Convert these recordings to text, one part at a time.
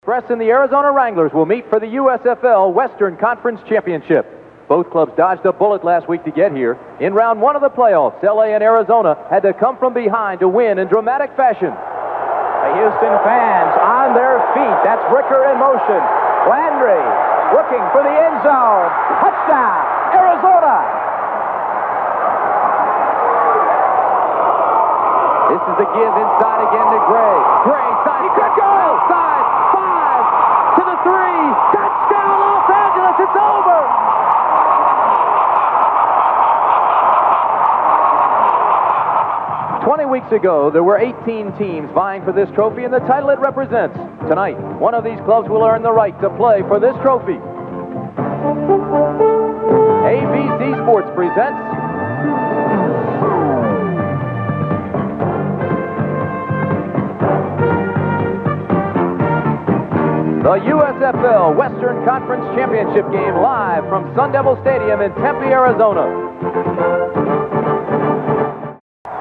Express and the Arizona Wranglers will meet for the USFL Western Conference Championship. Both clubs dodged a bullet last week to get here. In round one of the playoffs, LA and Arizona had to come from behind to win in dramatic fashion. The Houston fans on their feet. That's Ricker in motion. Landry looking for the end zone. Touchdown, Arizona! This is the give inside again to Greg. Greg, side, he could go! Outside, 5 to the 3. Touchdown, Los Angeles, it's over! Weeks ago, there were 18 teams vying for this trophy and the title it represents. Tonight, one of these clubs will earn the right to play for this trophy. ABC Sports presents the USFL Western Conference Championship game live from Sun Devil Stadium in Tempe, Arizona.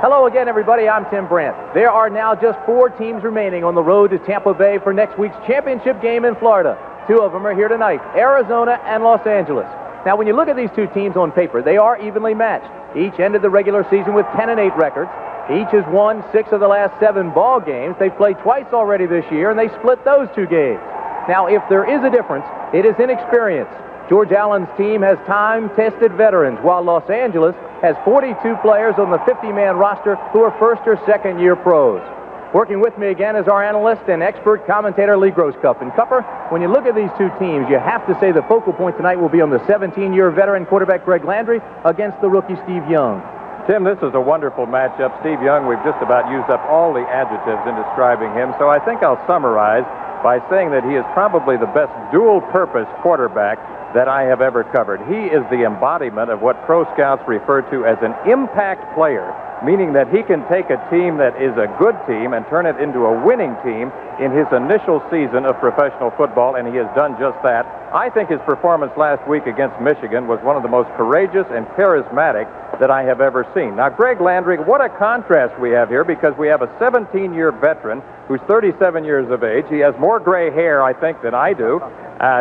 Hello again, everybody. I'm Tim Brandt. There are now just 4 teams remaining on the road to Tampa Bay for next week's championship game in Florida. 2 of them are here tonight, Arizona and Los Angeles. Now, when you look at these 2 teams on paper, they are evenly matched. Each ended the regular season with 10-8 records. Each has won 6 of the last 7 ball games. They've played twice already this year, and they split those 2 games. Now, if there is a difference, it is in experience. George Allen's team has time-tested veterans, while Los Angeles has 42 players on the 50-man roster who are first- or second-year pros. Working with me again is our analyst and expert commentator, Lee Grosscup. And Cupper, when you look at these 2 teams, you have to say the focal point tonight will be on the 17-year veteran quarterback Greg Landry against the rookie Steve Young. Tim, this is a wonderful matchup. Steve Young, we've just about used up all the adjectives in describing him, so I think I'll summarize by saying that he is probably the best dual-purpose quarterback that I have ever covered. He is the embodiment of what pro scouts refer to as an impact player, meaning that he can take a team that is a good team and turn it into a winning team in his initial season of professional football, and he has done just that. I think his performance last week against Michigan was one of the most courageous and charismatic that I have ever seen. Now, Greg Landry, what a contrast we have here, because we have a 17-year veteran who's 37 years of age. He has more gray hair, I think, than I do.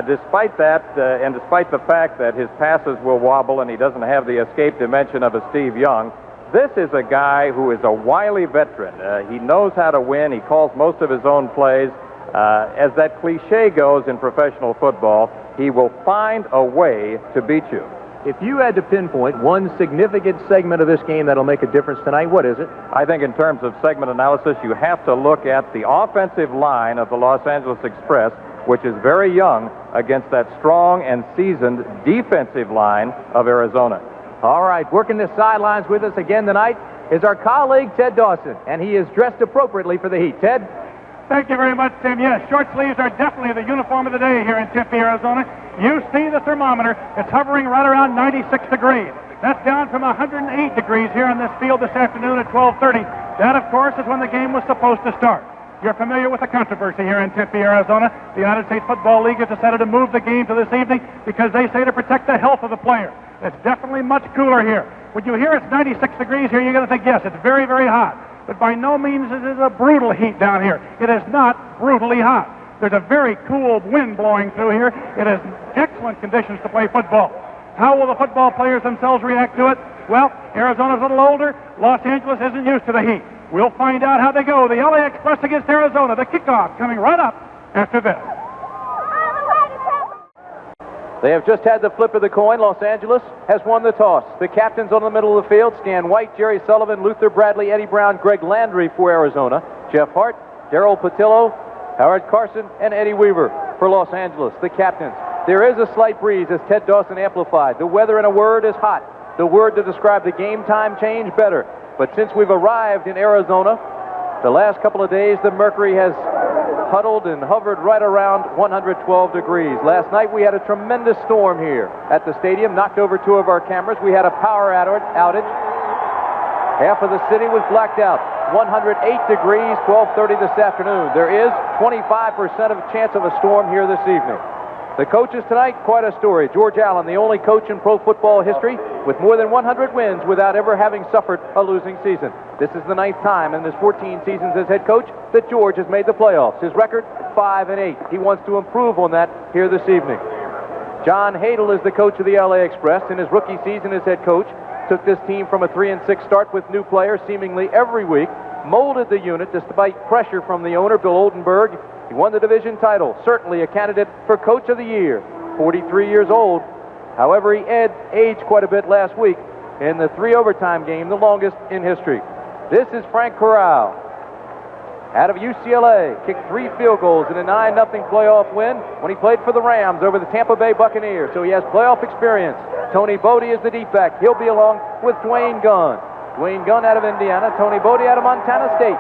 Despite that, and despite the fact that his passes will wobble and he doesn't have the escape dimension of a Steve Young, this is a guy who is a wily veteran. He knows how to win. He calls most of his own plays. As that cliche goes in professional football, he will find a way to beat you. If you had to pinpoint one significant segment of this game that'll make a difference tonight, what is it? I think in terms of segment analysis, you have to look at the offensive line of the Los Angeles Express, which is very young, against that strong and seasoned defensive line of Arizona. All right, working the sidelines with us again tonight is our colleague, Ted Dawson, and he is dressed appropriately for the heat. Ted? Thank you very much, Tim. Yes, short sleeves are definitely the uniform of the day here in Tempe, Arizona. You see the thermometer. It's hovering right around 96 degrees. That's down from 108 degrees here on this field this afternoon at 12:30. That, of course, is when the game was supposed to start. You're familiar with the controversy here in Tempe, Arizona. The United States Football League has decided to move the game to this evening because they say to protect the health of the player. It's definitely much cooler here. When you hear it's 96 degrees here, you're going to think, yes, it's very, very hot. But by no means is it a brutal heat down here. It is not brutally hot. There's a very cool wind blowing through here. It is excellent conditions to play football. How will the football players themselves react to it? Well, Arizona's a little older. Los Angeles isn't used to the heat. We'll find out how they go. The LA Express against Arizona. The kickoff coming right up after this. They have just had the flip of the coin. Los Angeles has won the toss. The captains on the middle of the field: Stan White, Jerry Sullivan, Luther Bradley, Eddie Brown, Greg Landry for Arizona, Jeff Hart, Darryl Patillo, Howard Carson, and Eddie Weaver for Los Angeles, the captains. There is a slight breeze, as Ted Dawson amplified. The weather, in a word, is hot. The word to describe the game time change, better. But since we've arrived in Arizona, the last couple of days, the mercury has huddled and hovered right around 112 degrees. Last night, we had a tremendous storm here at the stadium, knocked over 2 of our cameras. We had a power outage. Half of the city was blacked out. 108 degrees, 12:30 this afternoon. There is 25% of a chance of a storm here this evening. The coaches tonight, quite a story. George Allen, the only coach in pro football history with more than 100 wins without ever having suffered a losing season. This is the 9th time in his 14 seasons as head coach that George has made the playoffs. His record, 5-8. He wants to improve on that here this evening. John Hadel is the coach of the LA Express. In his rookie season as head coach, took this team from a 3-6 start with new players seemingly every week, molded the unit despite pressure from the owner, Bill Oldenburg. He won the division title, certainly a candidate for Coach of the Year. 43 years old. However, he aged quite a bit last week in the 3 overtime game, the longest in history. This is Frank Corral. Out of UCLA, kicked 3 field goals in a 9-0 playoff win when he played for the Rams over the Tampa Bay Buccaneers, so he has playoff experience. Tony Bodie is the deep back. He'll be along with Dwayne Gunn. Dwayne Gunn out of Indiana, Tony Bodie out of Montana State.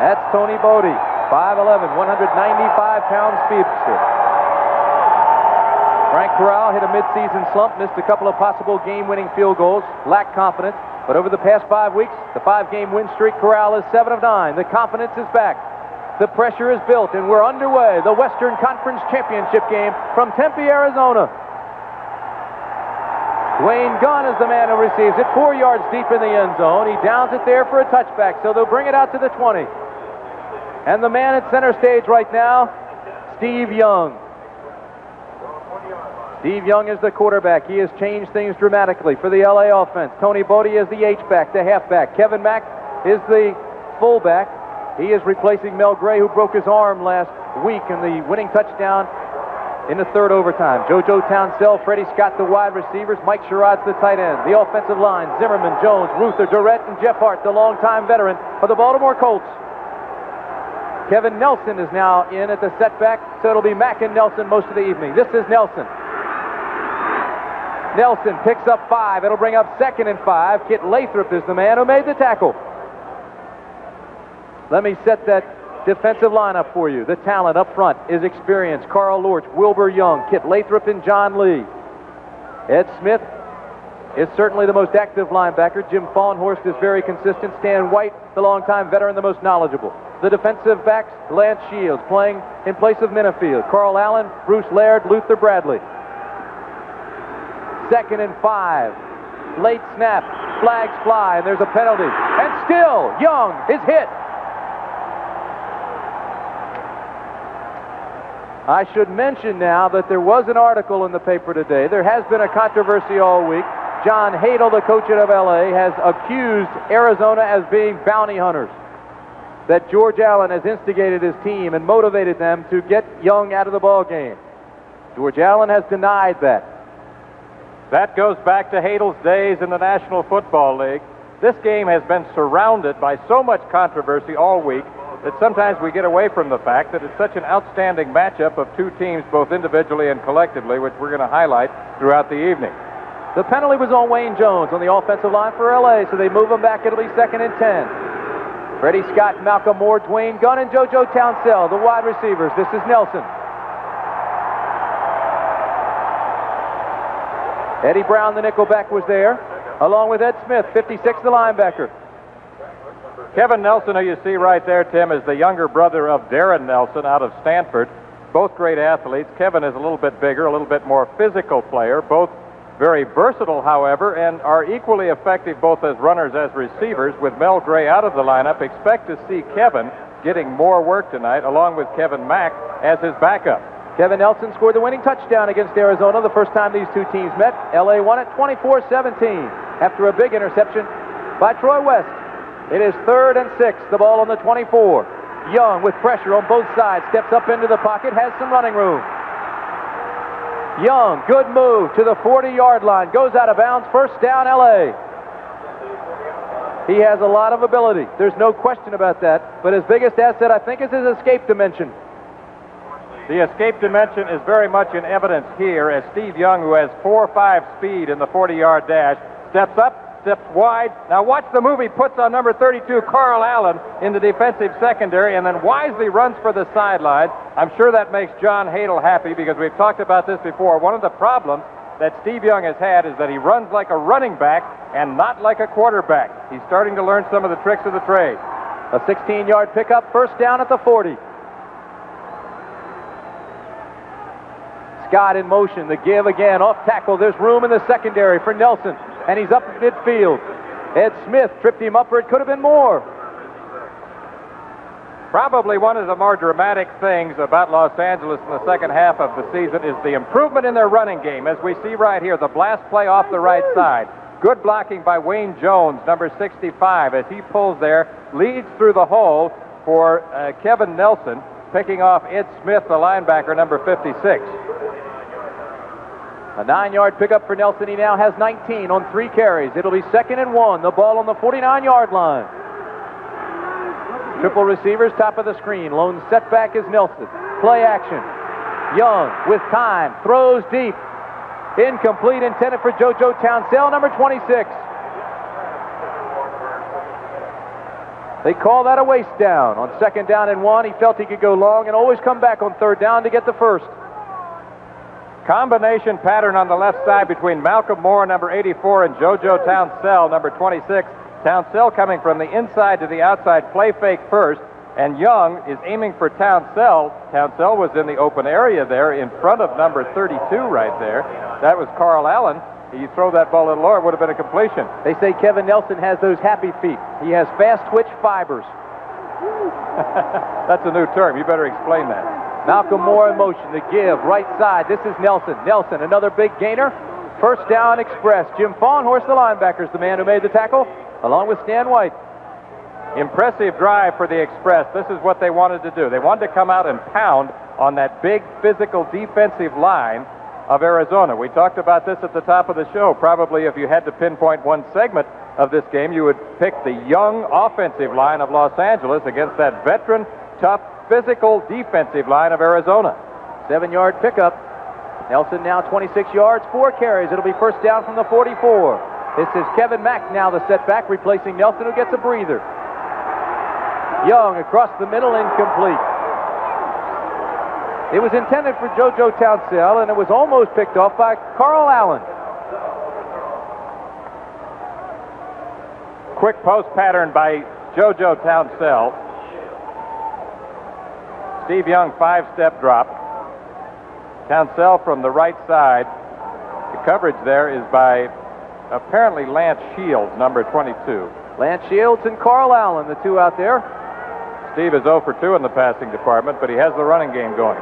That's Tony Bodie, 5'11", 195-pound speedster. Frank Corral hit a midseason slump, missed a couple of possible game-winning field goals, lacked confidence. But over the past 5 weeks, the 5-game win streak, Corral is 7 of 9. The confidence is back. The pressure is built, and we're underway. The Western Conference Championship game from Tempe, Arizona. Dwayne Gunn is the man who receives it 4 yards deep in the end zone. He downs it there for a touchback, so they'll bring it out to the 20. And the man at center stage right now, Steve Young. Steve Young is the quarterback. He has changed things dramatically for the LA offense. Tony Bodie is the H-back, the halfback. Kevin Mack is the fullback. He is replacing Mel Gray, who broke his arm last week in the winning touchdown in the 3rd overtime. JoJo Townsell, Freddie Scott, the wide receivers. Mike Sherrod's the tight end. The offensive line, Zimmerman, Jones, Ruther, Durrett, and Jeff Hart, the longtime veteran of the Baltimore Colts. Kevin Nelson is now in at the setback, so it'll be Mack and Nelson most of the evening. This is Nelson. Nelson picks up 5. It'll bring up 2nd and 5. Kit Lathrop is the man who made the tackle. Let me set that defensive lineup for you. The talent up front is experience. Carl Lorch, Wilbur Young, Kit Lathrop, and John Lee. Ed Smith is certainly the most active linebacker. Jim Fawnhorst is very consistent. Stan White, the longtime veteran, the most knowledgeable. The defensive backs, Lance Shields, playing in place of Minifield. Carl Allen, Bruce Laird, Luther Bradley. 2nd and 5. Late snap. Flags fly, and there's a penalty. And still, Young is hit. I should mention now that there was an article in the paper today. There has been a controversy all week. John Hadel, the coach of LA, has accused Arizona as being bounty hunters. That George Allen has instigated his team and motivated them to get Young out of the ball game. George Allen has denied that. That goes back to Hadel's days in the National Football League. This game has been surrounded by so much controversy all week that sometimes we get away from the fact that it's such an outstanding matchup of 2 teams, both individually and collectively, which we're going to highlight throughout the evening. The penalty was on Wayne Jones on the offensive line for LA, so they move him back. It'll be 2nd and 10. Freddie Scott, Malcolm Moore, Dwayne Gunn, and JoJo Townsell, the wide receivers. This is Nelson. Eddie Brown, the nickelback, was there, along with Ed Smith, 56, the linebacker. Kevin Nelson, who you see right there, Tim, is the younger brother of Darren Nelson out of Stanford. Both great athletes. Kevin is a little bit bigger, a little bit more physical player. Both very versatile, however, and are equally effective both as runners as receivers. With Mel Gray out of the lineup, expect to see Kevin getting more work tonight, along with Kevin Mack as his backup. Kevin Nelson scored the winning touchdown against Arizona the first time these 2 teams met. LA won it 24-17 after a big interception by Troy West. It is 3rd and 6, the ball on the 24. Young, with pressure on both sides, steps up into the pocket, has some running room. Young, good move to the 40-yard line, goes out of bounds, first down LA. He has a lot of ability. There's no question about that. But his biggest asset, I think, is his escape dimension. The escape dimension is very much in evidence here as Steve Young, who has 4.5 speed in the 40-yard dash, steps up, steps wide. Now watch the move he puts on number 32, Carl Allen, in the defensive secondary, and then wisely runs for the sideline. I'm sure that makes John Hadel happy because we've talked about this before. One of the problems that Steve Young has had is that he runs like a running back and not like a quarterback. He's starting to learn some of the tricks of the trade. A 16-yard pickup, first down at the 40. Scott in motion, the give again, off tackle. There's room in the secondary for Nelson. and he's up at midfield. Ed Smith tripped him up, or it could have been more. Probably one of the more dramatic things about Los Angeles in the second half of the season is the improvement in their running game. As we see right here, the blast play off the right side. Good blocking by Wayne Jones, number 65, as he pulls there, leads through the hole for Kevin Nelson, picking off Ed Smith, the linebacker, number 56. A 9-yard pickup for Nelson. He now has 19 on 3 carries. It'll be 2nd and 1. The ball on the 49-yard line. Triple receivers, top of the screen. Lone setback is Nelson. Play action. Young with time. Throws deep. Incomplete, intended for JoJo Townsell, number 26. They call that a waste down. On 2nd down and 1, he felt he could go long and always come back on 3rd down to get the first. Combination pattern on the left side between Malcolm Moore, number 84, and JoJo Townsell, number 26. Townsell coming from the inside to the outside, play fake first, and Young is aiming for Townsell. Townsell was in the open area there in front of number 32 right there. That was Carl Allen. You throw that ball a little lower, it would have been a completion. They say Kevin Nelson has those happy feet. He has fast twitch fibers. That's a new term. You better explain that. Malcolm Moore in motion to give. Right side. This is Nelson. Nelson, another big gainer. First down express. Jim Fawnhorse, the linebacker, is the man who made the tackle, along with Stan White. Impressive drive for the Express. This is what they wanted to do. They wanted to come out and pound on that big physical defensive line of Arizona. We talked about this at the top of the show. Probably if you had to pinpoint one segment of this game, you would pick the young offensive line of Los Angeles against that veteran, tough, physical defensive line of Arizona. 7-yard pickup. Nelson now 26 yards, 4 carries. It'll be first down from the 44. This is Kevin Mack now the setback, replacing Nelson, who gets a breather. Young across the middle, incomplete. It was intended for JoJo Townsell, and it was almost picked off by Carl Allen. Quick post pattern by JoJo Townsell. Steve Young, 5-step drop. Townsell from the right side. The coverage there is by apparently Lance Shields, number 22. Lance Shields and Carl Allen, the two out there. Steve is 0 for 2 in the passing department, but he has the running game going.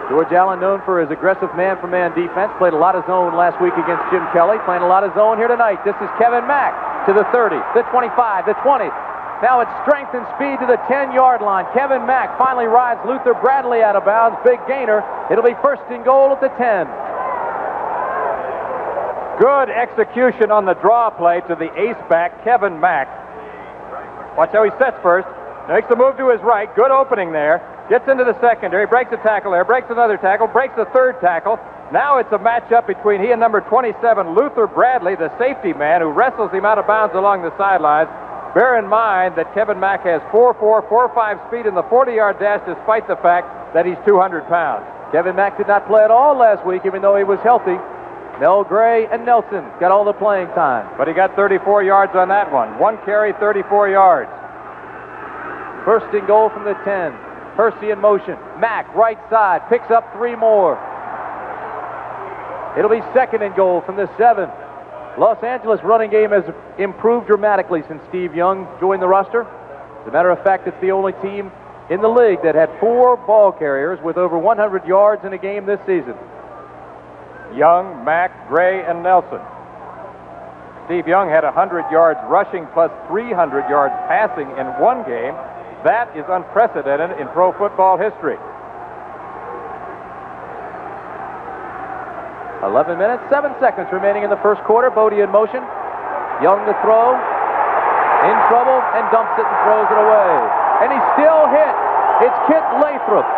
George Allen, known for his aggressive man-for-man defense, played a lot of zone last week against Jim Kelly, playing a lot of zone here tonight. This is Kevin Mack to the 30, the 25, the 20. Now it's strength and speed to the 10-yard line. Kevin Mack finally rides Luther Bradley out of bounds. Big gainer. It'll be first and goal at the 10. Good execution on the draw play to the ace back, Kevin Mack. Watch how he sets first. Makes the move to his right. Good opening there. Gets into the secondary. Breaks a tackle there. Breaks another tackle. Breaks a third tackle. Now it's a matchup between he and number 27, Luther Bradley, the safety man, who wrestles him out of bounds along the sidelines. Bear in mind that Kevin Mack has 4.4, 4.5 speed in the 40-yard dash, despite the fact that he's 200 pounds. Kevin Mack did not play at all last week, even though he was healthy. Mel Gray and Nelson got all the playing time. But he got 34 yards on that one. 1 carry, 34 yards. First and goal from the 10. Percy in motion. Mack, right side, picks up 3 more. It'll be second and goal from the 7. Los Angeles running game has improved dramatically since Steve Young joined the roster. As a matter of fact, it's the only team in the league that had 4 ball carriers with over 100 yards in a game this season. Young, Mack, Gray, and Nelson. Steve Young had 100 yards rushing plus 300 yards passing in one game. That is unprecedented in pro football history. 11 minutes, 7 seconds remaining in the first quarter. Bodie in motion. Young to throw. In trouble and dumps it and throws it away. And he's still hit. It's Kit Lathrop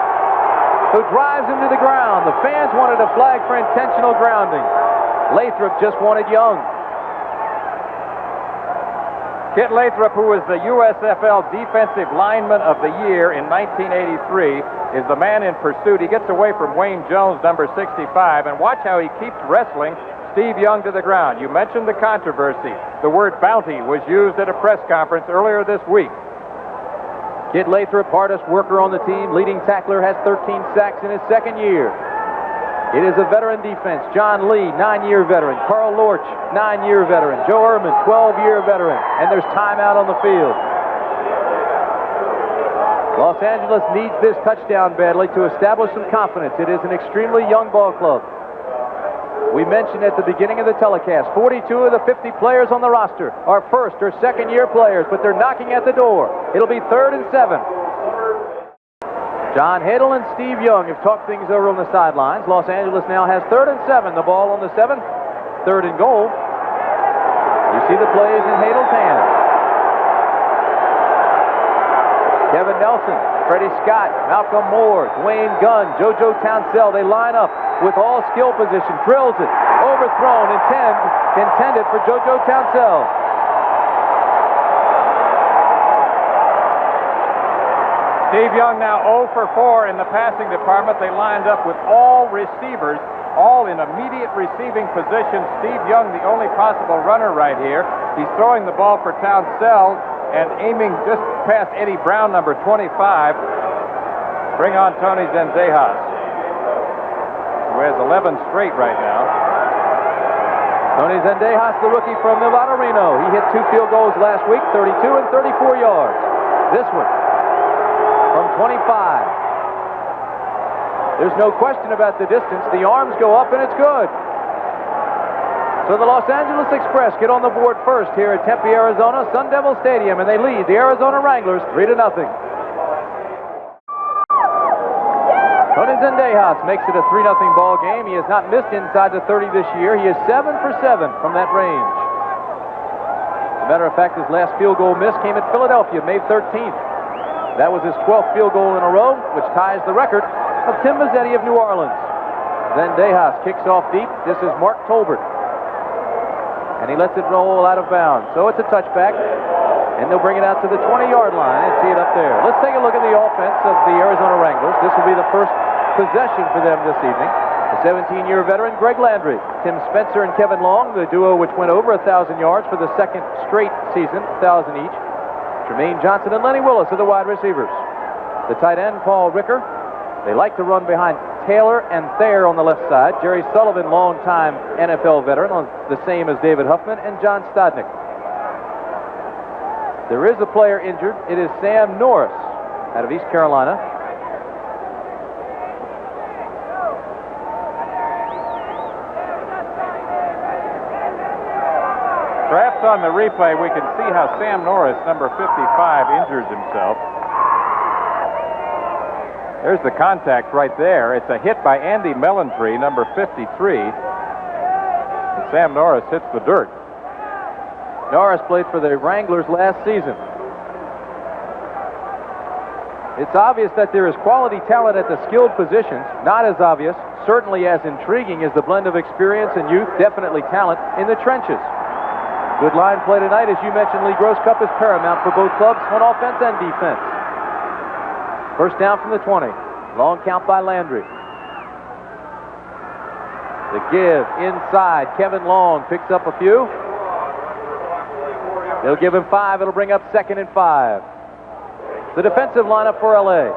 who drives him to the ground. The fans wanted a flag for intentional grounding. Lathrop just wanted Young. Kit Lathrop, who was the USFL Defensive Lineman of the Year in 1983, is the man in pursuit. He gets away from Wayne Jones, number 65, and watch how he keeps wrestling Steve Young to the ground. You mentioned the controversy. The word bounty was used at a press conference earlier this week. Kit Lathrop, hardest worker on the team, leading tackler, has 13 sacks in his second year. It is a veteran defense. John Lee, 9-year veteran. Carl Lorch, 9-year veteran. Joe Ehrman, 12-year veteran. And there's timeout on the field. Los Angeles needs this touchdown badly to establish some confidence. It is an extremely young ball club. We mentioned at the beginning of the telecast, 42 of the 50 players on the roster are first or second-year players, but they're knocking at the door. It'll be 3rd and 7. John Hadle and Steve Young have talked things over on the sidelines. Los Angeles now has 3rd and 7. The ball on the 7th, 3rd and goal. You see the plays in Hadle's hand. Kevin Nelson, Freddie Scott, Malcolm Moore, Dwayne Gunn, JoJo Townsell, they line up with all skill position, drills it, overthrown, intended for JoJo Townsell. Steve Young now 0 for 4 in the passing department. They lined up with all receivers, all in immediate receiving position. Steve Young, the only possible runner right here. He's throwing the ball for Townsell and aiming just past Eddie Brown, number 25. Bring on Tony Zendejas, who has 11 straight right now. Tony Zendejas, the rookie from Nevada Reno. He hit 2 field goals last week, 32 and 34 yards. This one from 25. There's no question about the distance. The arms go up and it's good. So the Los Angeles Express get on the board first here at Tempe, Arizona, Sun Devil Stadium, and they lead the Arizona Wranglers 3-0. Tony Zendejas makes it a 3-0 ball game. He has not missed inside the 30 this year. He is 7 for 7 from that range. As a matter of fact, his last field goal miss came at Philadelphia, May 13th. That was his 12th field goal in a row, which ties the record of Tim Mazzetti of New Orleans. Zendejas kicks off deep. This is Mark Tolbert. And he lets it roll out of bounds. So it's a touchback. And they'll bring it out to the 20-yard line and see it up there. Let's take a look at the offense of the Arizona Wranglers. This will be the first possession for them this evening. The 17-year veteran, Greg Landry. Tim Spencer and Kevin Long, the duo which went over 1,000 yards for the second straight season, 1,000 each. Jermaine Johnson and Lenny Willis are the wide receivers. The tight end, Paul Ricker. They like to run behind Taylor and Thayer on the left side. Jerry Sullivan, longtime NFL veteran, on the same as David Huffman and John Stodnick. There is a player injured. It is Sam Norris out of East Carolina. Perhaps on the replay we can see how Sam Norris, number 55, injures himself. There's the contact right there. It's a hit by Andy Mellontree, number 53. And Sam Norris hits the dirt. Norris played for the Wranglers last season. It's obvious that there is quality talent at the skilled positions. Not as obvious, certainly as intriguing as the blend of experience and youth, definitely talent, in the trenches. Good line play tonight. As you mentioned, Lee Gross Cup is paramount for both clubs on offense and defense. First down from the 20. Long count by Landry. The give inside. Kevin Long picks up a few. They'll give him 5. It'll bring up 2nd and 5. The defensive lineup for LA.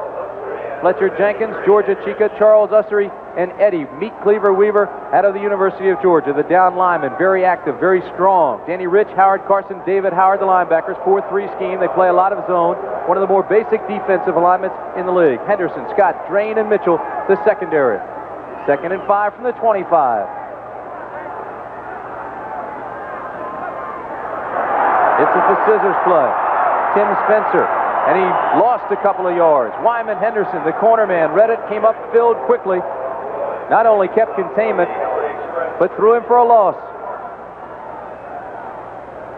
Fletcher Jenkins, Georgia Chica, Charles Ussery, and Eddie Meat Cleaver Weaver out of the University of Georgia. The down linemen, very active, very strong. Danny Rich, Howard Carson, David Howard, the linebackers. 4-3 scheme. They play a lot of zone. One of the more basic defensive alignments in the league. Henderson, Scott, Drain, and Mitchell, the secondary. 2nd and 5 from the 25. It's a scissors play. Tim Spencer. And he lost a couple of yards. Wyman Henderson, the corner man, read it, came up, filled quickly. Not only kept containment, but threw him for a loss.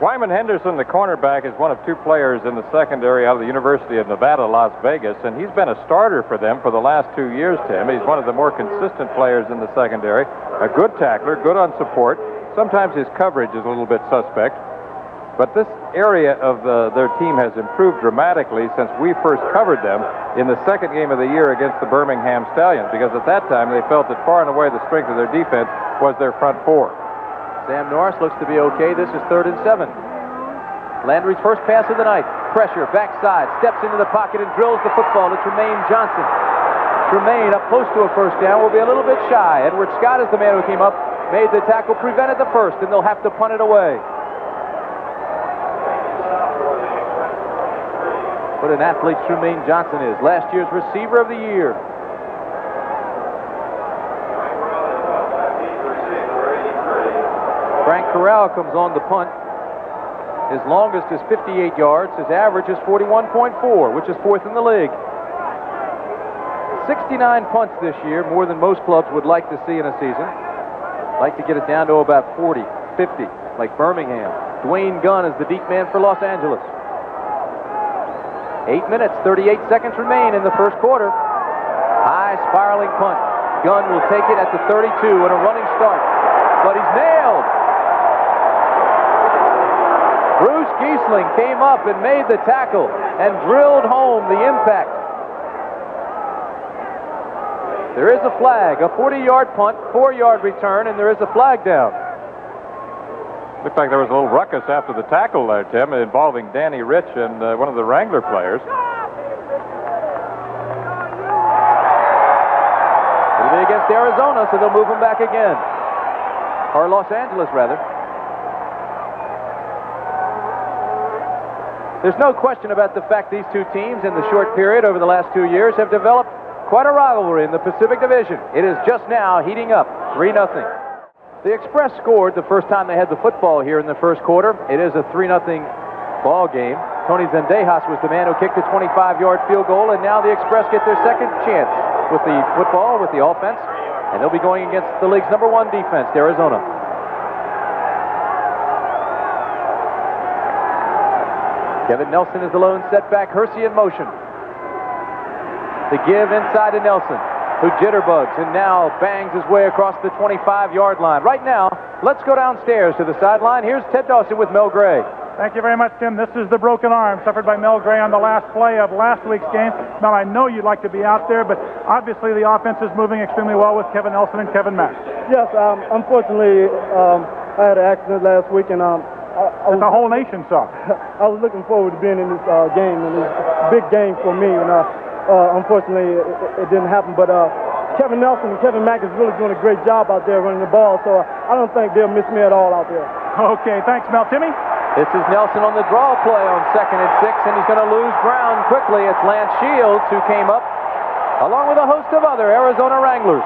Wyman Henderson, the cornerback, is one of 2 players in the secondary out of the University of Nevada, Las Vegas, and he's been a starter for them for the last 2 years, Tim. He's one of the more consistent players in the secondary. A good tackler, good on support. Sometimes his coverage is a little bit suspect. But this area of their team has improved dramatically since we first covered them in the second game of the year against the Birmingham Stallions, because at that time they felt that far and away the strength of their defense was their front 4. Sam Norris looks to be okay. This is 3rd and 7. Landry's first pass of the night. Pressure, backside, steps into the pocket and drills the football to Tremaine Johnson. Tremaine up close to a first down will be a little bit shy. Edward Scott is the man who came up, made the tackle, prevented the first, and they'll have to punt it away. What an athlete Tremaine Johnson is. Last year's receiver of the year. Frank Corral comes on the punt. His longest is 58 yards. His average is 41.4, which is 4th in the league. 69 punts this year, more than most clubs would like to see in a season. Like to get it down to about 40, 50, like Birmingham. Dwayne Gunn is the deep man for Los Angeles. 8 minutes, 38 seconds remain in the first quarter. High spiraling punt. Gunn will take it at the 32 and a running start. But he's nailed. Bruce Giesling came up and made the tackle and drilled home the impact. There is a flag, a 40-yard punt, 4-yard return, and there is a flag down. Looked like there was a little ruckus after the tackle there, Tim, involving Danny Rich and one of the Wrangler players. It'll be against Arizona, so they'll move him back again. Or Los Angeles, rather. There's no question about the fact these two teams in the short period over the last 2 years have developed quite a rivalry in the Pacific Division. It is just now heating up, 3-0. The Express scored the first time they had the football here in the first quarter. It is a 3-0 ball game. Tony Zendejas was the man who kicked a 25-yard field goal, and now the Express get their second chance with the football, with the offense, and they'll be going against the league's #1 defense, Arizona. Kevin Nelson is the lone setback. Hersey in motion. The give inside to Nelson, who jitterbugs and now bangs his way across the 25-yard line. Right now, let's go downstairs to the sideline. Here's Ted Dawson with Mel Gray. Thank you very much, Tim. This is the broken arm suffered by Mel Gray on the last play of last week's game. Mel, I know you'd like to be out there, but obviously the offense is moving extremely well with Kevin Nelson and Kevin Mack. Yes, unfortunately, I had an accident last week, and the whole nation saw. I was looking forward to being in this game, and it's a big game for me. And unfortunately, it didn't happen. But Kevin Nelson and Kevin Mack is really doing a great job out there running the ball, so I don't think they'll miss me at all out there. Okay, thanks, Mel. Timmy? This is Nelson on the draw play on 2nd and 6, and he's going to lose ground quickly. It's Lance Shields who came up, along with a host of other Arizona Wranglers.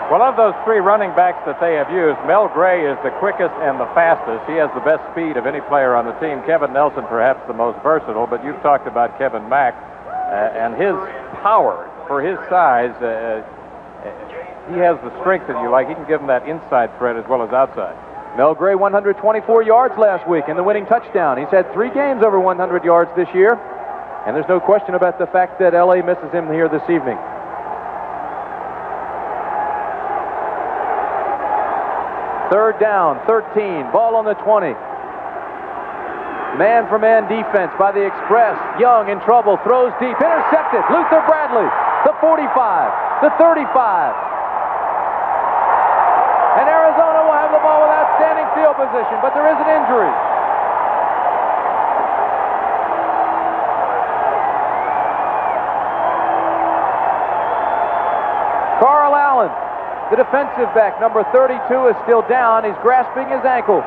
Well, of those 3 running backs that they have used, Mel Gray is the quickest and the fastest. He has the best speed of any player on the team. Kevin Nelson, perhaps the most versatile, but you've talked about Kevin Mack and his power for his size. He has the strength that you like. He can give him that inside threat as well as outside. Mel Gray, 124 yards last week and the winning touchdown. He's had 3 games over 100 yards this year, and there's no question about the fact that L.A. misses him here this evening. Third down, 13, ball on the 20. Man-for-man defense by the Express. Young in trouble, throws deep, intercepted. Luther Bradley, the 45, the 35. And Arizona will have the ball with outstanding field position, but there is an injury. Carl Allen, the defensive back, number 32, is still down. He's grasping his ankle.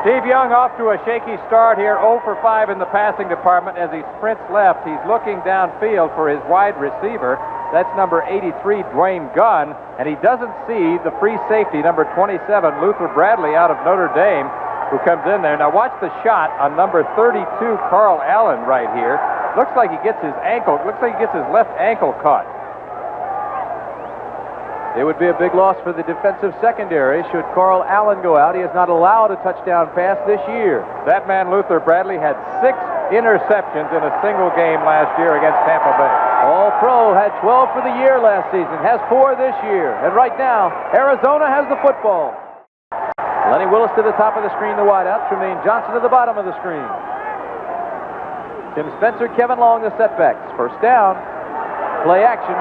Steve Young off to a shaky start here, 0 for 5 in the passing department as he sprints left. He's looking downfield for his wide receiver. That's number 83, Dwayne Gunn, and he doesn't see the free safety, number 27, Luther Bradley out of Notre Dame, who comes in there. Now watch the shot on number 32, Carl Allen right here. Looks like he gets his left ankle caught. It would be a big loss for the defensive secondary should Carl Allen go out. He has not allowed a touchdown pass this year. That man, Luther Bradley, had 6 interceptions in a single game last year against Tampa Bay. All-Pro, had 12 for the year last season, has 4 this year. And right now, Arizona has the football. Lenny Willis to the top of the screen, the wideout. Tremaine Johnson to the bottom of the screen. Tim Spencer, Kevin Long, the setbacks. First down, play action.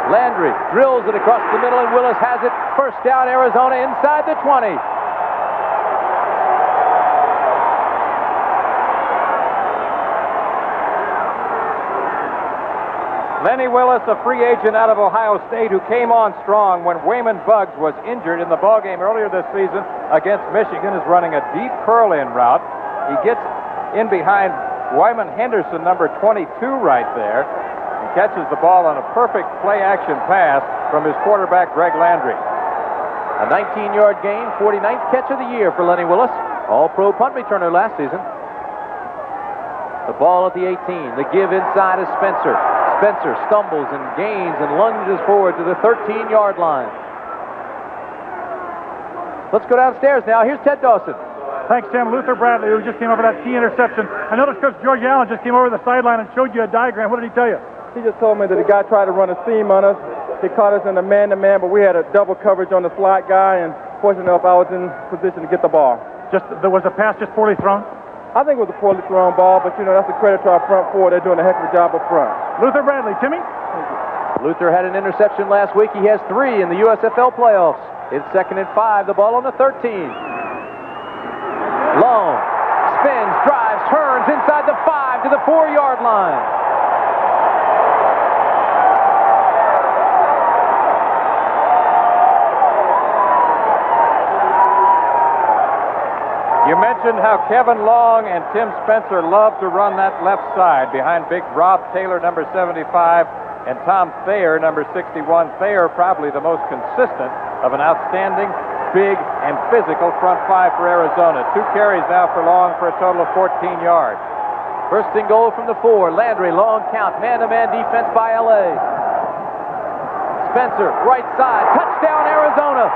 Landry drills it across the middle, and Willis has it. First down, Arizona inside the 20. Lenny Willis, a free agent out of Ohio State who came on strong when Wayman Buggs was injured in the ballgame earlier this season against Michigan, is running a deep curl-in route. He gets in behind Wyman Henderson, number 22 right there, and catches the ball on a perfect play-action pass from his quarterback, Greg Landry. A 19-yard gain, 49th catch of the year for Lenny Willis. All-Pro punt returner last season. The ball at the 18. The give inside is Spencer. Spencer stumbles and gains and lunges forward to the 13-yard line. Let's go downstairs now. Here's Ted Dawson. Thanks, Tim. Luther Bradley, who just came over that key interception. I noticed Coach George Allen just came over the sideline and showed you a diagram. What did he tell you? He just told me that the guy tried to run a seam on us. He caught us in a man-to-man, but we had a double coverage on the slot guy, and fortunately enough, I was in position to get the ball. Was the pass just poorly thrown? I think it was a poorly thrown ball, but, that's a credit to our front four. They're doing a heck of a job up front. Luther Bradley. Timmy? Luther had an interception last week. He has 3 in the USFL playoffs. It's 2nd and 5. The ball on the 13. Long. Spins, drives, turns inside the 5 to the 4-yard line. You mentioned how Kevin Long and Tim Spencer love to run that left side behind big Rob Taylor, number 75, and Tom Thayer, number 61. Thayer probably the most consistent of an outstanding, big, and physical front 5 for Arizona. 2 carries now for Long for a total of 14 yards. First and goal from the 4. Landry, long count, man-to-man defense by L.A. Spencer, right side, touchdown Arizona.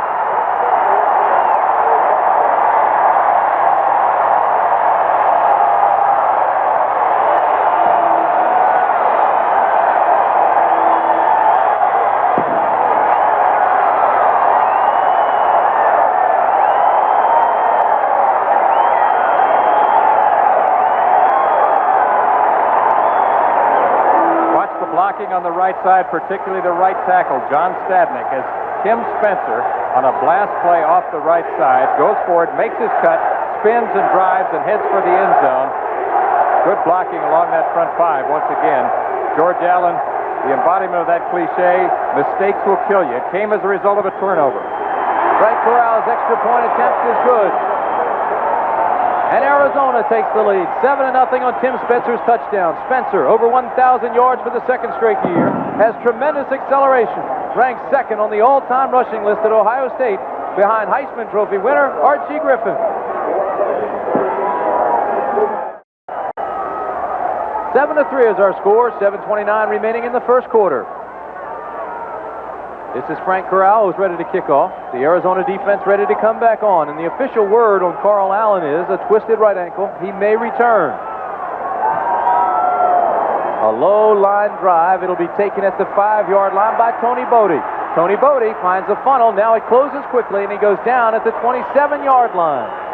On the right side, particularly the right tackle, John Stadnick, as Tim Spencer, on a blast play off the right side, goes forward, makes his cut, spins and drives, and heads for the end zone. Good blocking along that front 5 once again. George Allen, the embodiment of that cliche, mistakes will kill you. It came as a result of a turnover. Frank Corral's extra point attempt is good. And Arizona takes the lead, 7-0 on Tim Spencer's touchdown. Spencer, over 1,000 yards for the 2nd straight year, has tremendous acceleration, ranks 2nd on the all-time rushing list at Ohio State, behind Heisman Trophy winner Archie Griffin. 7-3 is our score, 7:29 remaining in the first quarter. This is Frank Corral, who's ready to kick off. The Arizona defense ready to come back on. And the official word on Carl Allen is a twisted right ankle. He may return. A low line drive. It'll be taken at the 5-yard line by Tony Bodie. Tony Bodie finds a funnel. Now it closes quickly, and he goes down at the 27-yard line.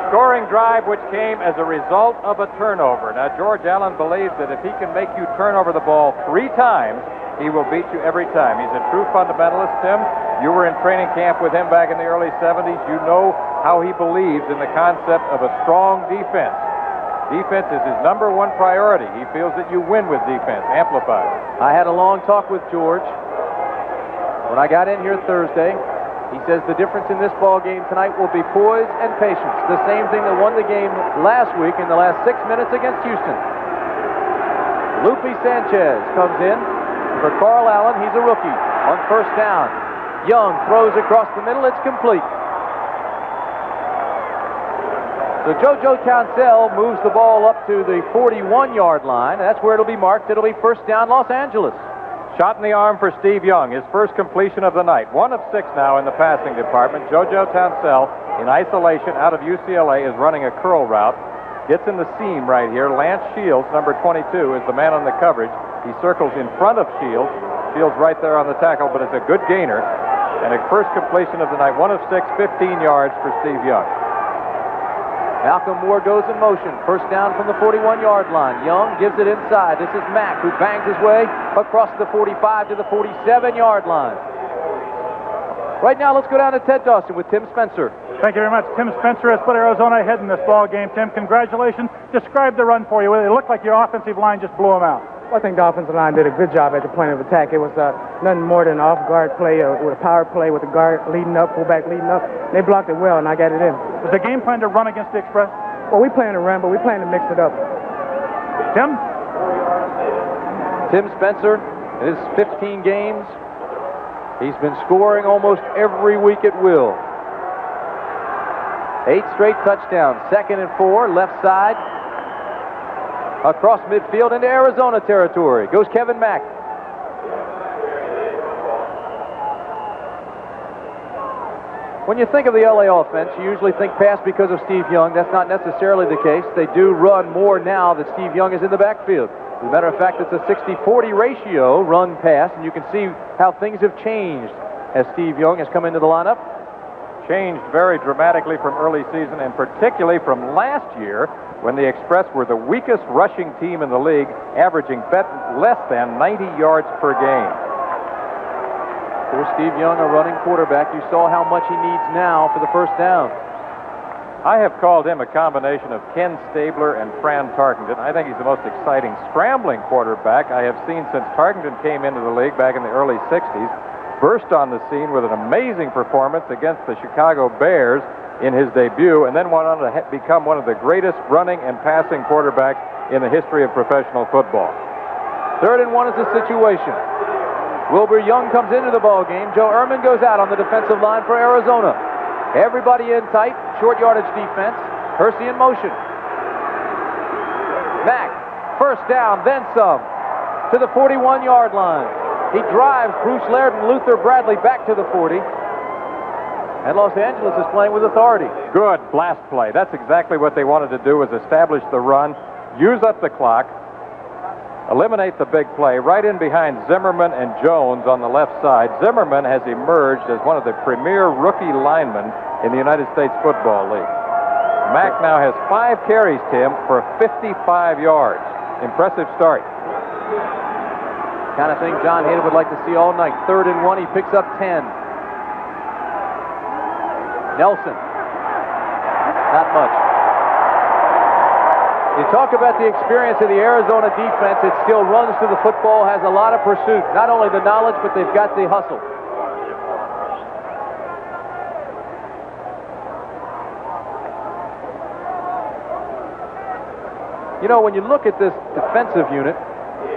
Scoring drive which came as a result of a turnover. Now, George Allen believes that if he can make you turn over the ball 3 times, he will beat you every time. He's a true fundamentalist, Tim. You were in training camp with him back in the early 70s. You know how he believes in the concept of a strong defense. Defense is his number 1 priority. He feels that you win with defense, amplified. I had a long talk with George when I got in here Thursday. He says the difference in this ball game tonight will be poise and patience. The same thing that won the game last week in the last 6 minutes against Houston. Lupe Sanchez comes in for Carl Allen. He's a rookie on first down. Young throws across the middle. It's complete. So JoJo Townsell moves the ball up to the 41-yard line. That's where it'll be marked. It'll be first down Los Angeles. Shot in the arm for Steve Young, his first completion of the night. 1 of 6 now in the passing department. JoJo Townsell, in isolation out of UCLA, is running a curl route. Gets in the seam right here. Lance Shields, number 22, is the man on the coverage. He circles in front of Shields. Shields right there on the tackle, but it's a good gainer. And a first completion of the night. 1 of 6, 15 yards for Steve Young. Malcolm Moore goes in motion. First down from the 41-yard line. Young gives it inside. This is Mack, who bangs his way across the 45 to the 47-yard line. Right now, let's go down to Ted Dawson with Tim Spencer. Thank you very much. Tim Spencer has put Arizona ahead in this ball game. Tim, congratulations. Describe the run for you. It looked like your offensive line just blew them out. Well, I think the offensive line did a good job at the point of attack. It was nothing more than an off-guard play with a power play with the guard leading up, fullback leading up. They blocked it well, and I got it in. Was the game plan to run against the Express? Well, we plan to run, but we plan to mix it up. Tim? Tim Spencer, in his 15 games, he's been scoring almost every week at will. 8 straight touchdowns. 2nd and 4, left side. Across midfield into Arizona territory. Goes Kevin Mack. When you think of the LA offense, you usually think pass because of Steve Young. That's not necessarily the case. They do run more now that Steve Young is in the backfield. As a matter of fact, it's a 60-40 ratio run-pass, and you can see how things have changed as Steve Young has come into the lineup. Changed very dramatically from early season, and particularly from last year, when the Express were the weakest rushing team in the league, averaging less than 90 yards per game. For Steve Young, a running quarterback, you saw how much he needs now for the first down. I have called him a combination of Ken Stabler and Fran Tarkenton. I think he's the most exciting scrambling quarterback I have seen since Tarkenton came into the league back in the early 60s. Burst on the scene with an amazing performance against the Chicago Bears in his debut, and then went on to become one of the greatest running and passing quarterbacks in the history of professional football. 3rd and 1 is the situation. Wilbur Young comes into the ball game. Joe Ehrman goes out on the defensive line for Arizona. Everybody in tight, short yardage defense. Hersey in motion. Mack, first down, then some, to the 41-yard line. He drives Bruce Laird and Luther Bradley back to the 40. And Los Angeles is playing with authority. Good blast play. That's exactly what they wanted to do, was establish the run, use up the clock, eliminate the big play right in behind Zimmerman and Jones on the left side. Zimmerman has emerged as one of the premier rookie linemen in the United States Football League. Mack now has 5 carries, Tim, for 55 yards. Impressive start. Kind of thing John Hayden would like to see all night. 3rd and 1, he picks up 10. Nelson, not much. You talk about the experience of the Arizona defense. It still runs to the football, has a lot of pursuit. Not only the knowledge, but they've got the hustle. You know, when you look at this defensive unit,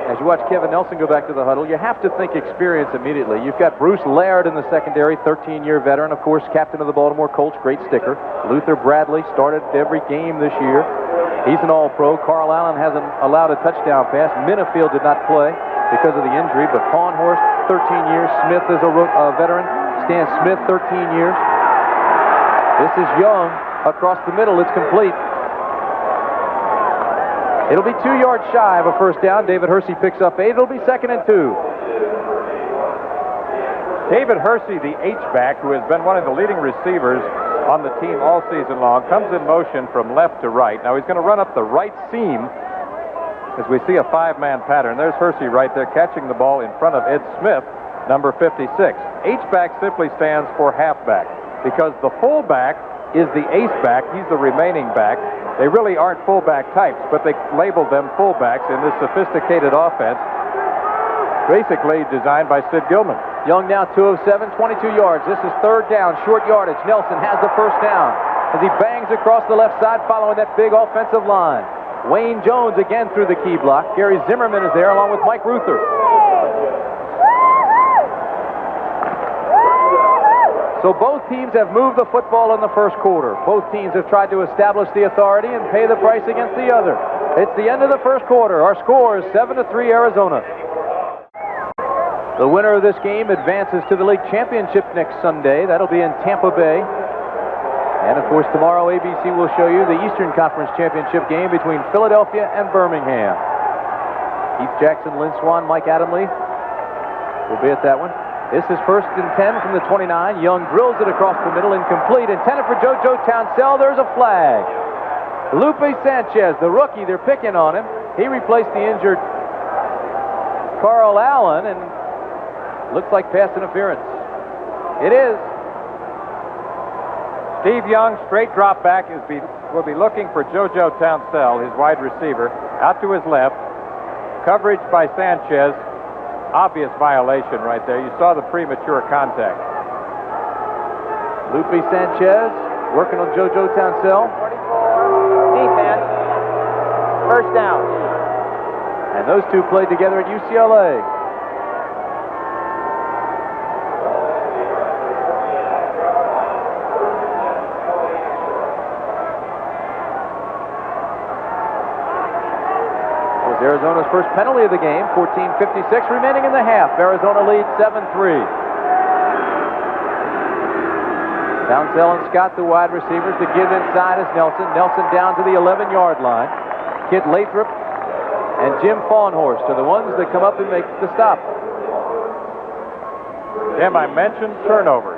as you watch Kevin Nelson go back to the huddle, you have to think experience immediately. You've got Bruce Laird in the secondary, 13-year veteran, of course, captain of the Baltimore Colts, great sticker. Luther Bradley started every game this year. He's an all-pro. Carl Allen hasn't allowed a touchdown pass. Minifield did not play because of the injury, but Pawnhorst, 13 years. Smith is a veteran. Stan Smith, 13 years. This is Young across the middle. It's complete. It'll be 2 yards shy of a first down. David Hersey picks up 8. It'll be 2nd and 2. David Hersey, the H-back, who has been one of the leading receivers on the team all season long, comes in motion from left to right. Now he's going to run up the right seam as we see a 5-man pattern. There's Hersey right there catching the ball in front of Ed Smith, number 56. H-back simply stands for halfback because the fullback is the ace-back. He's the remaining back. They really aren't fullback types, but they labeled them fullbacks in this sophisticated offense, basically designed by Sid Gilman. Young now 2 of 7, 22 yards. This is 3rd down, short yardage. Nelson has the first down as he bangs across the left side following that big offensive line. Wayne Jones again through the key block. Gary Zimmerman is there along with Mike Ruther. So both teams have moved the football in the first quarter. Both teams have tried to establish the authority and pay the price against the other. It's the end of the first quarter. Our score is 7-3 Arizona. The winner of this game advances to the league championship next Sunday. That'll be in Tampa Bay. And of course tomorrow ABC will show you the Eastern Conference Championship game between Philadelphia and Birmingham. Keith Jackson, Lynn Swan, Mike Adamle will be at that one. This is 1st and 10 from the 29. Young drills it across the middle, incomplete. Intended for JoJo Townsell. There's a flag. Lupe Sanchez, the rookie, they're picking on him. He replaced the injured Carl Allen, and looks like pass interference. It is. Steve Young, straight drop back, will be looking for JoJo Townsell, his wide receiver, out to his left. Coverage by Sanchez. Obvious violation right there. You saw the premature contact. Lupe Sanchez working on JoJo Townsell. Defense. First down. And those two played together at UCLA. It was Arizona's first penalty of the game. 14:56 remaining in the half. Arizona leads 7-3. Townsell and Scott, the wide receivers. The give inside is Nelson. Nelson down to the 11-yard line. Kit Lathrop and Jim Fawnhorst are the ones that come up and make the stop. Jim, I mentioned turnovers.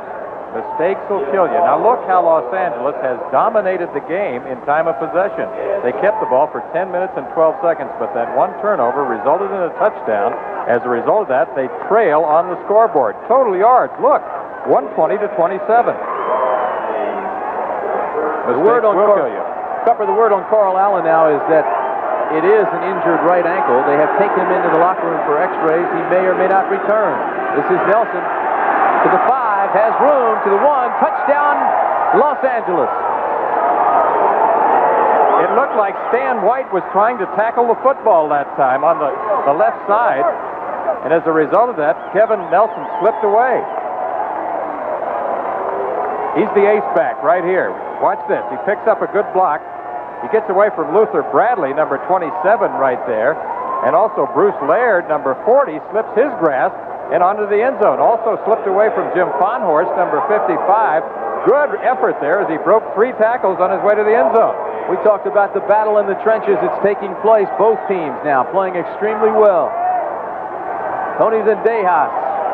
Mistakes will kill you. Now look how Los Angeles has dominated the game in time of possession. They kept the ball for 10 minutes and 12 seconds, but that one turnover resulted in a touchdown. As a result of that, they trail on the scoreboard. Total yards, look, 120 to 27. The word on the word on Carl Allen now is that it is an injured right ankle. They have taken him into the locker room for x-rays. He may or may not return. This is Nelson to the 5, has room to the 1, touchdown Los Angeles. It looked like Stan White was trying to tackle the football that time on the left side, and as a result of that, Kevin Nelson slipped away. He's the ace back right here. Watch this. He picks up a good block. He gets away from Luther Bradley, number 27, right there. And also Bruce Laird, number 40, slips his grasp and onto the end zone. Also slipped away from Jim Fawnhorst, number 55. Good effort there as he broke 3 tackles on his way to the end zone. We talked about the battle in the trenches. It's taking place. Both teams now playing extremely well. Tony Zendejas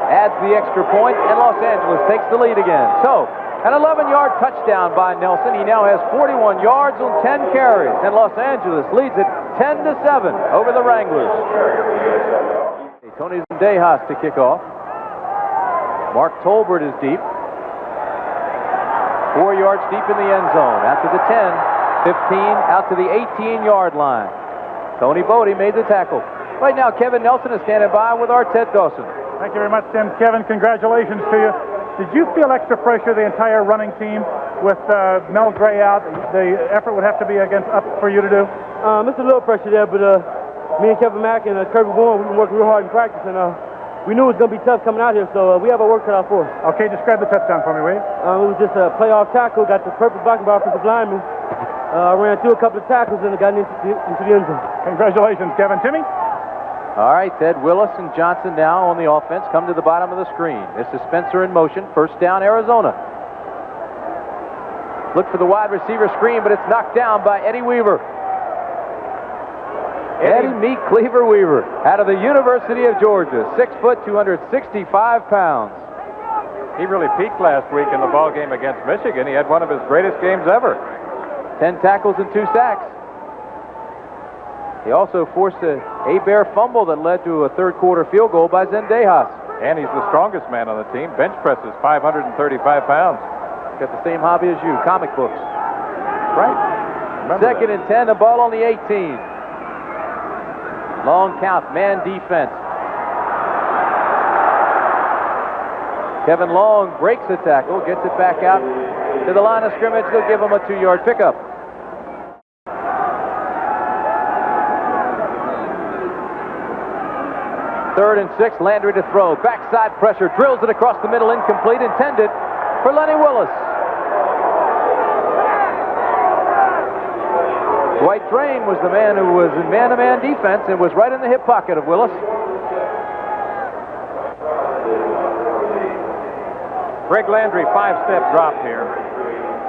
adds the extra point, and Los Angeles takes the lead again. So, an 11-yard touchdown by Nelson. He now has 41 yards on 10 carries, and Los Angeles leads it 10-7 over the Wranglers. Tony Zendejas to kick off. Mark Tolbert is deep. 4 yards deep in the end zone. Out to the 10, 15, out to the 18-yard line. Tony Bodie made the tackle. Right now, Kevin Nelson is standing by with our Ted Dawson. Thank you very much, Tim. Kevin, congratulations to you. Did you feel extra pressure, the entire running team, with Mel Gray out? The effort would have to be up for you to do? It's a little pressure there, but me and Kevin Mack and Kirby Warren, we've been working real hard in practice, and we knew it was going to be tough coming out here, so we have our work cut out for us. Okay, describe the touchdown for me, will you? It was just a playoff tackle, got the perfect blocking by offensive lineman. Ran through a couple of tackles and got into the end zone. Congratulations, Kevin. Timmy? All right, Ted. Willis and Johnson now on the offense come to the bottom of the screen. This is Spencer in motion. First down, Arizona. Look for the wide receiver screen, but it's knocked down by Eddie Weaver. Eddie Meat Cleaver Weaver out of the University of Georgia. 6 foot, 265 pounds. He really peaked last week in the ball game against Michigan. He had one of his greatest games ever. 10 tackles and 2 sacks. He also forced a bear fumble that led to a third-quarter field goal by Zendejas. And he's the strongest man on the team. Bench presses 535 pounds. Got the same hobby as you, comic books. Right. Remember Second and 10, the ball on the 18. Long count, man defense. Kevin Long breaks the tackle, gets it back out to the line of scrimmage. They'll give him a 2-yard pickup. Third and 6, Landry to throw. Backside pressure, drills it across the middle, incomplete, intended for Lenny Willis. Dwight Drain was the man who was in man-to-man defense and was right in the hip pocket of Willis. Greg Landry, 5-step drop here.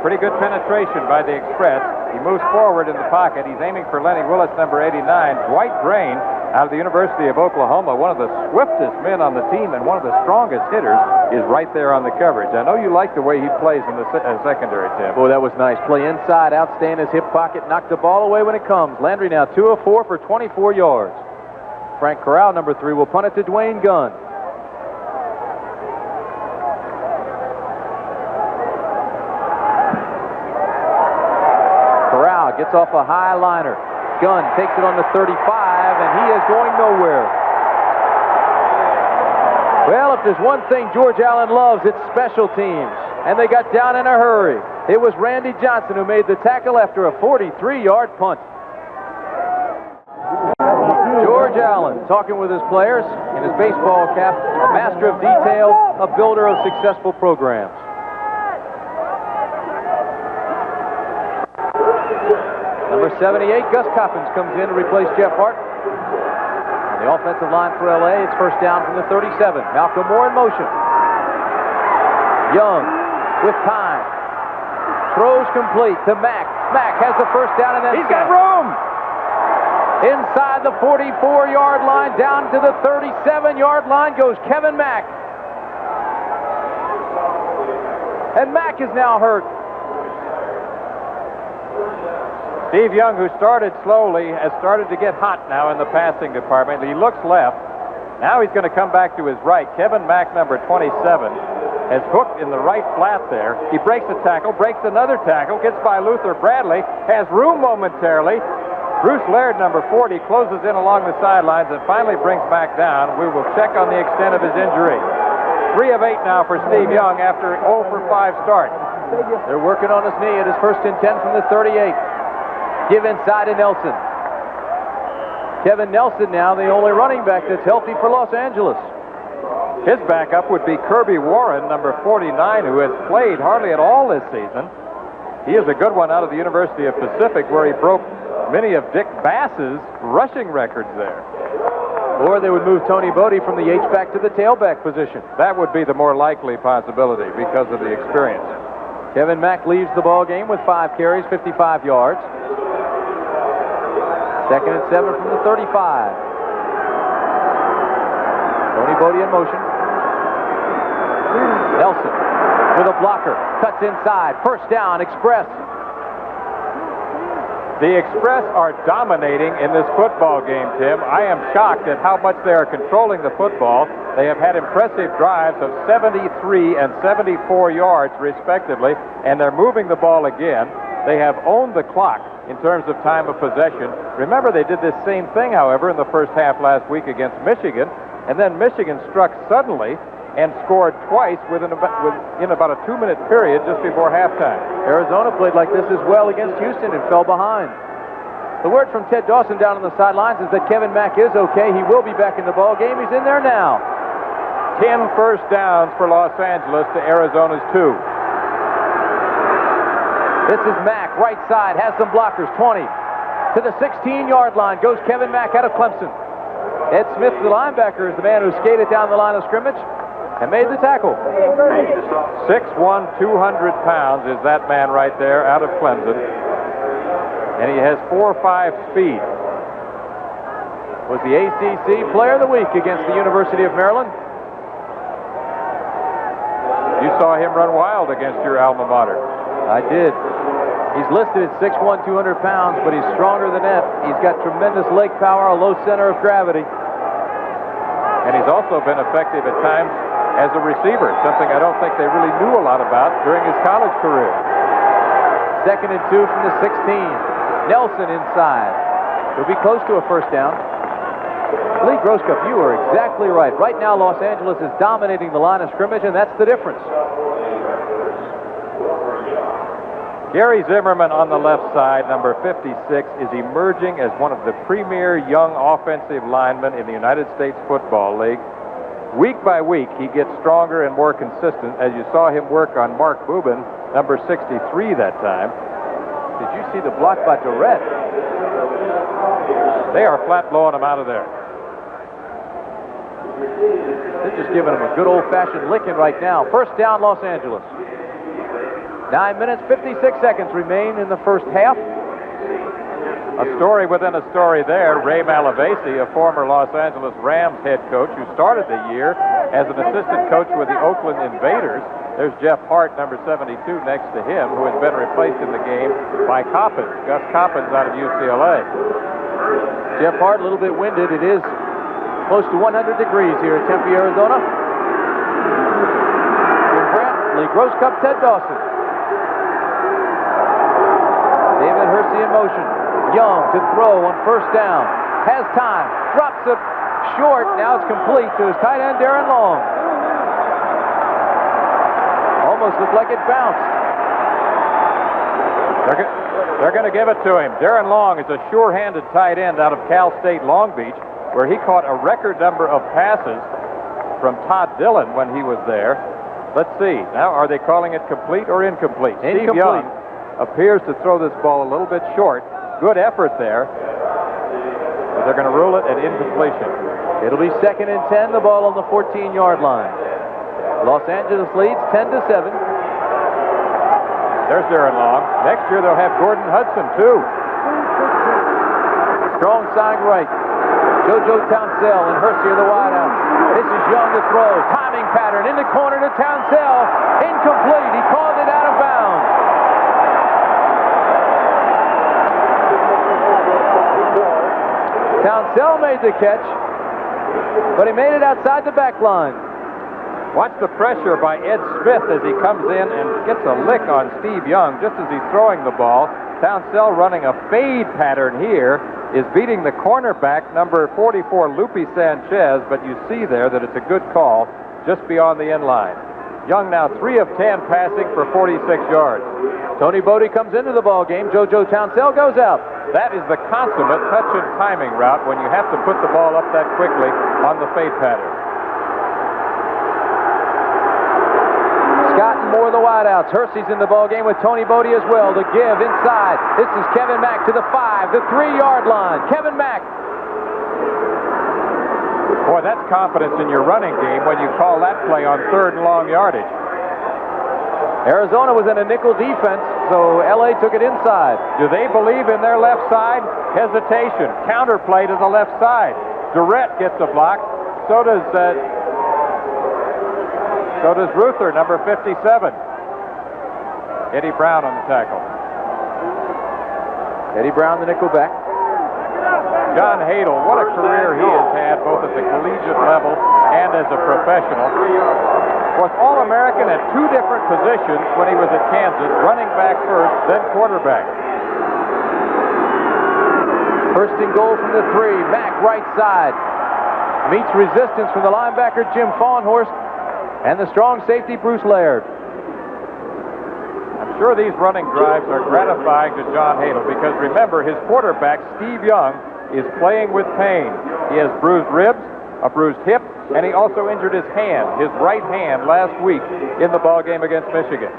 Pretty good penetration by the Express. He moves forward in the pocket. He's aiming for Lenny Willis, number 89. Dwight Drain, out of the University of Oklahoma, one of the swiftest men on the team and one of the strongest hitters, is right there on the coverage. I know you like the way he plays in the secondary, Tim. Boy, that was nice. Play inside, outstay in his hip pocket, knock the ball away when it comes. Landry now 2 of 4 for 24 yards. Frank Corral, number 3, will punt it to Dwayne Gunn. gets off a high liner. Gunn takes it on the 35, and he is going nowhere. Well, if there's one thing George Allen loves, it's special teams. And they got down in a hurry. It was Randy Johnson who made the tackle after a 43-yard punt. George Allen talking with his players in his baseball cap, a master of detail, a builder of successful programs. Number 78, Gus Coppins, comes in to replace Jeff Hart. On the offensive line for LA, it's first down from the 37. Malcolm Moore in motion. Young with time. Throws complete to Mack. Mack has the first down and then he's got room. Inside the 44-yard line, down to the 37-yard line goes Kevin Mack. And Mack is now hurt. Steve Young, who started slowly, has started to get hot now in the passing department. He looks left. Now he's going to come back to his right. Kevin Mack, number 27, has hooked in the right flat there. He breaks a tackle, breaks another tackle, gets by Luther Bradley, has room momentarily. Bruce Laird, number 40, closes in along the sidelines and finally brings Mack down. We will check on the extent of his injury. 3 of 8 now for Steve Young after 0 for 5 start. They're working on his knee. It is first and 10 from the 38. Give inside to Nelson. Kevin Nelson now the only running back that's healthy for Los Angeles. His backup would be Kirby Warren, number 49, who has played hardly at all this season. He is a good one out of the University of Pacific, where he broke many of Dick Bass's rushing records there. Or they would move Tony Bodie from the H-back to the tailback position. That would be the more likely possibility because of the experience. Kevin Mack leaves the ball game with 5 carries, 55 yards. Second and 7 from the 35. Tony Bodie in motion. Nelson with a blocker. Cuts inside. First down, Express. The Express are dominating in this football game, Tim. I am shocked at how much they are controlling the football. They have had impressive drives of 73 and 74 yards, respectively, and they're moving the ball again. They have owned the clock in terms of time of possession. Remember, they did this same thing, however, in the first half last week against Michigan, and then Michigan struck suddenly and scored twice within about a 2-minute period just before halftime. Arizona played like this as well against Houston and fell behind. The word from Ted Dawson down on the sidelines is that Kevin Mack is okay. He will be back in the ball game. He's in there now. 10 first downs for Los Angeles to Arizona's 2. This is Mack, right side, has some blockers, 20. To the 16-yard line goes Kevin Mack out of Clemson. Ed Smith, the linebacker, is the man who skated down the line of scrimmage and made the tackle. 6'1", 200 pounds is that man right there out of Clemson. And he has 4.5 speed. Was the ACC Player of the Week against the University of Maryland. You saw him run wild against your alma mater. I did. He's listed at 6'1", 200 pounds, but he's stronger than that. He's got tremendous leg power, a low center of gravity. And he's also been effective at times as a receiver, something I don't think they really knew a lot about during his college career. Second and 2 from the 16. Nelson inside. He'll be close to a first down. Lee Groscup, you are exactly right. Right now, Los Angeles is dominating the line of scrimmage, and that's the difference. Gary Zimmerman on the left side, number 56, is emerging as one of the premier young offensive linemen in the United States Football League. Week by week, he gets stronger and more consistent, as you saw him work on Mark Bubin, number 63 that time. Did you see the block by Durrett? They are flat blowing him out of there. They're just giving him a good old-fashioned licking right now. First down, Los Angeles. 9 minutes, 56 seconds remain in the first half. A story within a story there. Ray Malavasi, a former Los Angeles Rams head coach who started the year as an assistant coach with the Oakland Invaders. There's Jeff Hart, number 72, next to him, who has been replaced in the game by Coppins, Gus Coppins out of UCLA. Jeff Hart, a little bit winded. It is close to 100 degrees here at Tempe, Arizona. Jim Brandt, Lee Groscup, Ted Dawson. David Hersey in motion. Young to throw on first down. Has time. Drops it short. Now it's complete to his tight end, Darren Long. Almost looked like it bounced. They're going to give it to him. Darren Long is a sure-handed tight end out of Cal State Long Beach, where he caught a record number of passes from Todd Dillon when he was there. Let's see. Now, are they calling it complete or incomplete? Steve Young appears to throw this ball a little bit short. Good effort there. But they're going to rule it an incompletion. It'll be 2nd and 10, the ball on the 14-yard line. Los Angeles leads 10-7. There's Darren Long. Next year they'll have Gordon Hudson, too. Strong side right. JoJo Townsell and Hersey are the wideouts. This is Young to throw. Timing pattern in the corner to Townsell. Incomplete. He called it out of bounds. Townsell made the catch, but he made it outside the back line. Watch the pressure by Ed Smith as he comes in and gets a lick on Steve Young just as he's throwing the ball. Townsell running a fade pattern here is beating the cornerback, number 44, Lupe Sanchez, but you see there that it's a good call just beyond the end line. Young now 3 of 10 passing for 46 yards. Tony Bodie comes into the ball game. JoJo Townsell goes out. That is the consummate touch and timing route when you have to put the ball up that quickly on the fade pattern. Scott and Moore the wideouts. Hersey's in the ball game with Tony Bodie as well. The give inside. This is Kevin Mack to the 5, the 3-yard line. Kevin Mack. Boy, that's confidence in your running game when you call that play on 3rd and long yardage. Arizona was in a nickel defense, so LA took it inside. Do they believe in their left side? Hesitation. Counterplay to the left side. Durrett gets a block. So does Ruther, number 57. Eddie Brown on the tackle. Eddie Brown, the nickel back. John Hadel, what a career he has had, both at the collegiate level and as a professional. Was All-American at 2 different positions when he was at Kansas, running back first, then quarterback. First and goal from the 3. Mack right side. Meets resistance from the linebacker Jim Fawnhorst and the strong safety Bruce Laird. I'm sure these running drives are gratifying to John Hadel because remember, his quarterback, Steve Young, is playing with pain. He has bruised ribs, a bruised hip, and he also injured his hand, his right hand, last week in the ball game against Michigan.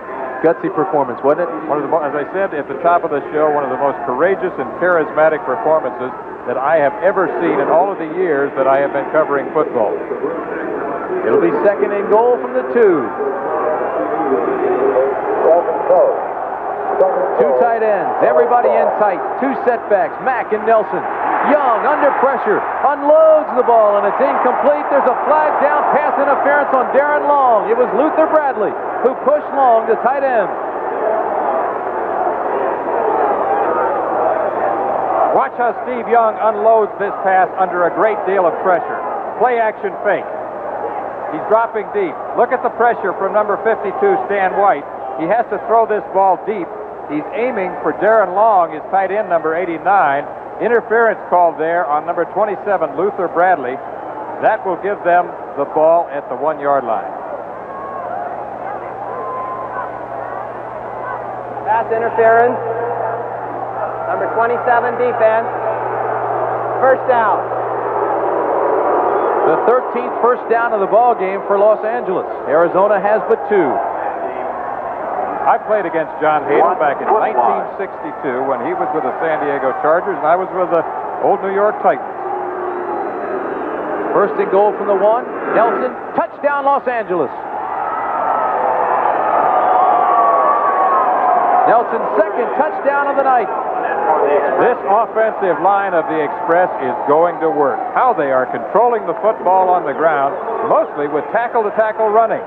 Gutsy performance, wasn't it? As I said at the top of the show, one of the most courageous and charismatic performances that I have ever seen in all of the years that I have been covering football. It'll be 2nd and goal from the 2. 2 tight ends, everybody in tight. 2 setbacks, Mack and Nelson. Young under pressure, unloads the ball, and it's incomplete. There's a flag down, pass interference on Darren Long. It was Luther Bradley who pushed Long to tight end. Watch how Steve Young unloads this pass under a great deal of pressure. Play action fake. He's dropping deep. Look at the pressure from number 52, Stan White. He has to throw this ball deep. He's aiming for Darren Long, his tight end, number 89. Interference called there on number 27, Luther Bradley. That will give them the ball at the 1-yard line. Pass interference. Number 27, defense. First down. The 13th first down of the ball game for Los Angeles. Arizona has but 2. I played against John Hadel back in 1962 when he was with the San Diego Chargers and I was with the old New York Titans. First and goal from the 1. Nelson, touchdown Los Angeles. Nelson's 2nd touchdown of the night. This offensive line of the Express is going to work. How they are controlling the football on the ground, mostly with tackle-to-tackle running,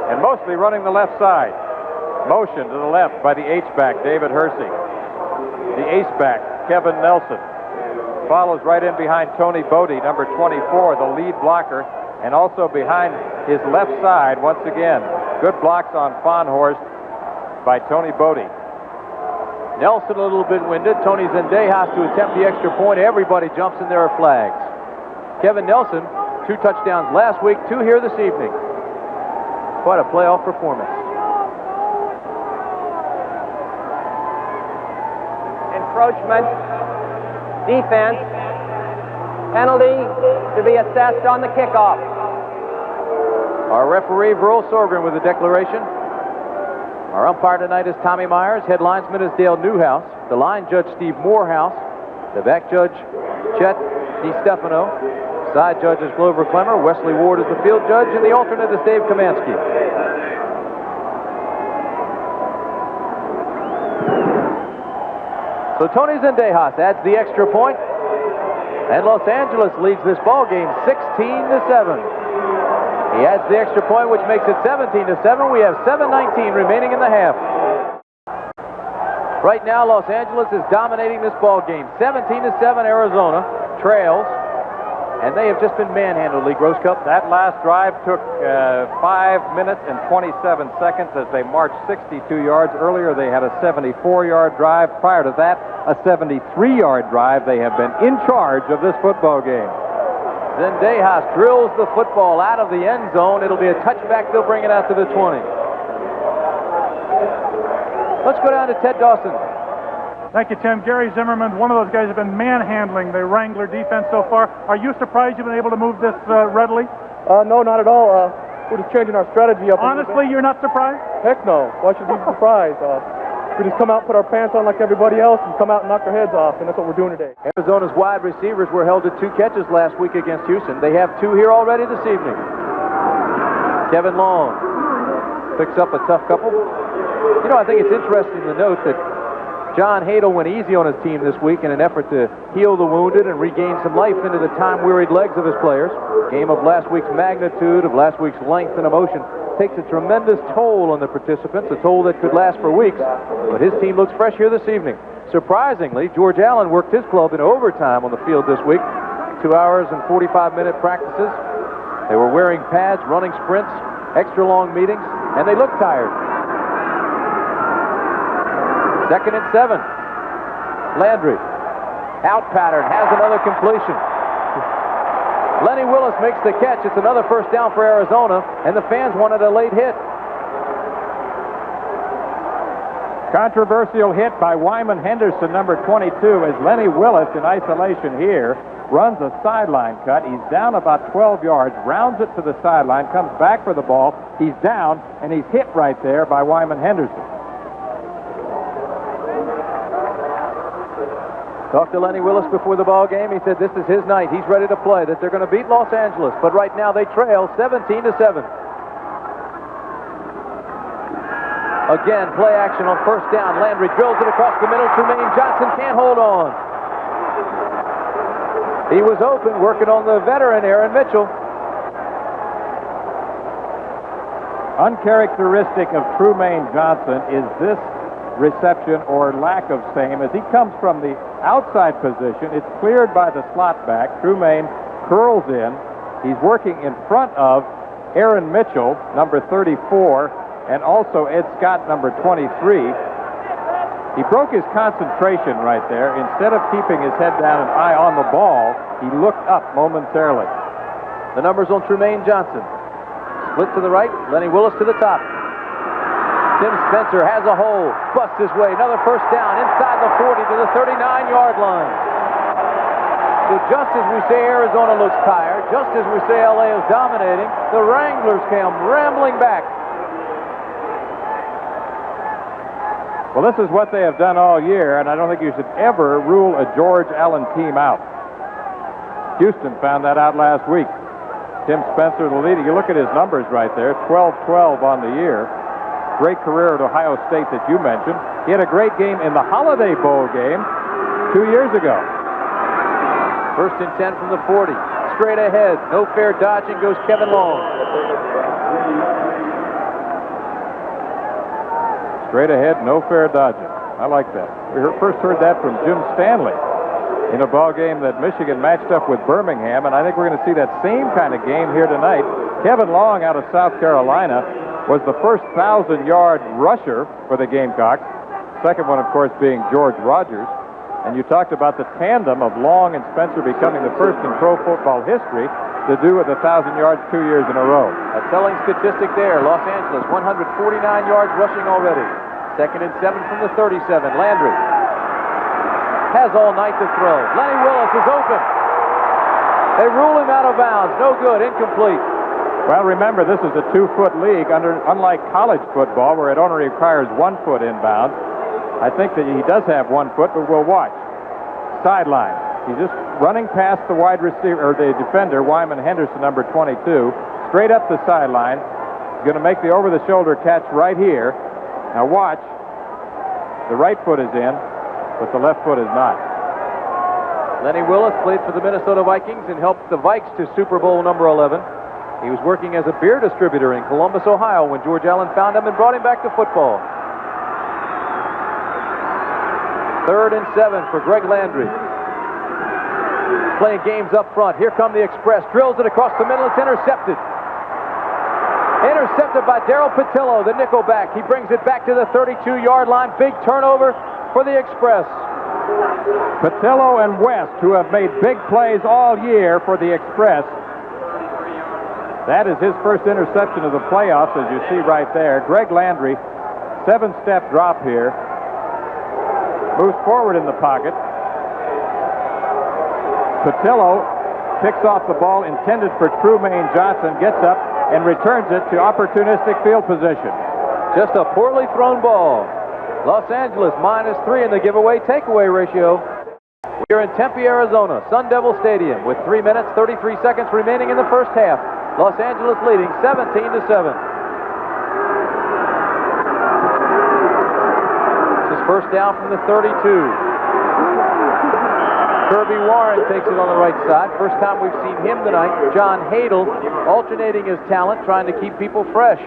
and mostly running the left side. Motion to the left by the H-back, David Hersey. The ace-back, Kevin Nelson. Follows right in behind Tony Bodie, number 24, the lead blocker, and also behind his left side, once again. Good blocks on Fawnhorst by Tony Bodie. Nelson a little bit winded. Tony Zendejas to attempt the extra point. Everybody jumps and there are flags. Kevin Nelson, 2 touchdowns last week, 2 here this evening. Quite a playoff performance. Encroachment. Defense. Penalty to be assessed on the kickoff. Our referee, Verl Sorgren, with the declaration. Our umpire tonight is Tommy Myers. Head linesman is Dale Newhouse. The line judge, Steve Morehouse. The back judge, Chet DiStefano. Side judge is Glover Clemmer. Wesley Ward is the field judge, and the alternate is Dave Kamansky. So Tony Zendejas adds the extra point, and Los Angeles leads this ball game 16-7. He adds the extra point, which makes it 17-7. We have 7:19 remaining in the half. Right now, Los Angeles is dominating this ball game. 17-7, Arizona trails, and they have just been manhandled, Lee Grosscup. That last drive took 5 minutes and 27 seconds as they marched 62 yards. Earlier, they had a 74-yard drive. Prior to that, a 73-yard drive. They have been in charge of this football game. Zendejas drills the football out of the end zone. It'll be a touchback. They'll bring it out to the 20. Let's go down to Ted Dawson. Thank you, Tim. Gary Zimmerman, one of those guys, have been manhandling the Wrangler defense so far. Are you surprised you've been able to move this readily? No, not at all. We're just changing our strategy up. Honestly, you're not surprised? Heck no. Why should we be surprised? We just come out, put our pants on like everybody else, and come out and knock their heads off, and that's what we're doing today. Arizona's wide receivers were held to 2 catches last week against Houston. They have 2 here already this evening. Kevin Long picks up a tough couple. You know, I think it's interesting to note that John Hadel went easy on his team this week in an effort to heal the wounded and regain some life into the time-wearied legs of his players. Game of last week's magnitude, of last week's length and emotion, takes a tremendous toll on the participants, a toll that could last for weeks. But his team looks fresh here this evening. Surprisingly, George Allen worked his club in overtime on the field this week. 2 hours and 45-minute practices. They were wearing pads, running sprints, extra long meetings, and they looked tired. 2nd and 7. Landry, out pattern, has another completion. Lenny Willis makes the catch. It's another first down for Arizona, and the fans wanted a late hit. Controversial hit by Wyman Henderson, number 22, as Lenny Willis in isolation here runs a sideline cut. He's down about 12 yards, rounds it to the sideline, comes back for the ball. He's down, and he's hit right there by Wyman Henderson. Talked to Lenny Willis before the ball game. He said this is his night. He's ready to play, that they're going to beat Los Angeles. But right now they trail 17-7. Again, play action on first down. Landry drills it across the middle. Trumaine Johnson can't hold on. He was open, working on the veteran Aaron Mitchell. Uncharacteristic of Trumaine Johnson is this reception or lack of same. As he comes from the outside position, it's cleared by the slot back. Trumaine curls in. He's working in front of Aaron Mitchell, number 34, and also Ed Scott, number 23. He broke his concentration right there. Instead of keeping his head down and eye on the ball, he looked up momentarily. The numbers on Trumaine Johnson. Split to the right, Lenny Willis to the top. Tim Spencer has a hole, busts his way, another first down inside the 40 to the 39-yard line. So just as we say Arizona looks tired, just as we say LA is dominating, the Wranglers come rambling back. Well, this is what they have done all year, and I don't think you should ever rule a George Allen team out. Houston found that out last week. Tim Spencer, the leader. You look at his numbers right there, 12-12 on the year. Great career at Ohio State that you mentioned. He had a great game in the Holiday Bowl game 2 years ago. First and 10 from the 40. Straight ahead. No fair dodging goes Kevin Long. Straight ahead, no fair dodging. I like that. We first heard that from Jim Stanley in a ball game that Michigan matched up with Birmingham, and I think we're going to see that same kind of game here tonight. Kevin Long out of South Carolina was the first 1,000-yard rusher for the Gamecocks. second one, of course, being George Rogers. And you talked about the tandem of Long and Spencer becoming the first in pro football history to do it 1,000 yards 2 years in a row. A telling statistic there. Los Angeles, 149 yards rushing already. 2nd and 7 from the 37. Landry has all night to throw. Lenny Willis is open. They rule him out of bounds. No good. Incomplete. Well, remember, this is a 2-foot league, unlike college football, where it only requires 1 foot inbounds. I think that he does have 1 foot, but we'll watch. Sideline. He's just running past the wide receiver, or the defender, Wyman Henderson, number 22, straight up the sideline. He's going to make the over-the-shoulder catch right here. Now watch. The right foot is in, but the left foot is not. Lenny Willis played for the Minnesota Vikings and helped the Vikes to Super Bowl number 11. He was working as a beer distributor in Columbus, Ohio, when George Allen found him and brought him back to football. 3rd and 7 for Greg Landry. Playing games up front. Here come the Express. Drills it across the middle. It's intercepted. Intercepted by Darrell Patillo, the nickelback. He brings it back to the 32-yard line. Big turnover for the Express. Patillo and West, who have made big plays all year for the Express. That is his first interception of the playoffs, as you see right there. Greg Landry, 7-step drop here. Moves forward in the pocket. Patillo picks off the ball intended for Trumaine Johnson, gets up and returns it to opportunistic field position. Just a poorly thrown ball. Los Angeles -3 in the giveaway takeaway ratio. We're in Tempe, Arizona, Sun Devil Stadium, with 3 minutes, 33 seconds remaining in the first half. Los Angeles leading 17-7. This is first down from the 32. Kirby Warren takes it on the right side. First time we've seen him tonight. John Hadel alternating his talent, trying to keep people fresh.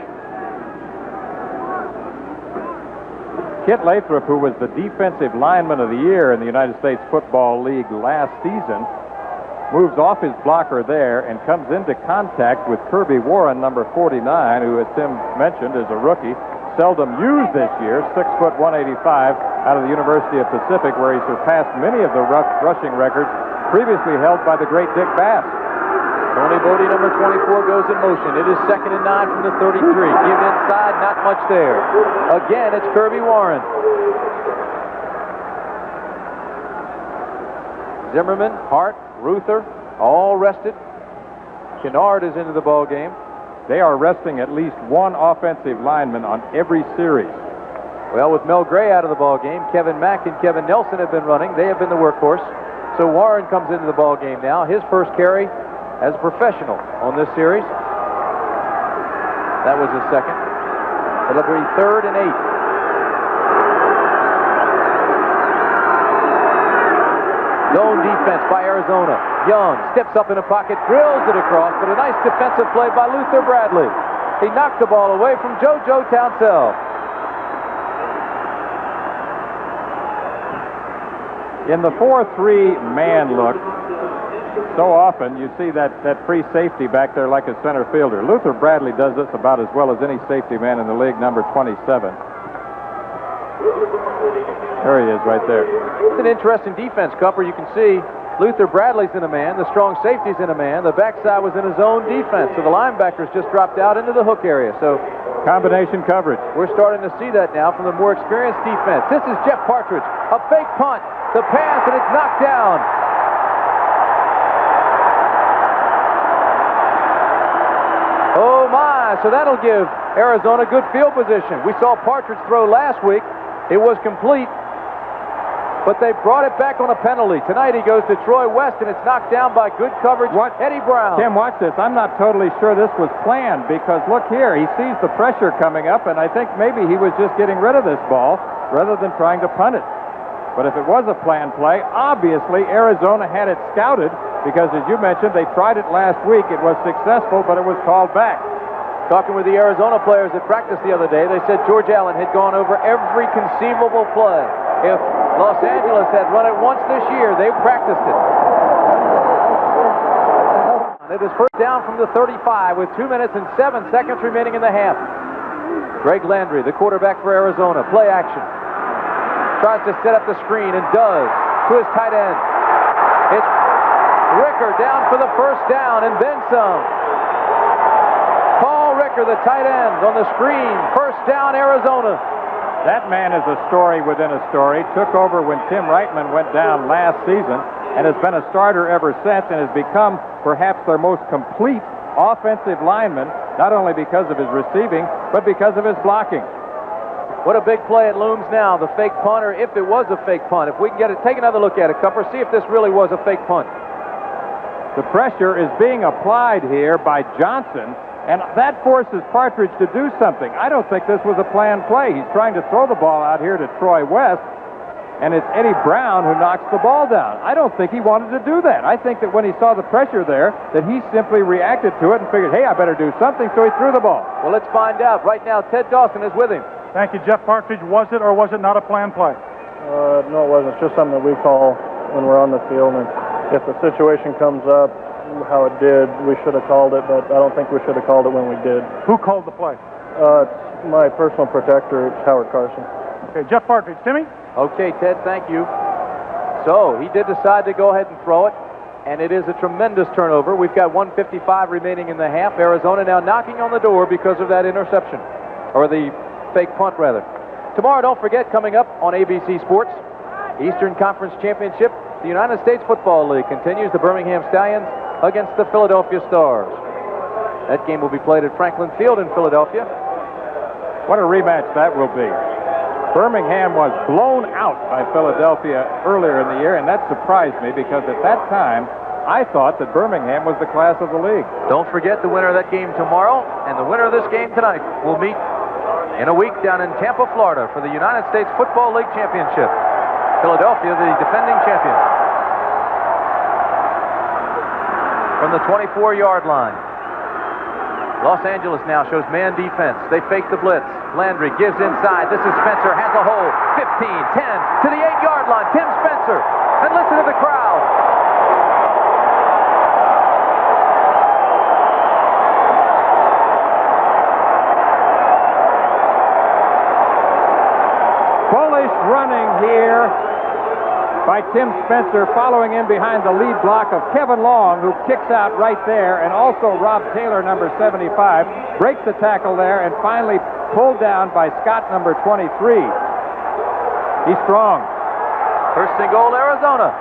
Kit Lathrop, who was the defensive lineman of the year in the United States Football League last season, moves off his blocker there and comes into contact with Kirby Warren, number 49, who, as Tim mentioned, is a rookie. Seldom used this year, 6'185", out of the University of Pacific, where he surpassed many of the rushing records previously held by the great Dick Bass. Tony Bodie, number 24, goes in motion. It is 2nd and 9 from the 33. Give inside, not much there. Again, it's Kirby Warren. Zimmerman, Hart, Ruther, all rested. Kennard is into the ball game. They are resting at least one offensive lineman on every series. Well, with Mel Gray out of the ball game, Kevin Mack and Kevin Nelson have been running. They have been the workhorse. So Warren comes into the ball game now. His first carry as a professional on this series. That was his second. It'll be 3rd and 8. Zone defense by Arizona. Young steps up in the pocket, drills it across, but a nice defensive play by Luther Bradley. He knocked the ball away from JoJo Townsell. In the 4-3 man look, so often you see that free safety back there like a center fielder. Luther Bradley does this about as well as any safety man in the league, number 27. There he is right there. It's an interesting defense, Cupper. You can see Luther Bradley's in a man, the strong safety's in a man, the backside was in a zone defense, so the linebackers just dropped out into the hook area. So combination coverage. We're starting to see that now from the more experienced defense. This is Jeff Partridge, a fake punt, the pass, and it's knocked down. Oh my, so that'll give Arizona good field position. We saw Partridge throw last week. It was complete, but they brought it back on a penalty. Tonight he goes to Troy West, and it's knocked down by good coverage. Eddie Brown. Tim, watch this. I'm not totally sure this was planned, because look here. He sees the pressure coming up, and I think maybe he was just getting rid of this ball rather than trying to punt it. But if it was a planned play, obviously Arizona had it scouted, because as you mentioned, they tried it last week. It was successful, but it was called back. Talking with the Arizona players at practice the other day, they said George Allen had gone over every conceivable play. If Los Angeles had run it once this year, they practiced it. It is first down from the 35 with 2 minutes and 7 seconds remaining in the half. Greg Landry, the quarterback for Arizona. Play action. Tries to set up the screen and does to his tight end. It's Ricker down for the first down and then some. Paul Ricker, the tight end, on the screen. First down, Arizona. That man is a story within a story. Took over when Tim Reitman went down last season and has been a starter ever since and has become perhaps their most complete offensive lineman, not only because of his receiving, but because of his blocking. What a big play it looms now, the fake punt, or if it was a fake punt. If we can get it, take another look at it, Cupper. See if this really was a fake punt. The pressure is being applied here by Johnson, and that forces Partridge to do something. I don't think this was a planned play. He's trying to throw the ball out here to Troy West, and it's Eddie Brown who knocks the ball down. I don't think he wanted to do that. I think that when he saw the pressure there, that he simply reacted to it and figured, hey, I better do something, so he threw the ball. Well, let's find out. Right now, Ted Dawson is with him. Thank you, Jeff Partridge. Was it or was it not a planned play? No, it wasn't. It's just something that we call when we're on the field, and if the situation comes up, how it did, we should have called it, but I don't think we should have called it when we did. Who called the play? It's my personal protector, it's Howard Carson. Okay, Jeff Partridge. Timmy? Okay, Ted, thank you. So he did decide to go ahead and throw it, and it is a tremendous turnover. We've got 1:55 remaining in the half. Arizona now knocking on the door because of that interception, or the fake punt, rather. Tomorrow, don't forget, coming up on ABC Sports, Eastern Conference Championship, the United States Football League continues. The Birmingham Stallions against the Philadelphia Stars. That game will be played at Franklin Field in Philadelphia. What a rematch that will be. Birmingham was blown out by Philadelphia earlier in the year, and that surprised me because at that time, I thought that Birmingham was the class of the league. Don't forget the winner of that game tomorrow and the winner of this game tonight will meet in a week down in Tampa, Florida for the United States Football League Championship. Philadelphia, the defending champion. From the 24-yard line. Los Angeles now shows man defense. They fake the blitz. Landry gives inside. This is Spencer. Has a hole. 15, 10, to the 8-yard line. Tim Spencer. And listen to the crowd. Bullish running here by Tim Spencer, following in behind the lead block of Kevin Long, who kicks out right there, and also Rob Taylor, number 75, breaks the tackle there, and finally pulled down by Scott, number 23. He's strong. First and goal, Arizona.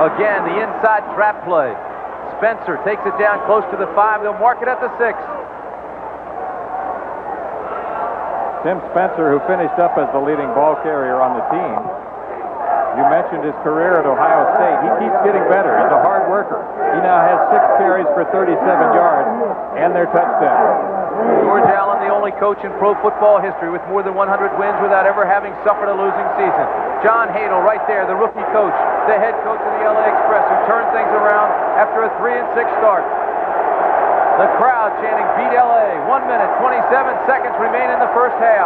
Again, the inside trap play. Spencer takes it down close to the 5. They'll mark it at the 6. Tim Spencer, who finished up as the leading ball carrier on the team. You mentioned his career at Ohio State. He keeps getting better. He's a hard worker. He now has 6 carries for 37 yards and their touchdown. George Allen, the only coach in pro football history with more than 100 wins without ever having suffered a losing season. John Hadel right there, the rookie coach, the head coach of the LA Express, who turned things around after a 3-6 start. The crowd chanting, beat LA. 1 minute, 27 seconds remain in the first half.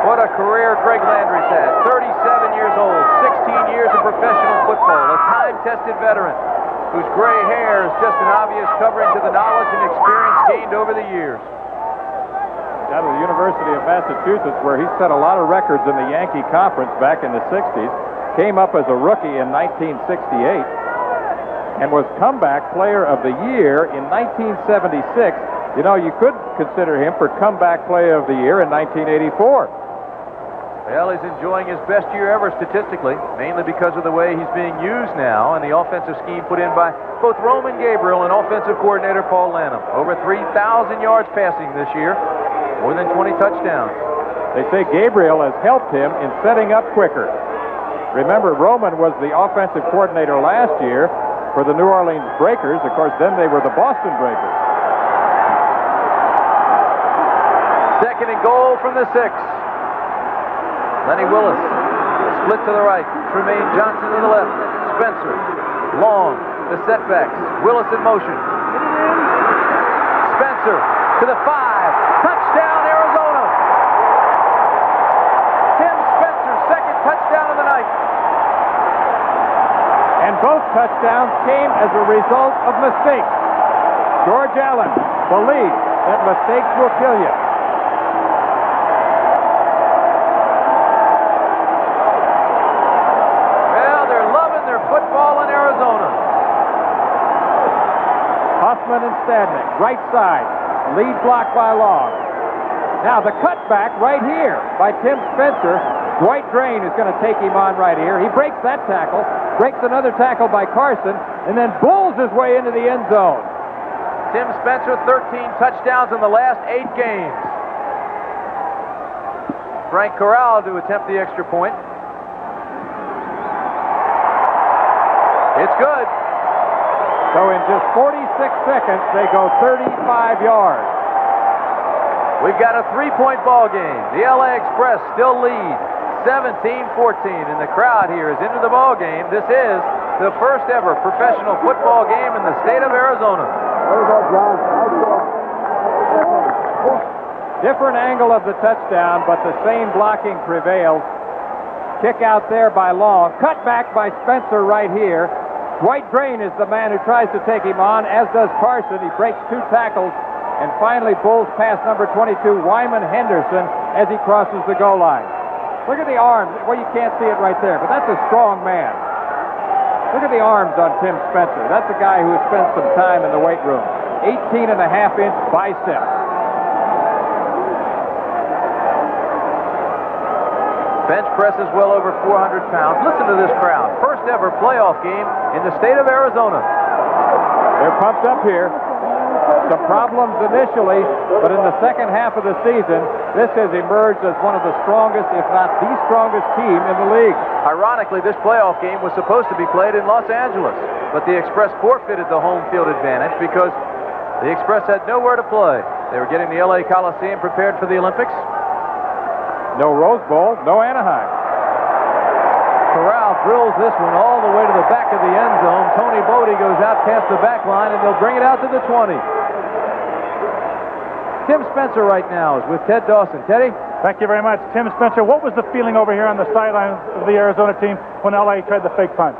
What a career Greg Landry's had. 37 years old, 16 years of professional football, a time-tested veteran whose gray hair is just an obvious covering to the knowledge and experience gained over the years. Out of the University of Massachusetts, where he set a lot of records in the Yankee Conference back in the 60s. Came up as a rookie in 1968 and was comeback player of the year in 1976. You know, you could consider him for comeback player of the year in 1984. Well, he's enjoying his best year ever statistically, mainly because of the way he's being used now and the offensive scheme put in by both Roman Gabriel and offensive coordinator Paul Lanham. Over 3,000 yards passing this year, more than 20 touchdowns. They say Gabriel has helped him in setting up quicker. Remember, Roman was the offensive coordinator last year for the New Orleans Breakers. Of course, then they were the Boston Breakers. Second and goal from the 6. Lenny Willis, split to the right. Tremaine Johnson to the left. Spencer, Long, the setbacks. Willis in motion. Spencer to the 5. Touchdown, Arizona. Tim Spencer, second touchdown of the night. And both touchdowns came as a result of mistakes. George Allen, believe that mistakes will kill you. Well, they're loving their football in Arizona. Huffman and Stadnick, right side, lead block by Long. Now the cutback right here by Tim Spencer. Dwight Drain is going to take him on right here. He breaks that tackle, breaks another tackle by Carson, and then bulls his way into the end zone. Tim Spencer, 13 touchdowns in the last 8 games. Frank Corral to attempt the extra point. It's good. So in just 46 seconds, they go 35 yards. We've got a 3-point ball game. The LA Express still lead 17-14, and the crowd here is into the ball game. This is the first ever professional football game in the state of Arizona. Different angle of the touchdown, but the same blocking prevails. Kick out there by Long. Cut back by Spencer right here. Dwight Drain is the man who tries to take him on, as does Carson. He breaks 2 tackles and finally bulls past number 22, Wyman Henderson, as he crosses the goal line. Look at the arms. Well, you can't see it right there, but that's a strong man. Look at the arms on Tim Spencer. That's a guy who has spent some time in the weight room. 18.5-inch biceps. Bench presses well over 400 pounds. Listen to this crowd. First ever playoff game in the state of Arizona. They're pumped up here. Some problems initially, but in the second half of the season, this has emerged as one of the strongest, if not the strongest team in the league. Ironically, this playoff game was supposed to be played in Los Angeles, but the Express forfeited the home field advantage because the Express had nowhere to play. They were getting the LA Coliseum prepared for the Olympics. No Rose Bowl, no Anaheim. Corral drills this one all the way to the back of the end zone. Tony Bodie goes out past the back line, and they'll bring it out to the 20. Tim Spencer right now is with Ted Dawson. Teddy? Thank you very much. Tim Spencer, what was the feeling over here on the sideline of the Arizona team when LA tried the fake punt?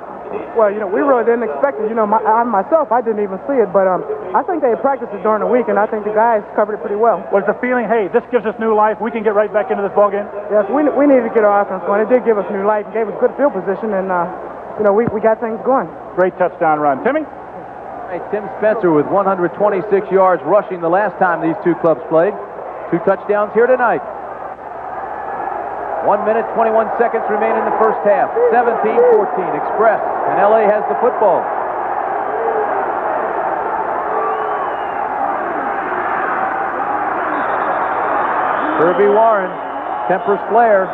Well, we really didn't expect it. Myself, I didn't even see it, but I think they practiced it during the week, and I think the guys covered it pretty well. Was the feeling, hey, this gives us new life, we can get right back into this ball game? Yes, we needed to get our offense going. It did give us new life, gave us good field position, and we got things going. Great touchdown run. Timmy? Hey, Tim Spencer with 126 yards rushing the last time these two clubs played. 2 touchdowns here tonight. 1 minute, 21 seconds remain in the first half. 17-14, Express, and LA has the football. Kirby Warren tempers Flair.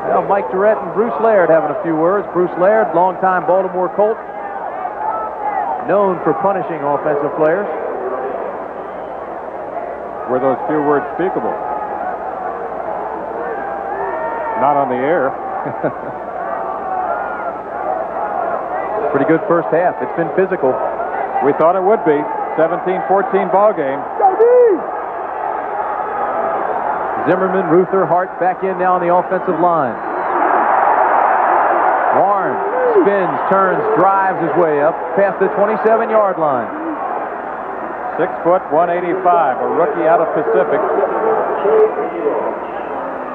Well, Mike Durrett and Bruce Laird having a few words. Bruce Laird, longtime Baltimore Colt, known for punishing offensive players. Were those few words speakable? Not on the air. Pretty good first half. It's been physical. We thought it would be. 17-14 ball game. Zimmerman, Ruther, Hart back in now on the offensive line. Warren spins, turns, drives his way up past the 27-yard line. 6 foot, 185, a rookie out of Pacific.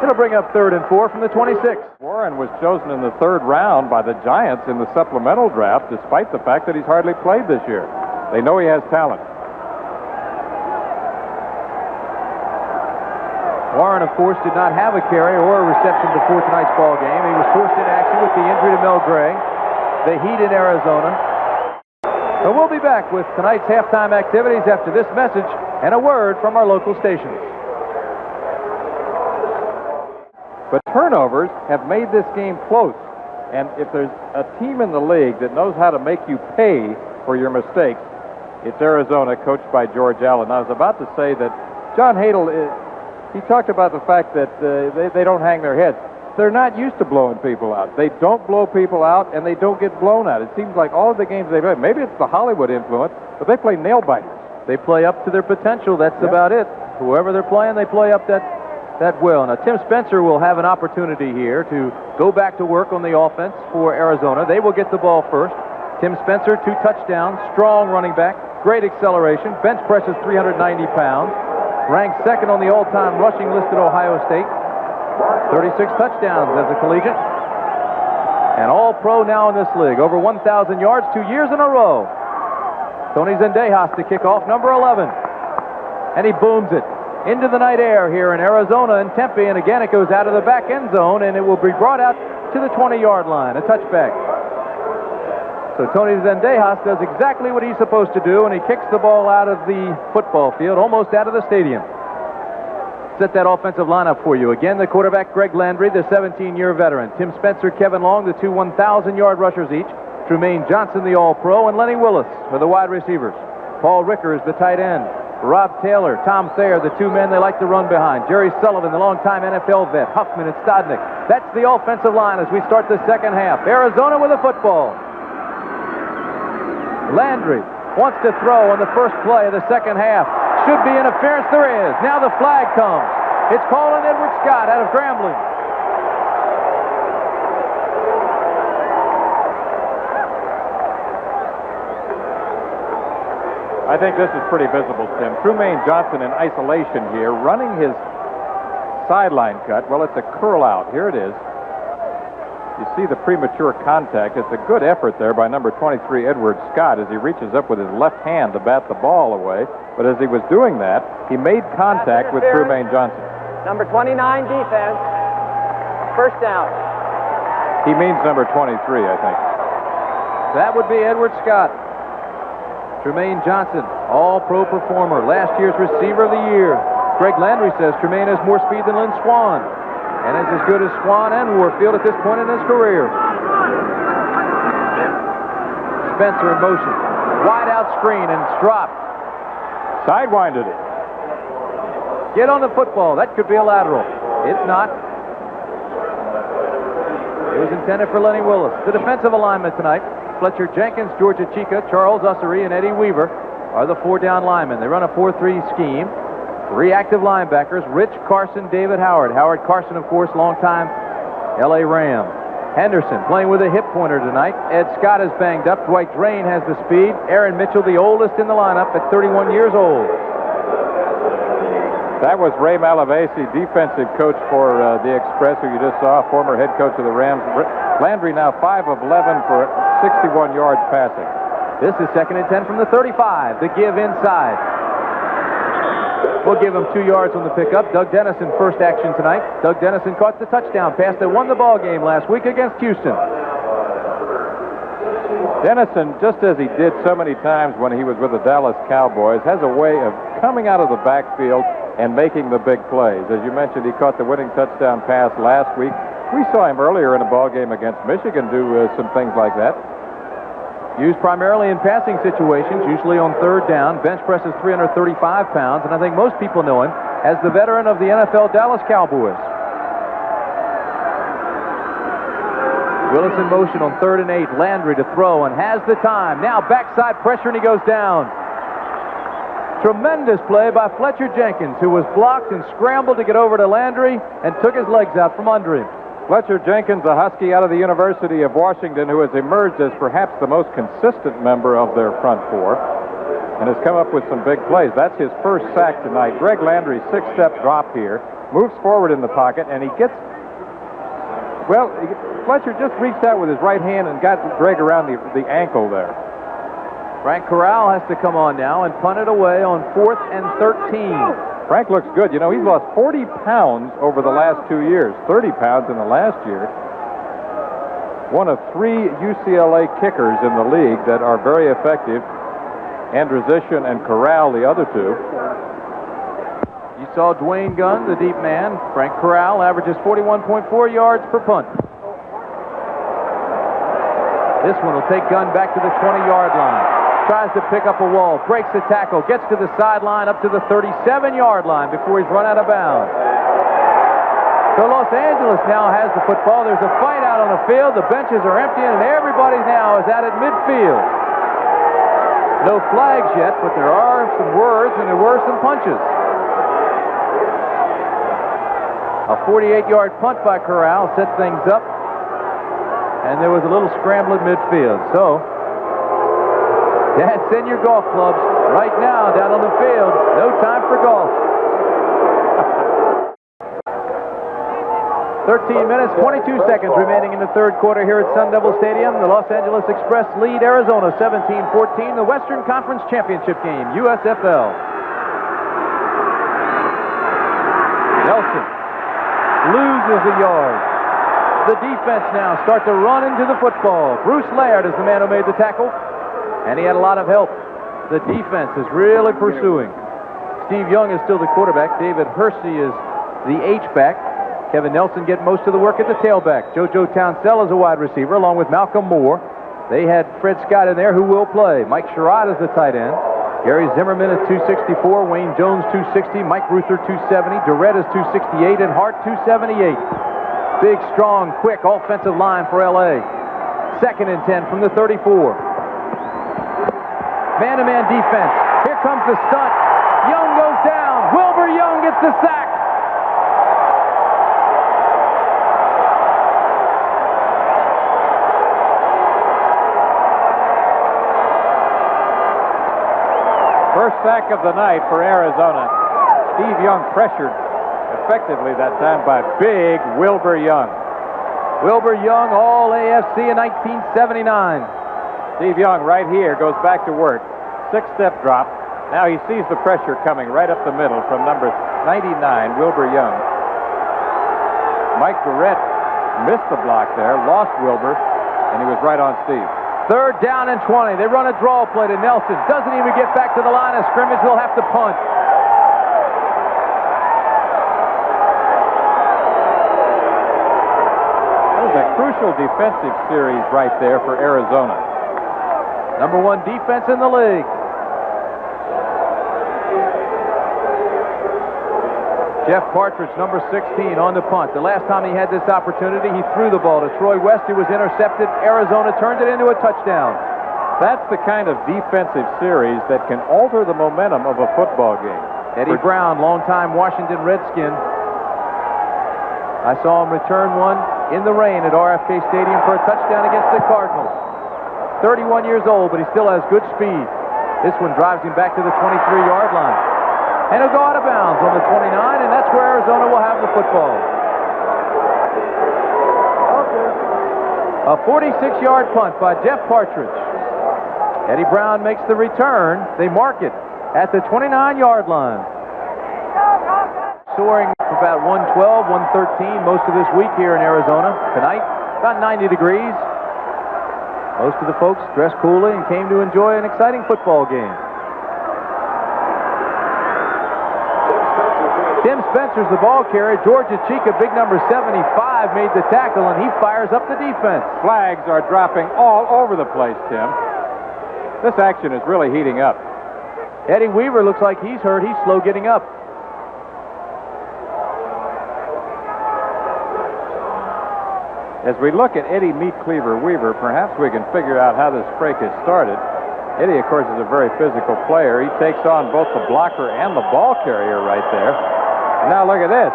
It'll bring up 3rd and 4 from the 26. Warren was chosen in the 3rd round by the Giants in the supplemental draft, despite the fact that he's hardly played this year. They know he has talent. Warren, of course, did not have a carry or a reception before tonight's ball game. He was forced into action with the injury to Mel Gray. The heat in Arizona. But we'll be back with tonight's halftime activities after this message and a word from our local stations. But turnovers have made this game close. And if there's a team in the league that knows how to make you pay for your mistakes, it's Arizona, coached by George Allen. I was about to say that John Hadel, he talked about the fact that they don't hang their heads. They're not used to blowing people out. They don't blow people out, and they don't get blown out. It seems like all of the games they've played, maybe it's the Hollywood influence, but they play nail-biters. They play up to their potential. That's about it. Whoever they're playing, they play up that well. Now, Tim Spencer will have an opportunity here to go back to work on the offense for Arizona. They will get the ball first. Tim Spencer, 2 touchdowns, strong running back, great acceleration, bench presses 390 pounds, ranked second on the all-time rushing list at Ohio State, 36 touchdowns as a collegiate, and all-pro now in this league, over 1,000 yards 2 years in a row. Tony Zendejas to kick off, number 11, and he booms it into the night air here in Arizona and Tempe, and again it goes out of the back end zone, and it will be brought out to the 20-yard line, a touchback. So Tony Zendejas does exactly what he's supposed to do, and he kicks the ball out of the football field, almost out of the stadium. Set that offensive lineup for you. Again, the quarterback, Greg Landry, the 17-year veteran. Tim Spencer, Kevin Long, the 2 1,000-yard rushers each. Trumaine Johnson, the All-Pro, and Lenny Willis for the wide receivers. Paul Rickers, the tight end. Rob Taylor, Tom Thayer, the 2 men they like to run behind. Jerry Sullivan, the longtime NFL vet. Huffman and Stodnick. That's the offensive line as we start the second half. Arizona with the football. Landry wants to throw on the first play of the second half. Should be interference. There is. Now the flag comes. It's called on Edward Scott out of Grambling. I think this is pretty visible, Tim. Trumaine Johnson in isolation here, running his sideline cut. Well, it's a curl out. Here it is. You see the premature contact. It's a good effort there by number 23, Edward Scott, as he reaches up with his left hand to bat the ball away. But as he was doing that, he made contact with Trumaine Johnson. Number 29, defense. First down. He means number 23, I think. That would be Edward Scott. Trumaine Johnson, all-pro performer, last year's receiver of the year. Greg Landry says Trumaine has more speed than Lynn Swan, and is as good as Swan and Warfield at this point in his career. Spencer in motion. Wide out screen, and it's dropped. Sidewinded it. Get on the football. That could be a lateral. It's not. It was intended for Lenny Willis. The defensive alignment tonight: Fletcher Jenkins, Georgia Chica, Charles Ussery, and Eddie Weaver are the 4 down linemen. They run a 4-3 scheme. 3 active linebackers: Rich Carson, David Howard. Howard Carson, of course, longtime L.A. Ram. Henderson playing with a hip pointer tonight. Ed Scott is banged up. Dwight Drain has the speed. Aaron Mitchell, the oldest in the lineup at 31 years old. That was Ray Malavasi, defensive coach for the Express, who you just saw, former head coach of the Rams. Landry now 5 of 11 for 61 yards passing. This is 2nd and 10 from the 35. The give inside. We'll give him 2 yards on the pickup. Doug Dennison first action tonight. Doug Dennison caught the touchdown pass that won the ball game last week against Houston. Dennison, just as he did so many times when he was with the Dallas Cowboys, has a way of coming out of the backfield and making the big plays. As you mentioned, he caught the winning touchdown pass last week. We saw him earlier in a ball game against Michigan do some things like that. Used primarily in passing situations, usually on 3rd down. Bench presses 335 pounds, and I think most people know him as the veteran of the NFL Dallas Cowboys. Willis in motion on 3rd and 8. Landry to throw and has the time. Now backside pressure, and he goes down. Tremendous play by Fletcher Jenkins, who was blocked and scrambled to get over to Landry and took his legs out from under him. Fletcher Jenkins, a Husky out of the University of Washington, who has emerged as perhaps the most consistent member of their front 4 and has come up with some big plays. That's his first sack tonight. Greg Landry, 6-step drop here, moves forward in the pocket, and he gets... Well, Fletcher just reached out with his right hand and got Greg around the ankle there. Frank Corral has to come on now and punt it away on 4th and 13. Frank looks good. You know, he's lost 40 pounds over the last 2 years, 30 pounds in the last year. One of 3 UCLA kickers in the league that are very effective. Andrusician and Corral, the other 2. You saw Dwayne Gunn, the deep man. Frank Corral averages 41.4 yards per punt. This one will take Gunn back to the 20-yard line. Tries to pick up a wall, breaks the tackle, gets to the sideline up to the 37-yard line before he's run out of bounds. So Los Angeles now has the football. There's a fight out on the field. The benches are empty, and everybody now is out at midfield. No flags yet, but there are some words and there were some punches. A 48-yard punt by Corral set things up, and there was a little scramble at midfield. So Dad, send your golf clubs right now down on the field. No time for golf. 13 minutes, 22 seconds remaining in the third quarter here at Sun Devil Stadium. The Los Angeles Express lead Arizona 17-14. The Western Conference Championship game, USFL. Nelson loses a yard. The defense now start to run into the football. Bruce Laird is the man who made the tackle, and he had a lot of help. The defense is really pursuing. Steve Young is still the quarterback. David Hersey is the H-back. Kevin Nelson getting most of the work at the tailback. JoJo Townsell is a wide receiver along with Malcolm Moore. They had Fred Scott in there who will play. Mike Sherrod is the tight end. Gary Zimmerman is 264. Wayne Jones 260. Mike Ruther 270. Durrett is 268 and Hart 278. Big, strong, quick offensive line for LA. 2nd and 10 from the 34. Man-to-man defense. Here comes the stunt. Young goes down. Wilbur Young gets the sack. First sack of the night for Arizona. Steve Young pressured effectively that time by big Wilbur Young. Wilbur Young, all AFC in 1979. Steve Young right here goes back to work. 6-step drop. Now he sees the pressure coming right up the middle from number 99, Wilbur Young. Mike Durrett missed the block there, lost Wilbur, and he was right on Steve. 3rd down and 20. They run a draw play to Nelson. Doesn't even get back to the line of scrimmage. They'll have to punt. That was a crucial defensive series right there for Arizona. Number 1 defense in the league. Jeff Partridge, number 16, on the punt. The last time he had this opportunity, he threw the ball to Troy West. It was intercepted. Arizona turned it into a touchdown. That's the kind of defensive series that can alter the momentum of a football game. Eddie Brown, longtime Washington Redskin. I saw him return one in the rain at RFK Stadium for a touchdown against the Cardinals. 31 years old, but he still has good speed. This one drives him back to the 23-yard line. And he'll go out of bounds on the 29, and that's where Arizona will have the football. A 46-yard punt by Jeff Partridge. Eddie Brown makes the return. They mark it at the 29-yard line. Soaring about 112, 113 most of this week here in Arizona. Tonight, about 90 degrees. Most of the folks dressed coolly and came to enjoy an exciting football game. Tim Spencer's the ball carrier. George Achika, big number 75, made the tackle, and he fires up the defense. Flags are dropping all over the place, Tim. This action is really heating up. Eddie Weaver looks like he's hurt. He's slow getting up. As we look at Eddie Meat Cleaver Weaver, perhaps we can figure out how this fracas started. Eddie, of course, is a very physical player. He takes on both the blocker and the ball carrier right there. Now look at this.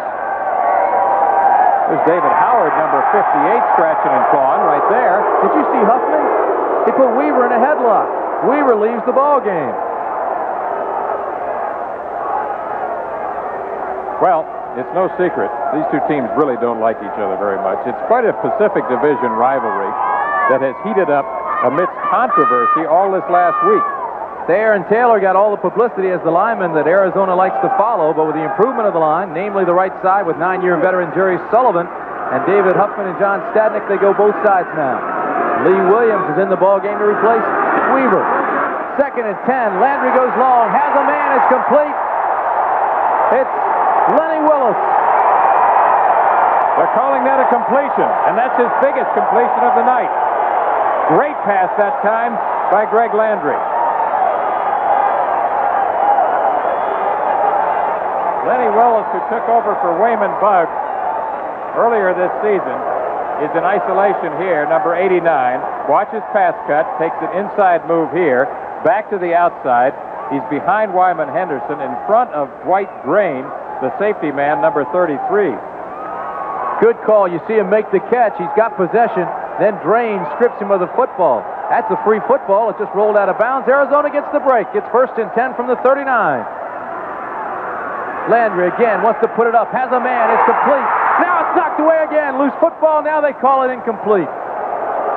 There's David Howard, number 58, scratching and clawing right there. Did you see Huffman? He put Weaver in a headlock. Weaver leaves the ball game. Well, it's no secret. These two teams really don't like each other very much. It's quite a Pacific Division rivalry that has heated up amidst controversy all this last week. Thayer and Taylor got all the publicity as the linemen that Arizona likes to follow, but with the improvement of the line, namely the right side with 9-year veteran Jerry Sullivan and David Huffman and John Stadnick, they go both sides now. Lee Williams is in the ball game to replace Weaver. 2nd and 10. Landry goes long, has a man, it's complete. It's Lenny Willis. They're calling that a completion, and that's his biggest completion of the night. Great pass that time by Greg Landry. Lenny Willis, who took over for Wayman Bugg earlier this season, is in isolation here, number 89. Watches pass cut, takes an inside move here, back to the outside. He's behind Wyman Henderson, in front of Dwight Drain, the safety man, number 33. Good call. You see him make the catch. He's got possession. Then Drain strips him of the football. That's a free football. It just rolled out of bounds. Arizona gets the break. It's 1st and 10 from the 39. Landry again wants to put it up. Has a man. It's complete. Now it's knocked away again. Loose football. Now they call it incomplete.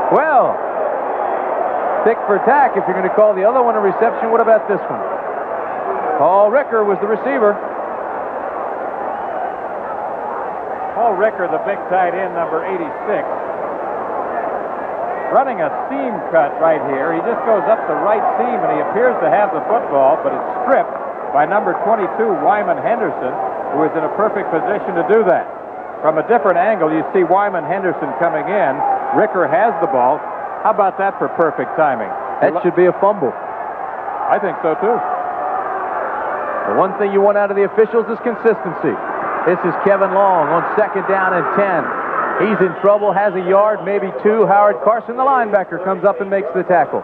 Well, tick for tack. If you're going to call the other one a reception, what about this one? Paul Ricker was the receiver. Paul Ricker, the big tight end, number 86. Running a seam cut right here. He just goes up the right seam, and he appears to have the football, but it's stripped by number 22, Wyman Henderson, who is in a perfect position to do that. From a different angle, you see Wyman Henderson coming in. Ricker has the ball. How about that for perfect timing? That should be a fumble. I think so, too. The one thing you want out of the officials is consistency. This is Kevin Long on 2nd down and 10. He's in trouble, has a yard, maybe 2. Howard Carson, the linebacker, comes up and makes the tackle.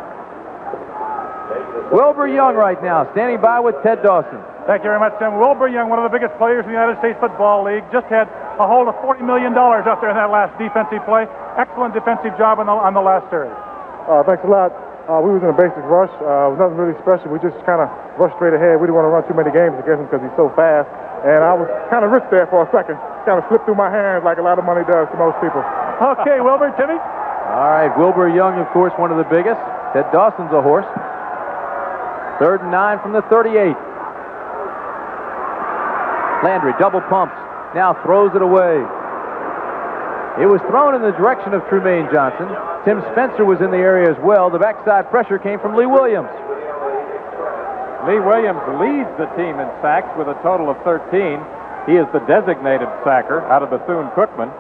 Wilbur Young right now, standing by with Ted Dawson. Thank you very much, Tim. Wilbur Young, one of the biggest players in the United States Football League, just had a hold of $40 million out there in that last defensive play. Excellent defensive job on the last series. Thanks a lot. We was in a basic rush. Nothing really special. We just kind of rushed straight ahead. We didn't want to run too many games against him because he's so fast. And I was kind of risked there for a second. Kind of slipped through my hands like a lot of money does to most people. Okay, Wilbur, Timmy? All right, Wilbur Young, of course, one of the biggest. Ted Dawson's a horse. 3rd and 9 from the 38. Landry double pumps. Now throws it away. It was thrown in the direction of Trumaine Johnson. Tim Spencer was in the area as well. The backside pressure came from Lee Williams. Lee Williams leads the team in sacks with a total of 13. He is the designated sacker out of Bethune-Cookman.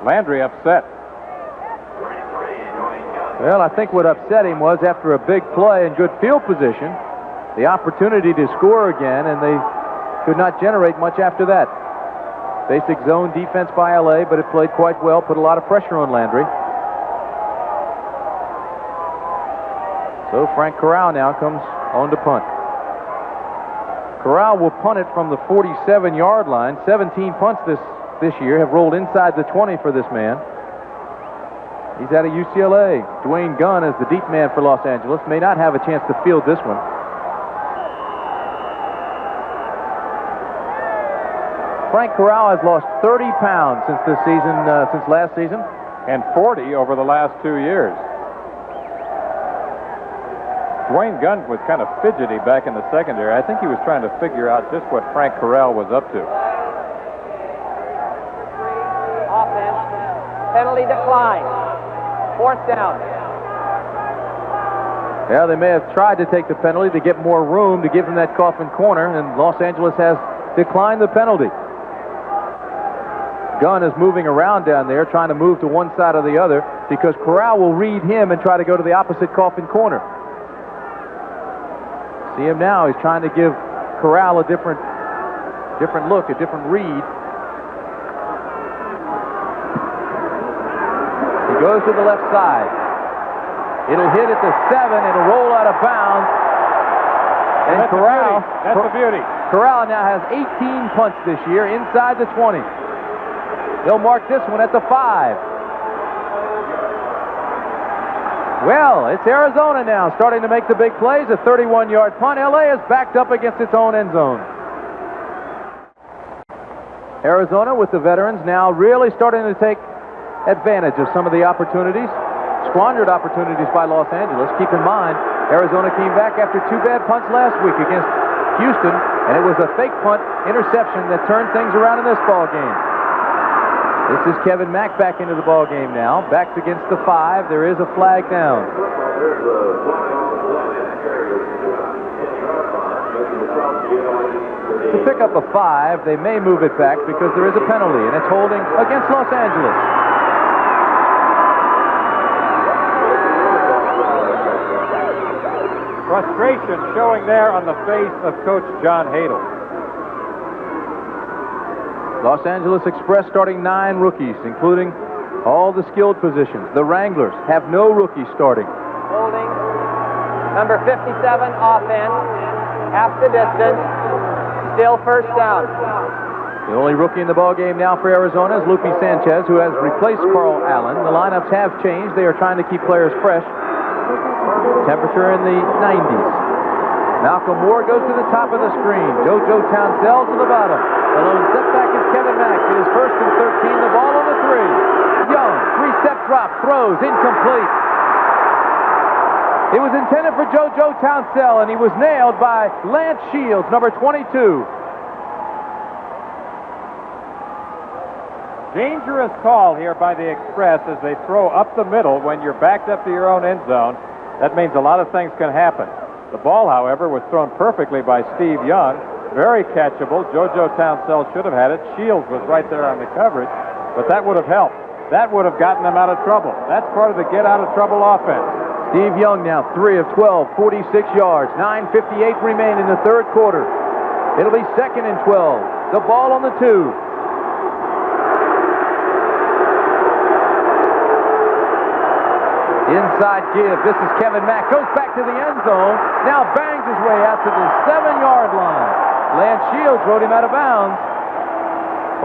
Landry upset. Well, I think what upset him was after a big play and good field position, the opportunity to score again, and they could not generate much after that. Basic zone defense by LA, but it played quite well, put a lot of pressure on Landry. So Frank Corral now comes on to punt. Corral will punt it from the 47-yard line. 17 punts this year have rolled inside the 20 for this man. He's out of UCLA. Dwayne Gunn is the deep man for Los Angeles. May not have a chance to field this one. Frank Corral has lost 30 pounds since this season, since last season. And 40 over the last 2 years. Dwayne Gunn was kind of fidgety back in the secondary. I think he was trying to figure out just what Frank Corral was up to. Offense. Penalty decline. 4th down. Yeah, they may have tried to take the penalty to get more room to give him that coffin corner, and Los Angeles has declined the penalty. Gunn is moving around down there, trying to move to one side or the other, because Corral will read him and try to go to the opposite coffin corner. See him now. He's trying to give Corral a different look, a different read. He goes to the left side. It'll hit at the 7. It'll roll out of bounds. And that's Corral, that's a beauty. Corral now has 18 punts this year inside the 20. They'll mark this one at the 5. Well, it's Arizona now starting to make the big plays. A 31-yard punt. LA is backed up against its own end zone. Arizona with the veterans now really starting to take advantage of some of the opportunities, squandered opportunities by Los Angeles. Keep in mind, Arizona came back after 2 bad punts last week against Houston, and it was a fake punt interception that turned things around in this ball game. This is Kevin Mack back into the ball game now. Backs against the 5. There is a flag down. To pick up a 5, they may move it back because there is a penalty, and it's holding against Los Angeles. Frustration showing there on the face of Coach John Hadel. Los Angeles Express starting 9 rookies, including all the skilled positions. The Wranglers have no rookies starting. Holding. Number 57, offense. Half the distance. Still 1st down. The only rookie in the ball game now for Arizona is Lupe Sanchez, who has replaced Carl Allen. The lineups have changed. They are trying to keep players fresh. Temperature in the 90s. Malcolm Moore goes to the top of the screen. JoJo Townsell to the bottom. The lone setback is Kevin Mack. It is 1st and 13. The ball on the 3. Young, 3-step drop, throws, incomplete. It was intended for JoJo Townsell, and he was nailed by Lance Shields, number 22. Dangerous call here by the Express as they throw up the middle when you're backed up to your own end zone. That means a lot of things can happen. The ball, however, was thrown perfectly by Steve Young. Very catchable. JoJo Townsell should have had it. Shields was right there on the coverage, but that would have helped. That would have gotten them out of trouble. That's part of the get-out-of-trouble offense. Steve Young now 3 of 12, 46 yards. 9:58 remain in the third quarter. It'll be 2nd and 12. The ball on the 2. Inside give. This is Kevin Mack. Goes back to the end zone. Now bangs his way out to the 7-yard line. Lance Shields rode him out of bounds.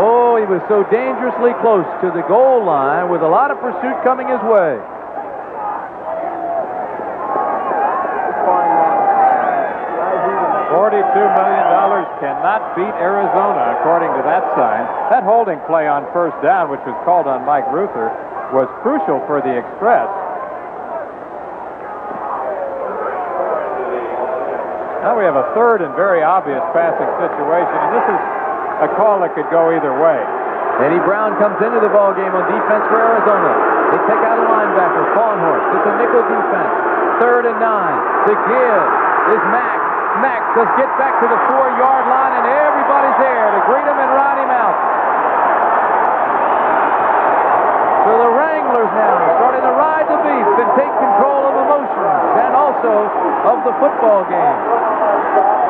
Oh, he was so dangerously close to the goal line with a lot of pursuit coming his way. $42 million cannot beat Arizona, according to that sign. That holding play on 1st down, which was called on Mike Ruther, was crucial for the Express. Now we have a 3rd and very obvious passing situation, and this is a call that could go either way. Eddie Brown comes into the ball game on defense for Arizona. They take out a linebacker, Fawnhorst. It's a nickel defense. 3rd and 9. The give is Mack. Mack does get back to the 4-yard line, and everybody's there to greet him and ride him out. So the Wranglers now starting to ride the beef and take control of emotions and also of the football game.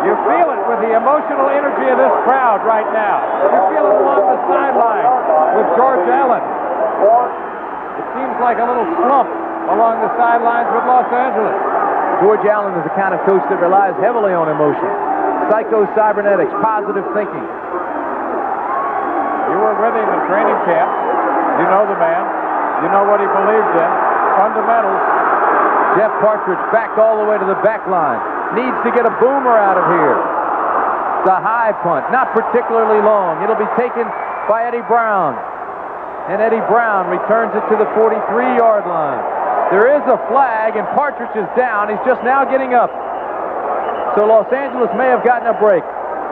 You feel it with the emotional energy of this crowd right now. You feel it along the sideline with George Allen. It seems like a little slump along the sidelines with Los Angeles. George Allen is the kind of coach that relies heavily on emotion. Psycho-cybernetics, positive thinking. You were with him in training camp. You know the man. You know what he believes in. Fundamentals. Jeff Partridge backed all the way to the back line. Needs to get a boomer out of here. It's a high punt, not particularly long. It'll be taken by Eddie Brown. And Eddie Brown returns it to the 43-yard line. There is a flag, and Partridge is down. He's just now getting up. So Los Angeles may have gotten a break.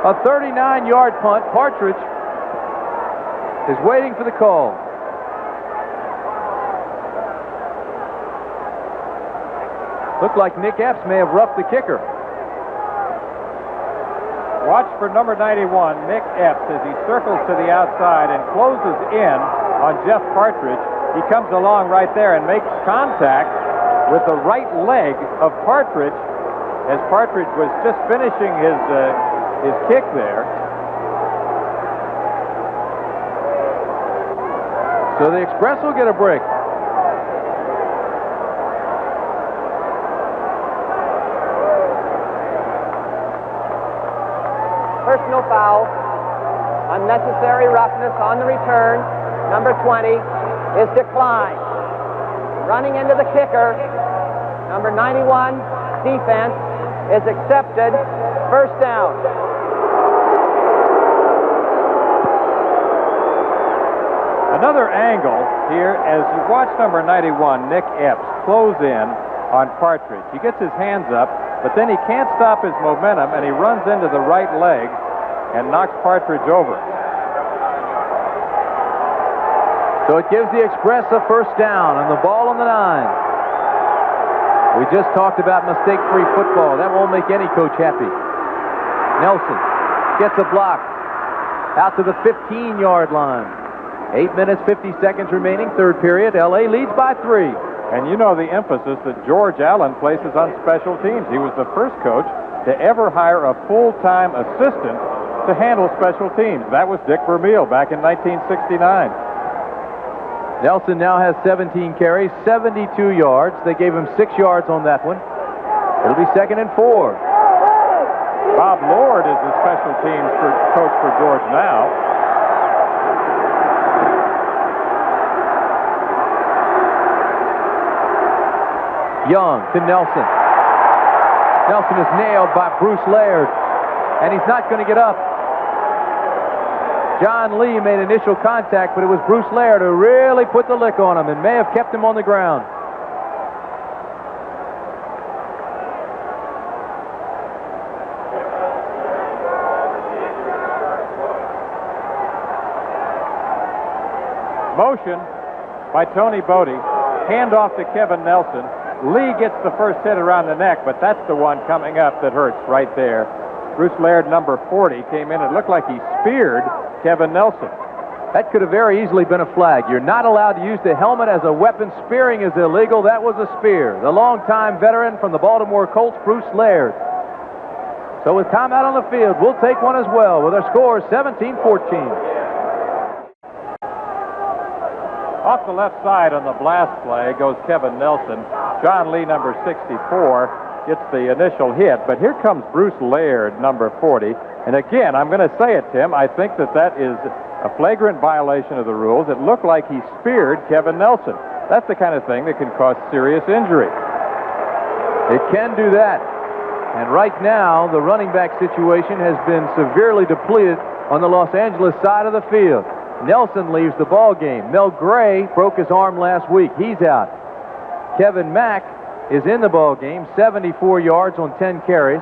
A 39-yard punt. Partridge is waiting for the call. Looked like Nick Epps may have roughed the kicker. Watch for number 91, Nick Epps, as he circles to the outside and closes in on Jeff Partridge. He comes along right there and makes contact with the right leg of Partridge as Partridge was just finishing his kick there. So the Express will get a break. Personal foul. Unnecessary roughness on the return. Number 20 is declined. Running into the kicker. Number 91, defense, is accepted. 1st down. Another angle here as you watch number 91, Nick Epps, close in on Partridge. He gets his hands up, but then he can't stop his momentum, and he runs into the right leg and knocks Partridge over. So it gives the Express a 1st down and the ball on the 9. We just talked about mistake-free football. That won't make any coach happy. Nelson gets a block out to the 15-yard line. 8 minutes, 50 seconds remaining, 3rd period. L.A. leads by 3. And you know the emphasis that George Allen places on special teams. He was the first coach to ever hire a full-time assistant to handle special teams. That was Dick Vermeil back in 1969. Nelson now has 17 carries, 72 yards. They gave him 6 yards on that one. It'll be 2nd and 4. Bob Lord is the special teams coach for George now. Young to Nelson. Nelson is nailed by Bruce Laird, and he's not going to get up. John Lee made initial contact, but it was Bruce Laird who really put the lick on him and may have kept him on the ground. Motion by Tony Bodie. Hand off to Kevin Nelson. Lee gets the first hit around the neck, but that's the one coming up that hurts right there. Bruce Laird, number 40, came in. It looked like he speared Kevin Nelson. That could have very easily been a flag. You're not allowed to use the helmet as a weapon. Spearing is illegal. That was a spear. The longtime veteran from the Baltimore Colts, Bruce Laird. So with time out on the field, we'll take one as well with our score 17-14. Off the left side on the blast play goes Kevin Nelson. John Lee, number 64, gets the initial hit. But here comes Bruce Laird, number 40. And again, I'm going to say it, Tim, I think that is a flagrant violation of the rules. It looked like he speared Kevin Nelson. That's the kind of thing that can cause serious injury. It can do that. And right now, the running back situation has been severely depleted on the Los Angeles side of the field. Nelson leaves the ball game. Mel Gray broke his arm last week. He's out. Kevin Mack is in the ball game, 74 yards on 10 carries.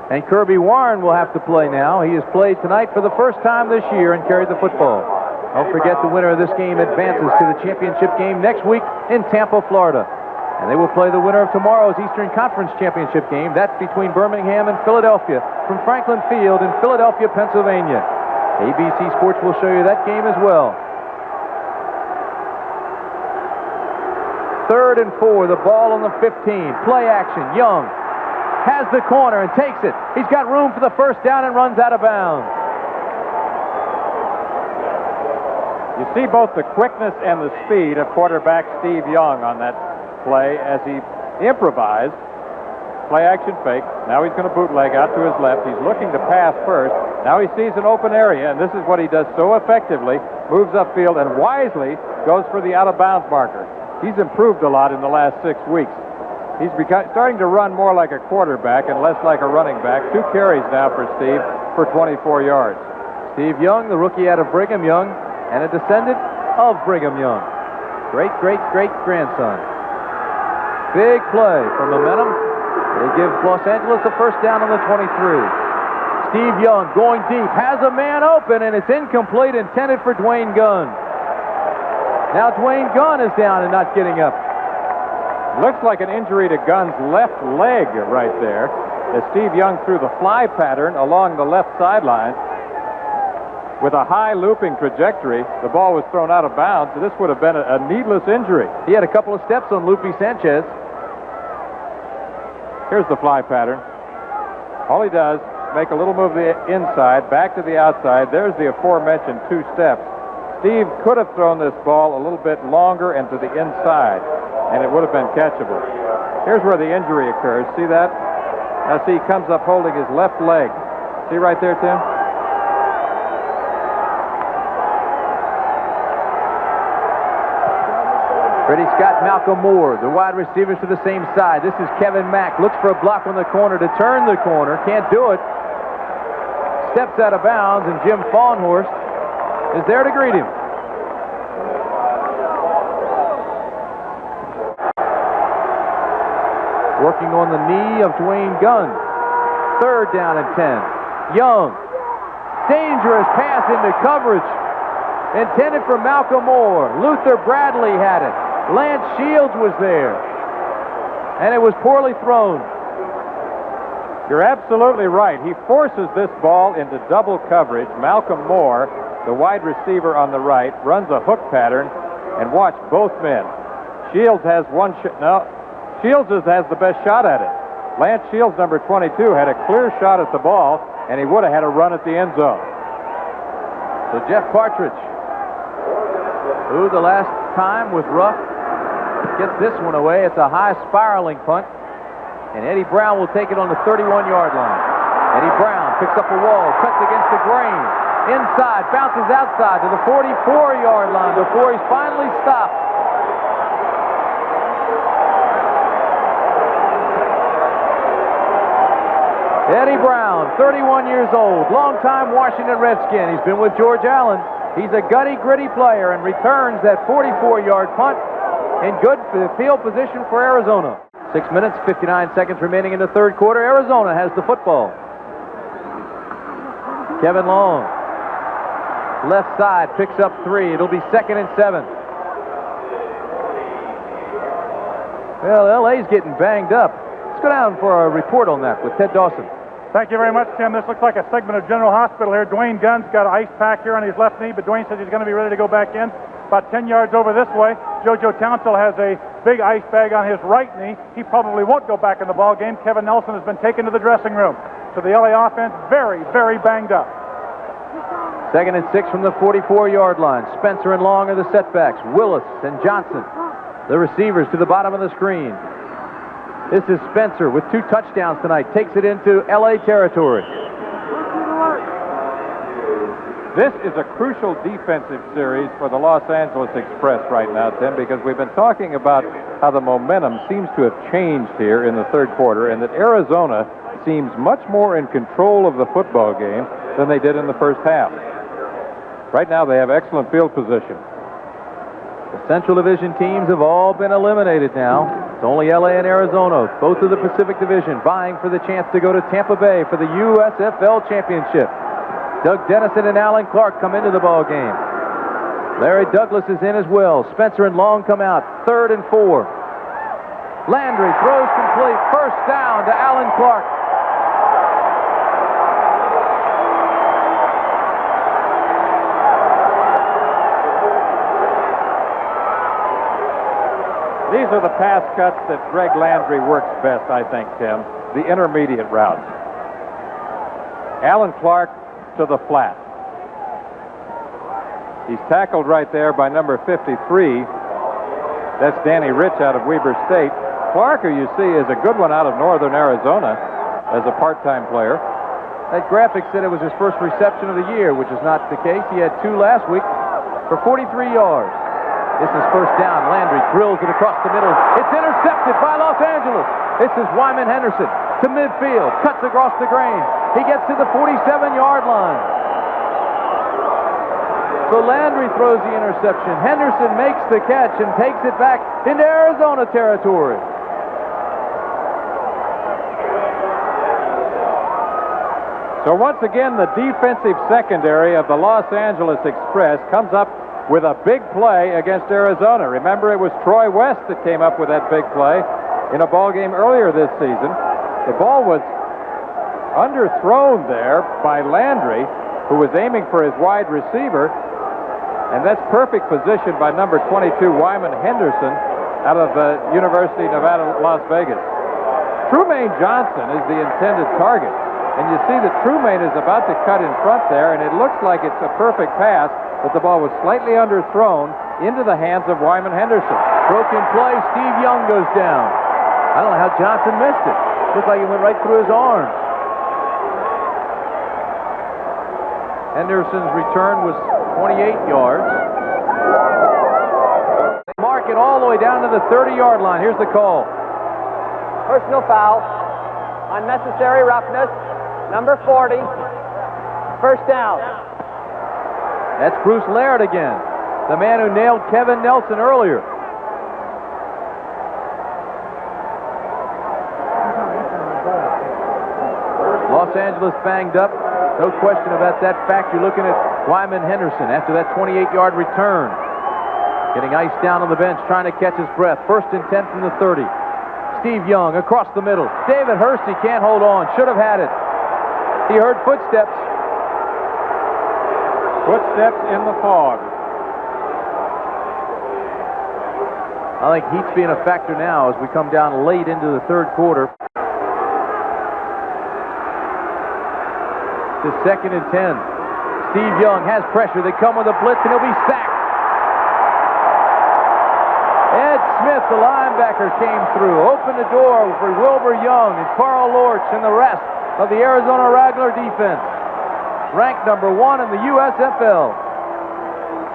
And Kirby Warren will have to play now. He has played tonight for the first time this year and carried the football. Don't forget the winner of this game advances to the championship game next week in Tampa, Florida. And they will play the winner of tomorrow's Eastern Conference Championship game. That's between Birmingham and Philadelphia from Franklin Field in Philadelphia, Pennsylvania. ABC Sports will show you that game as well. 3rd and 4, the ball on the 15. Play action. Young has the corner and takes it. He's got room for the first down and runs out of bounds. You see both the quickness and the speed of quarterback Steve Young on that play as he improvised. Play action fake. Now he's going to bootleg out to his left. He's looking to pass first. Now he sees an open area, and this is what he does so effectively. Moves upfield and wisely goes for the out-of-bounds marker. He's improved a lot in the last 6 weeks. He's starting to run more like a quarterback and less like a running back. 2 carries now for Steve for 24 yards. Steve Young, the rookie out of Brigham Young, and a descendant of Brigham Young. Great-great-great-grandson. Big play for momentum. They give Los Angeles a first down on the 23. Steve Young going deep, has a man open, and it's incomplete, intended for Dwayne Gunn. Now Dwayne Gunn is down and not getting up. Looks like an injury to Gunn's left leg right there, as Steve Young threw the fly pattern along the left sideline. With a high looping trajectory, the ball was thrown out of bounds. This would have been a needless injury. He had a couple of steps on Lupe Sanchez. Here's the fly pattern. All he does, make a little move to the inside, back to the outside. There's the aforementioned 2 steps. Steve could have thrown this ball a little bit longer and to the inside, and it would have been catchable. Here's where the injury occurs. See that? Now see, he comes up holding his left leg. See right there, Tim? Freddie Scott, Malcolm Moore, the wide receivers to the same side. This is Kevin Mack. Looks for a block on the corner to turn the corner. Can't do it. Steps out of bounds, and Jim Fawnhorst is there to greet him. Working on the knee of Dwayne Gunn. 3rd down and 10. Young. Dangerous pass into coverage. Intended for Malcolm Moore. Luther Bradley had it. Lance Shields was there. And it was poorly thrown. You're absolutely right. He forces this ball into double coverage. Malcolm Moore, the wide receiver on the right, runs a hook pattern, and watch both men. Shields has Shields has the best shot at it. Lance Shields, number 22, had a clear shot at the ball, and he would have had a run at the end zone. So Jeff Partridge, who the last time was rough, gets this one away. It's a high spiraling punt. And Eddie Brown will take it on the 31-yard line. Eddie Brown picks up a wall, cuts against the grain. Inside, bounces outside to the 44-yard line before he's finally stopped. Eddie Brown, 31 years old, longtime Washington Redskin. He's been with George Allen. He's a gutty, gritty player and returns that 44-yard punt in good field position for Arizona. 6 minutes, 59 seconds remaining in the third quarter. Arizona has the football. Kevin Long, left side, picks up 3. It'll be 2nd and 7. Well, LA's getting banged up. Let's go down for a report on that with Ted Dawson. Thank you very much, Tim. This looks like a segment of General Hospital here. Dwayne Gunn's got an ice pack here on his left knee, but Dwayne says he's going to be ready to go back in. About 10 yards over this way, JoJo Townsend has a big ice bag on his right knee. He probably won't go back in the ball game. Kevin Nelson has been taken to the dressing room. So the LA offense very, very banged up. 2nd and 6 from the 44-yard line. Spencer and Long are the setbacks. Willis and Johnson, the receivers, to the bottom of the screen. This is Spencer with 2 touchdowns tonight. Takes it into LA territory. This is a crucial defensive series for the Los Angeles Express right now, Tim, because we've been talking about how the momentum seems to have changed here in the third quarter, and that Arizona seems much more in control of the football game than they did in the first half. Right now they have excellent field position. The Central Division teams have all been eliminated now. It's only LA and Arizona, both of the Pacific Division, vying for the chance to go to Tampa Bay for the USFL championship. Doug Dennison and Alan Clark come into the ball game. Larry Douglas is in as well. Spencer and Long come out. 3rd and 4. Landry throws complete. First down to Alan Clark. These are the pass cuts that Greg Landry works best, I think, Tim. The intermediate routes. Alan Clark to the flat. He's tackled right there by number 53. That's Danny Rich out of Weber State. Clark, who you see, is a good one out of northern Arizona as a part-time player. That graphic said it was his first reception of the year, which is not the case. He had 2 last week for 43 yards. This is first down. Landry drills it across the middle. It's intercepted by Los Angeles. This is Wyman Henderson to midfield. Cuts across the grain. He gets to the 47-yard line. So Landry throws the interception. Henderson makes the catch and takes it back into Arizona territory. So once again, the defensive secondary of the Los Angeles Express comes up with a big play against Arizona. Remember, it was Troy West that came up with that big play in a ball game earlier this season. The ball was underthrown there by Landry, who was aiming for his wide receiver, and that's perfect position by number 22, Wyman Henderson, out of the University of Nevada, Las Vegas. Trumaine Johnson is the intended target, and you see that Trumaine is about to cut in front there, and it looks like it's a perfect pass, but the ball was slightly underthrown into the hands of Wyman Henderson. Broken play. Steve Young goes down. I don't know how Johnson missed it. Looked like it went right through his arms. Henderson's return was 28 yards. They mark it all the way down to the 30-yard line. Here's the call. Personal foul. Unnecessary roughness. Number 40. First down. That's Bruce Laird again, the man who nailed Kevin Nelson earlier. Los Angeles banged up. No question about that fact. You're looking at Wyman Henderson after that 28-yard return. Getting iced down on the bench, trying to catch his breath. 1st and 10 from the 30. Steve Young across the middle. David Hursty can't hold on. Should have had it. He heard footsteps. Footsteps in the fog. I think heat's being a factor now as we come down late into the third quarter. To 2nd and 10. Steve Young has pressure. They come with a blitz and he'll be sacked. Ed Smith, the linebacker, came through. Opened the door for Wilbur Young and Carl Lorch and the rest of the Arizona Wrangler defense. Ranked number 1 in the USFL.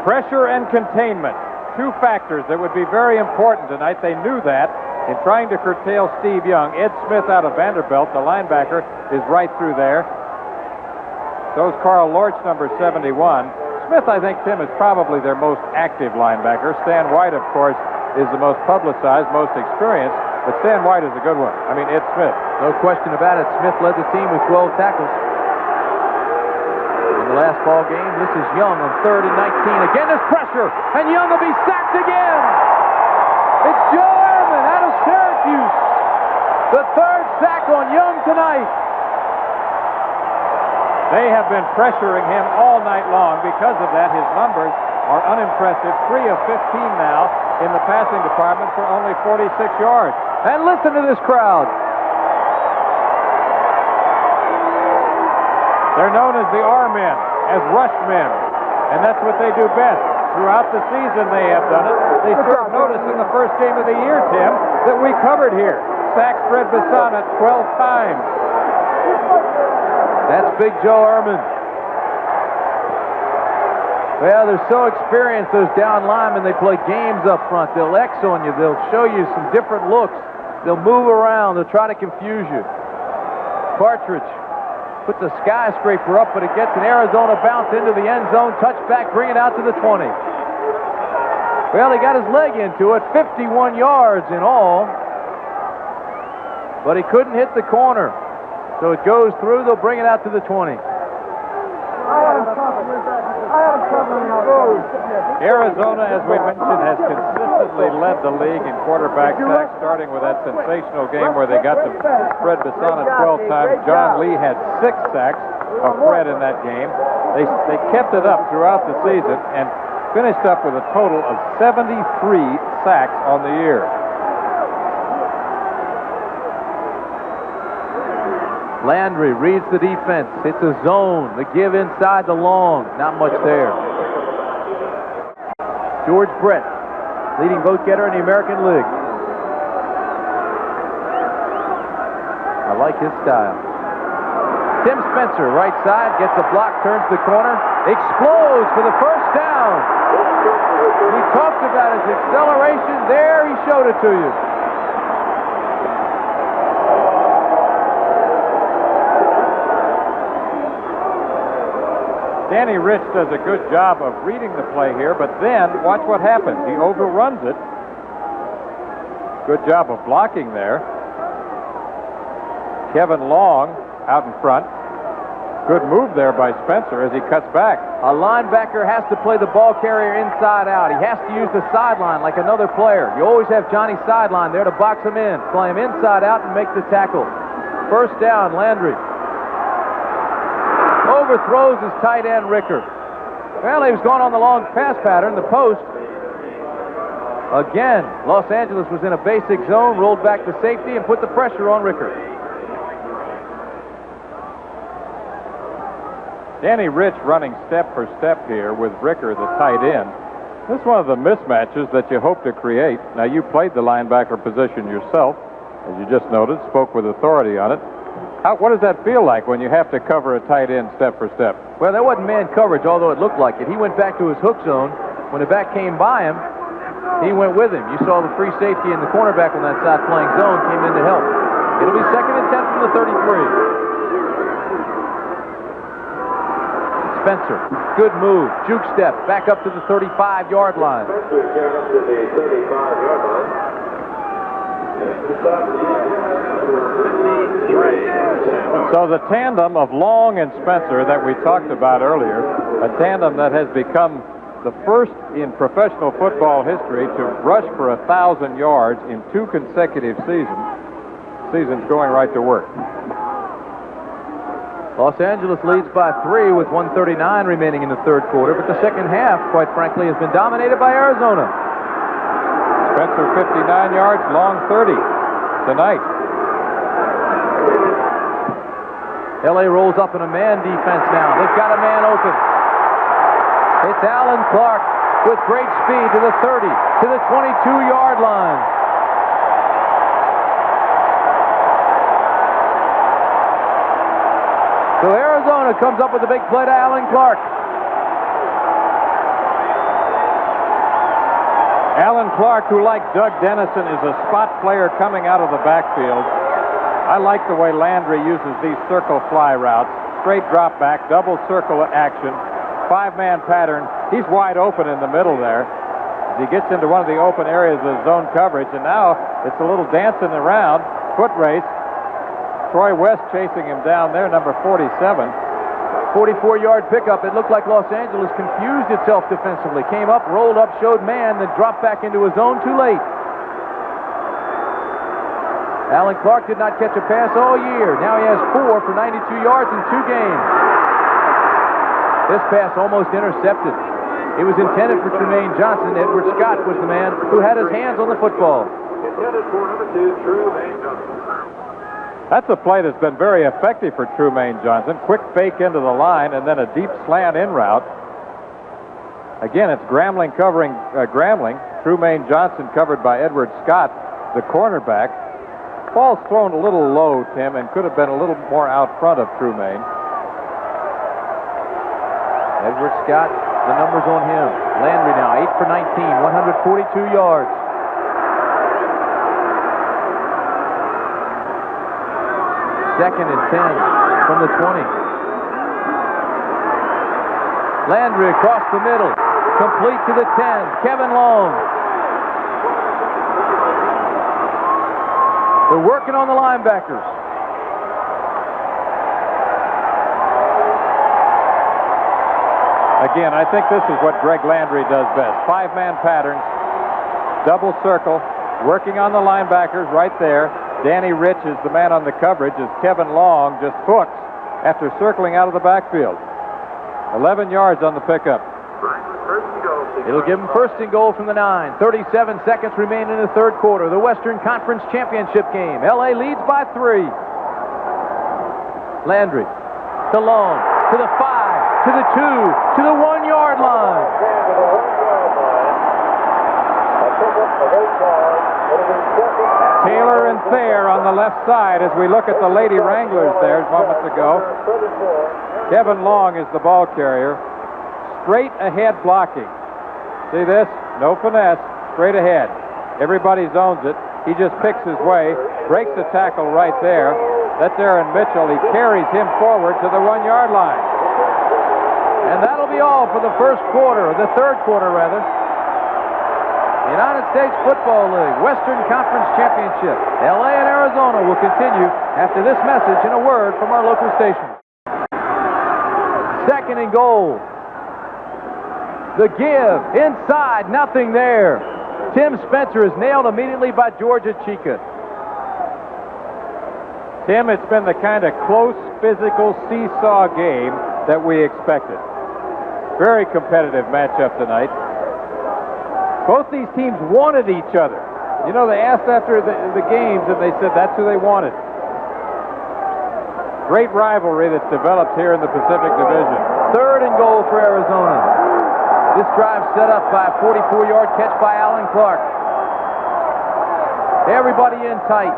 Pressure and containment, 2 factors that would be very important tonight. They knew that, in trying to curtail Steve Young. Ed Smith out of Vanderbilt, the linebacker, is right through there. So is Carl Lorch, number 71. Smith, I think, Tim, is probably their most active linebacker. Stan White, of course, is the most publicized, most experienced, but Stan White is a good one. I mean, Ed Smith. No question about it. Smith led the team with 12 tackles. In the last ball game, this is Young on 3rd and 19. Again, there's pressure, and Young will be sacked again. It's Joe Ehrman out of Syracuse. The 3rd sack on Young tonight. They have been pressuring him all night long. Because of that, his numbers are unimpressive. 3 of 15 now in the passing department for only 46 yards. And listen to this crowd. They're known as the R-men, as rush men, and that's what they do best. Throughout the season they have done it. They served notice in the first game of the year, Tim, that we covered here. Sacked Fred Bisson 12 times. That's Big Joe Ehrman. Well, they're so experienced, those down linemen. They play games up front. They'll X on you. They'll show you some different looks. They'll move around. They'll try to confuse you. Partridge puts a skyscraper up, but it gets an Arizona bounce into the end zone. Touchback, bring it out to the 20. Well, he got his leg into it. 51 yards in all. But he couldn't hit the corner. So it goes through. They'll bring it out to the 20. Arizona, as we mentioned, has consistently led the league in quarterback sacks, starting with that sensational game where they got to Fred Bisson 12 times. John Lee had 6 sacks of Fred in that game. They kept it up throughout the season and finished up with a total of 73 sacks on the year. Landry reads the defense. It's a zone. The give inside the long. Not much there. George Brett, leading vote getter in the American League. I like his style. Tim Spencer, right side, gets a block, turns the corner, explodes for the first down. We talked about his acceleration. There, he showed it to you. Danny Rich does a good job of reading the play here, but then watch what happens. He overruns it. Good job of blocking there. Kevin Long out in front. Good move there by Spencer as he cuts back. A linebacker has to play the ball carrier inside out. He has to use the sideline like another player. You always have Johnny sideline there to box him in. Play him inside out and make the tackle. First down, Landry. Overthrows his tight end, Ricker. Well, he was going on the long pass pattern, the post. Again, Los Angeles was in a basic zone, rolled back to safety, and put the pressure on Ricker. Danny Rich running step for step here with Ricker, the tight end. This is one of the mismatches that you hope to create. Now, you played the linebacker position yourself, as you just noted, spoke with authority on it. What does that feel like when you have to cover a tight end step for step? Well, that wasn't man coverage, although it looked like it. He went back to his hook zone. When the back came by him, he went with him. You saw the free safety and the cornerback on that side playing zone came in to help. It'll be 2nd and 10 from the 33. Spencer, good move. Juke step, back up to the 35-yard line. So the tandem of Long and Spencer that we talked about earlier, a tandem that has become the first in professional football history to rush for 1,000 yards in 2 consecutive seasons going right to work. Los Angeles leads by 3 with 1:39 remaining in the 3rd quarter, but the second half, quite frankly, has been dominated by Arizona. Spencer 59 yards, Long 30 tonight. LA rolls up in a man defense now. They've got a man open. It's Alan Clark with great speed to the 30, to the 22-yard line. So Arizona comes up with a big play to Alan Clark. Alan Clark, who, like Doug Dennison, is a spot player coming out of the backfield. I like the way Landry uses these circle fly routes. Straight drop back, double circle action, 5-man pattern. He's wide open in the middle there. He gets into one of the open areas of zone coverage, and now it's a little dancing around, foot race. Troy West chasing him down there, number 47. 44-yard pickup. It looked like Los Angeles confused itself defensively. Came up, rolled up, showed man, then dropped back into his zone too late. Alan Clark did not catch a pass all year. Now he has 4 for 92 yards in 2 games. This pass almost intercepted. It was intended for Trumaine Johnson. Edward Scott was the man who had his hands on the football. Intended for number 2, Trumaine Johnson. That's a play that's been very effective for Trumaine Johnson. Quick fake into the line and then a deep slant in route. Again, it's Grambling covering Grambling. Trumaine Johnson covered by Edward Scott, the cornerback. Ball's thrown a little low, Tim, and could have been a little more out front of Trumaine. Edward Scott, the numbers on him. Landry now 8 for 19, 142 yards. Second and 10 from the 20. Landry across the middle, complete to the 10. Kevin Long. They're working on the linebackers. Again, I think this is what Greg Landry does best. 5-man patterns, double circle, working on the linebackers right there. Danny Rich is the man on the coverage as Kevin Long just hooks after circling out of the backfield. 11 yards on the pickup. It'll give them first and goal from the 9. 37 seconds remain in the third quarter. The Western Conference Championship game. LA leads by 3. Landry to Long, to the 5, to the 2, to the 1-yard line. Taylor and Thayer on the left side as we look at the Lady Wranglers there moments ago. Kevin Long is the ball carrier. Straight ahead blocking. See this? No finesse. Straight ahead. Everybody zones it. He just picks his way. Breaks the tackle right there. That's Aaron Mitchell. He carries him forward to the 1-yard line. And that'll be all for the first quarter, or the third quarter rather. United States Football League Western Conference Championship. LA and Arizona will continue after this message and a word from our local station. Second and goal. The give inside, nothing there. Tim Spencer is nailed immediately by Georgia Chica. Tim, it's been the kind of close, physical seesaw game that we expected. Very competitive matchup tonight. Both these teams wanted each other. You know, they asked after the games and they said that's who they wanted. Great rivalry that's developed here in the Pacific Division. Third and goal for Arizona. This drive set up by a 44-yard catch by Alan Clark. Everybody in tight.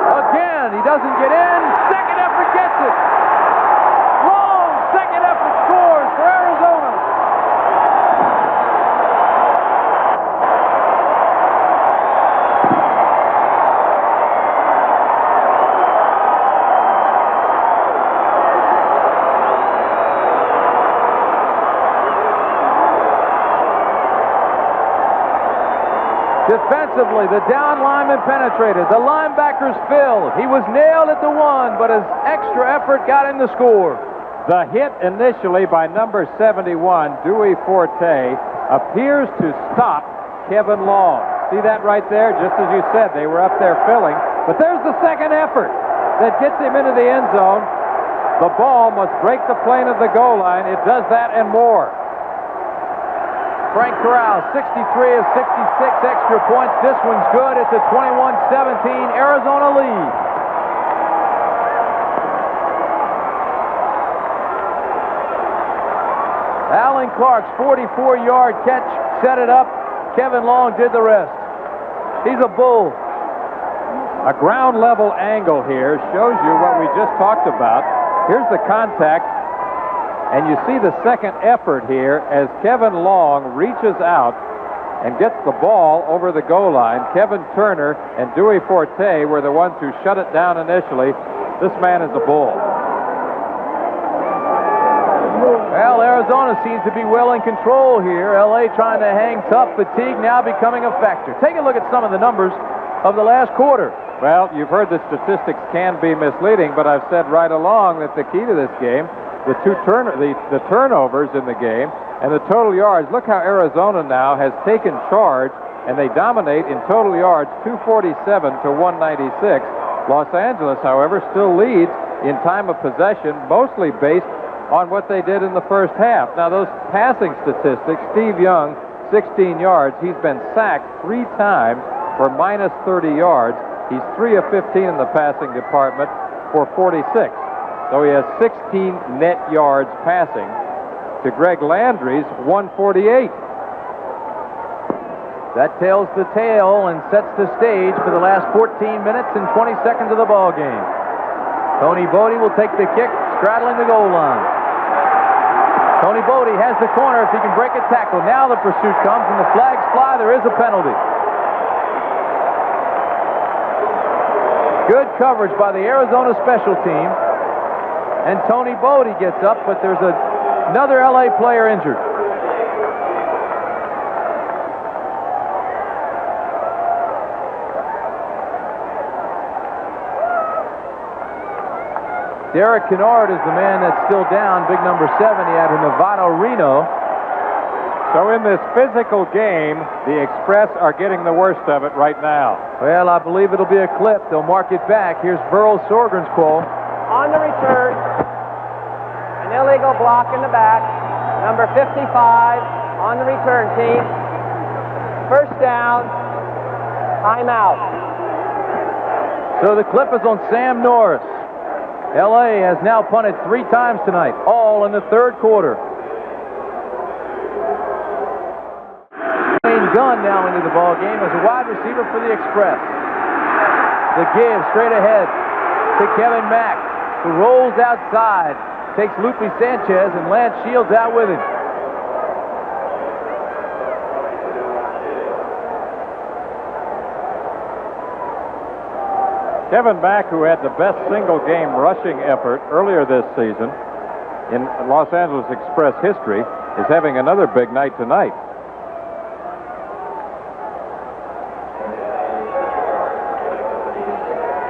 Again, he doesn't get in. Second effort gets it. Long second effort scores for Arizona. Defensively, the down lineman penetrated. The linebackers filled. He was nailed at the 1, but his extra effort got him the score. The hit initially by number 71, Dewey Forte, appears to stop Kevin Long. See that right there? Just as you said, they were up there filling. But there's the second effort that gets him into the end zone. The ball must break the plane of the goal line. It does that and more. Frank Corral, 63 of 66 extra points. This one's good. It's a 21-17 Arizona lead. Alan Clark's 44-yard catch set it up. Kevin Long did the rest. He's a bull. A ground level angle here shows you what we just talked about. Here's the contact. And you see the second effort here as Kevin Long reaches out and gets the ball over the goal line. Kevin Turner and Dewey Forte were the ones who shut it down initially. This man is a bull. Well, Arizona seems to be well in control here. L.A. trying to hang tough. Fatigue now becoming a factor. Take a look at some of the numbers of the last quarter. Well, you've heard the statistics can be misleading, but I've said right along that the key to this game, the turnovers in the game and the total yards. Look how Arizona now has taken charge, and they dominate in total yards, 247 to 196. Los Angeles, however, still leads in time of possession, mostly based on what they did in the first half. Now, those passing statistics, Steve Young, 16 yards. He's been sacked 3 times for minus 30 yards. He's 3 of 15 in the passing department for 46. So he has 16 net yards passing to Greg Landry's 148. That tells the tale and sets the stage for the last 14 minutes and 20 seconds of the ball game. Tony Bodie will take the kick, straddling the goal line. Tony Bodie has the corner if he can break a tackle. Now the pursuit comes and the flags fly. There is a penalty. Good coverage by the Arizona special team. And Tony Bodie gets up, but there's another L.A. player injured. Derek Kennard is the man that's still down, big number 7. He had a Novato Reno. So in this physical game, the Express are getting the worst of it right now. Well, I believe it'll be a clip. They'll mark it back. Here's Burl Sorgren's call. On the return, an illegal block in the back. Number 55 on the return team. First down, timeout. So the clip is on Sam Norris. L.A. has now punted 3 times tonight, all in the third quarter. Wayne Gunn now into the ball game as a wide receiver for the Express. The give straight ahead to Kevin Mack, who rolls outside, takes Lupe Sanchez, and Lance Shields out with him. Kevin Mack, who had the best single-game rushing effort earlier this season in Los Angeles Express history, is having another big night tonight.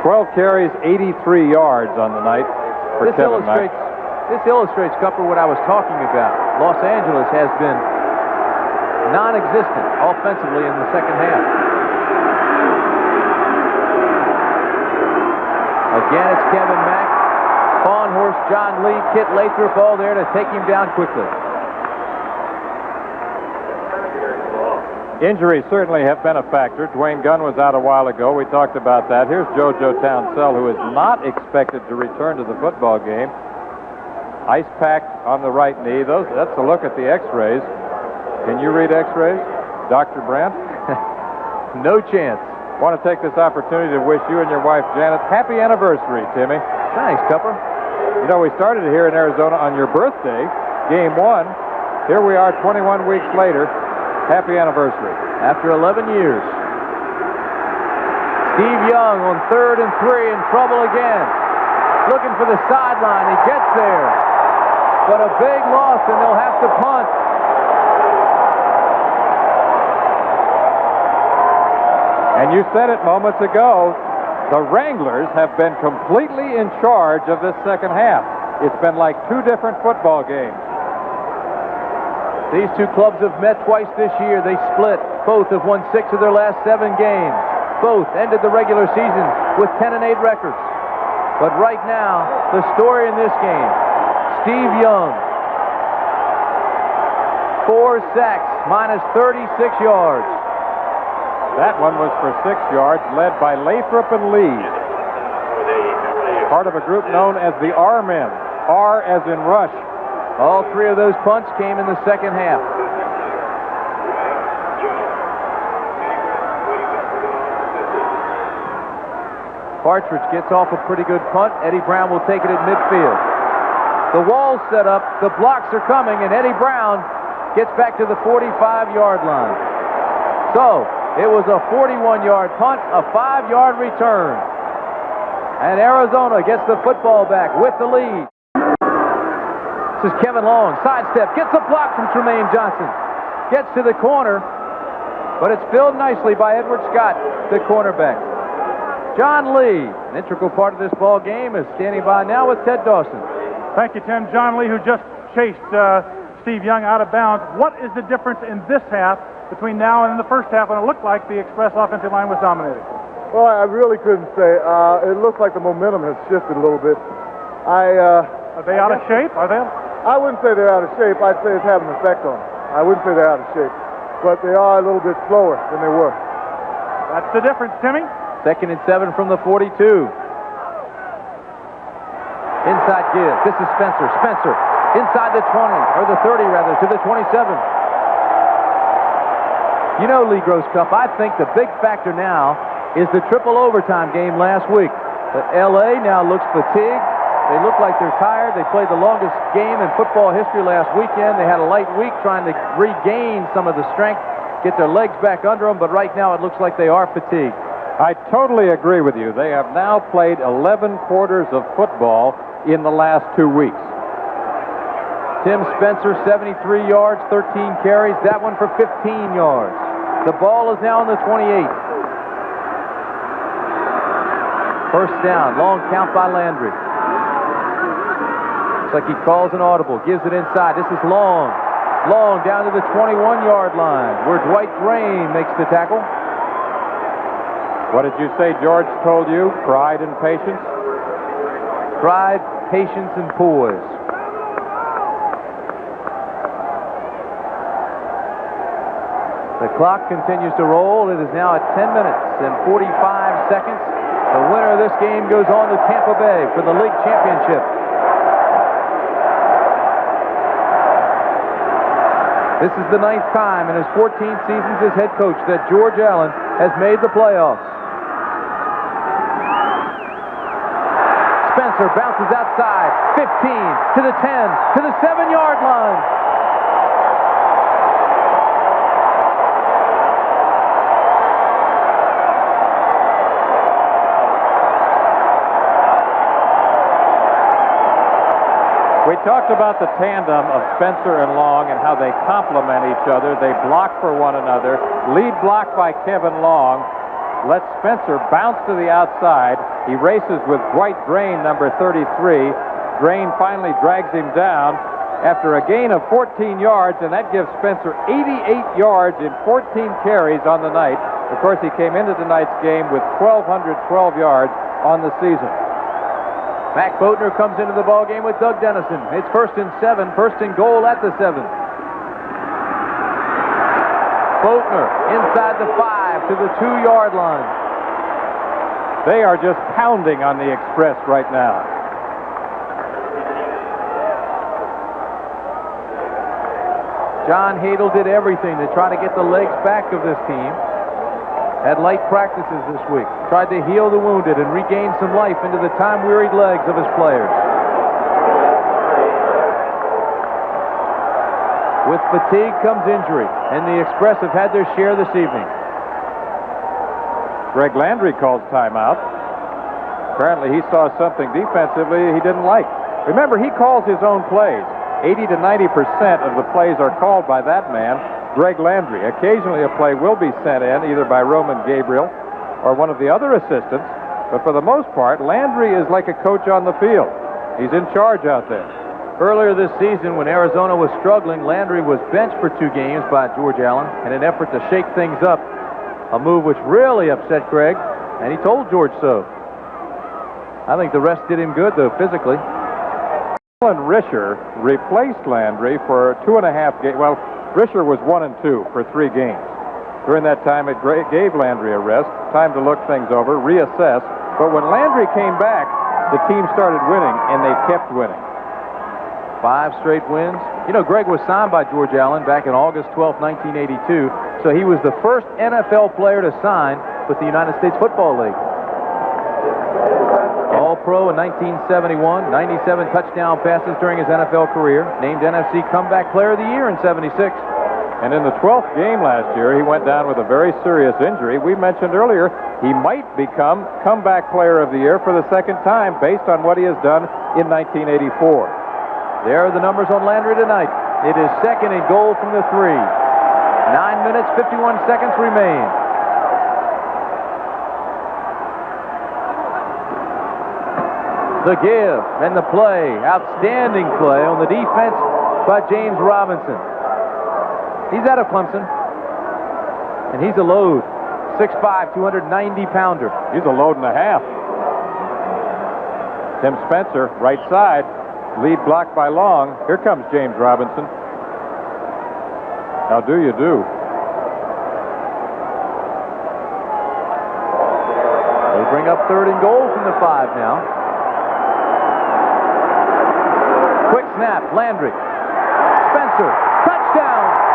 "12 carries, 83 yards on the night for Kevin Mack. This illustrates, Cupper, what I was talking about. Los Angeles has been non-existent offensively in the second half. Again, it's Kevin Mack, Fawn Horse, John Lee, Kit Lathrop, all there to take him down quickly. Injuries certainly have been a factor. Dwayne Gunn was out a while ago. We talked about that. Here's JoJo Townsell, who is not expected to return to the football game. Ice pack on the right knee. That's a look at the x-rays. Can you read x-rays, Dr. Brandt? No chance. I want to take this opportunity to wish you and your wife, Janet, happy anniversary, Timmy. Thanks, Cupper. You know, we started here in Arizona on your birthday, game 1. Here we are 21 weeks later. Happy anniversary. After 11 years. Steve Young on 3rd and 3 in trouble again. Looking for the sideline. He gets there. But a big loss, and they'll have to punt. And you said it moments ago, the Wranglers have been completely in charge of this second half. It's been like 2 different football games. These 2 clubs have met twice this year. They split. Both have won 6 of their last 7 games. Both ended the regular season with 10-8 records. But right now, the story in this game, Steve Young, 4 sacks, minus 36 yards. That one was for 6 yards, led by Lathrop and Lee. Part of a group known as the R-Men. R as in rush. All 3 of those punts came in the second half. Partridge gets off a pretty good punt. Eddie Brown will take it at midfield. The wall's set up. The blocks are coming, and Eddie Brown gets back to the 45-yard line. So it was a 41-yard punt, a 5-yard return. And Arizona gets the football back with the lead. This is Kevin Long, sidestep, gets a block from Tremaine Johnson. Gets to the corner, but it's filled nicely by Edward Scott, the cornerback. John Lee, an integral part of this ball game, is standing by now with Ted Dawson. Thank you, Tim. John Lee, who just chased Steve Young out of bounds. What is the difference in this half between now and in the first half when it looked like the Express offensive line was dominated? Well, I really couldn't say. It looks like the momentum has shifted a little bit. Are they out of shape? Are they? I wouldn't say they're out of shape. I'd say it's having an effect on them. I wouldn't say they're out of shape, but they are a little bit slower than they were. That's the difference, Timmy. 2nd and 7 from the 42. Inside give. This is Spencer. Spencer inside the 20, or the 30 rather, to the 27. You know, Lee Grosscup, I think the big factor now is the triple overtime game last week. L.A. now looks fatigued. They look like they're tired. They played the longest game in football history last weekend. They had a light week trying to regain some of the strength, get their legs back under them, but right now it looks like they are fatigued. I totally agree with you. They have now played 11 quarters of football in the last 2 weeks. Tim Spencer, 73 yards, 13 carries. That one for 15 yards. The ball is now on the 28. First down, long count by Landry. Looks like he calls an audible, gives it inside. This is Long. Long down to the 21-yard line, where Dwight Drain makes the tackle. What did you say George told you? Pride and patience? Pride, patience, and poise. The clock continues to roll. It is now at 10 minutes and 45 seconds. The winner of this game goes on to Tampa Bay for the league championship. This is the 9th time in his 14 seasons as head coach that George Allen has made the playoffs. Spencer bounces outside, 15, to the 10, to the 7-yard line. We talked about the tandem of Spencer and Long and how they complement each other. They block for one another. Lead block by Kevin Long. Lets Spencer bounce to the outside. He races with Dwight Drain, number 33. Drain finally drags him down after a gain of 14 yards, and that gives Spencer 88 yards in 14 carries on the night. Of course, he came into tonight's game with 1,212 yards on the season. Mac Boatner comes into the ball game with Doug Dennison. It's 1st and 7, 1st and goal at the 7. Boatner inside the 5 to the 2-yard line. They are just pounding on the Express right now. John Hadel did everything to try to get the legs back of this team. Had light practices this week. Tried to heal the wounded and regain some life into the time-wearied legs of his players. With fatigue comes injury, and the Express have had their share this evening. Greg Landry calls timeout. Apparently he saw something defensively he didn't like. Remember, he calls his own plays. 80 to 90% of the plays are called by that man, Greg Landry. Occasionally a play will be sent in either by Roman Gabriel or one of the other assistants, but for the most part, Landry is like a coach on the field. He's in charge out there. Earlier this season, when Arizona was struggling, Landry was benched for 2 games by George Allen in an effort to shake things up, a move which really upset Greg, and he told George so. I think the rest did him good, though, physically. Alan Risher replaced Landry for 2.5 games. Well, Risher was 1 and 2 for 3 games. During that time, it gave Landry a rest, time to look things over, reassess. But when Landry came back, the team started winning, and they kept winning. 5 straight wins. You know, Greg was signed by George Allen back in August 12, 1982, so he was the first NFL player to sign with the United States Football League. All All-Pro in 1971, 97 touchdown passes during his NFL career, named NFC Comeback Player of the Year in 76. And in the 12th game last year, he went down with a very serious injury. We mentioned earlier he might become Comeback Player of the Year for the second time based on what he has done in 1984. There are the numbers on Landry tonight. It is second and goal from the 3. 9 minutes, 51 seconds remain. The give and the play. Outstanding play on the defense by James Robinson. He's out of Clemson, and he's a load. 6'5", 290-pounder. He's a load and a half. Tim Spencer, right side, lead blocked by Long. Here comes James Robinson. How do you do? They bring up third and goal from the 5 now. Quick snap, Landry. Spencer, touchdown!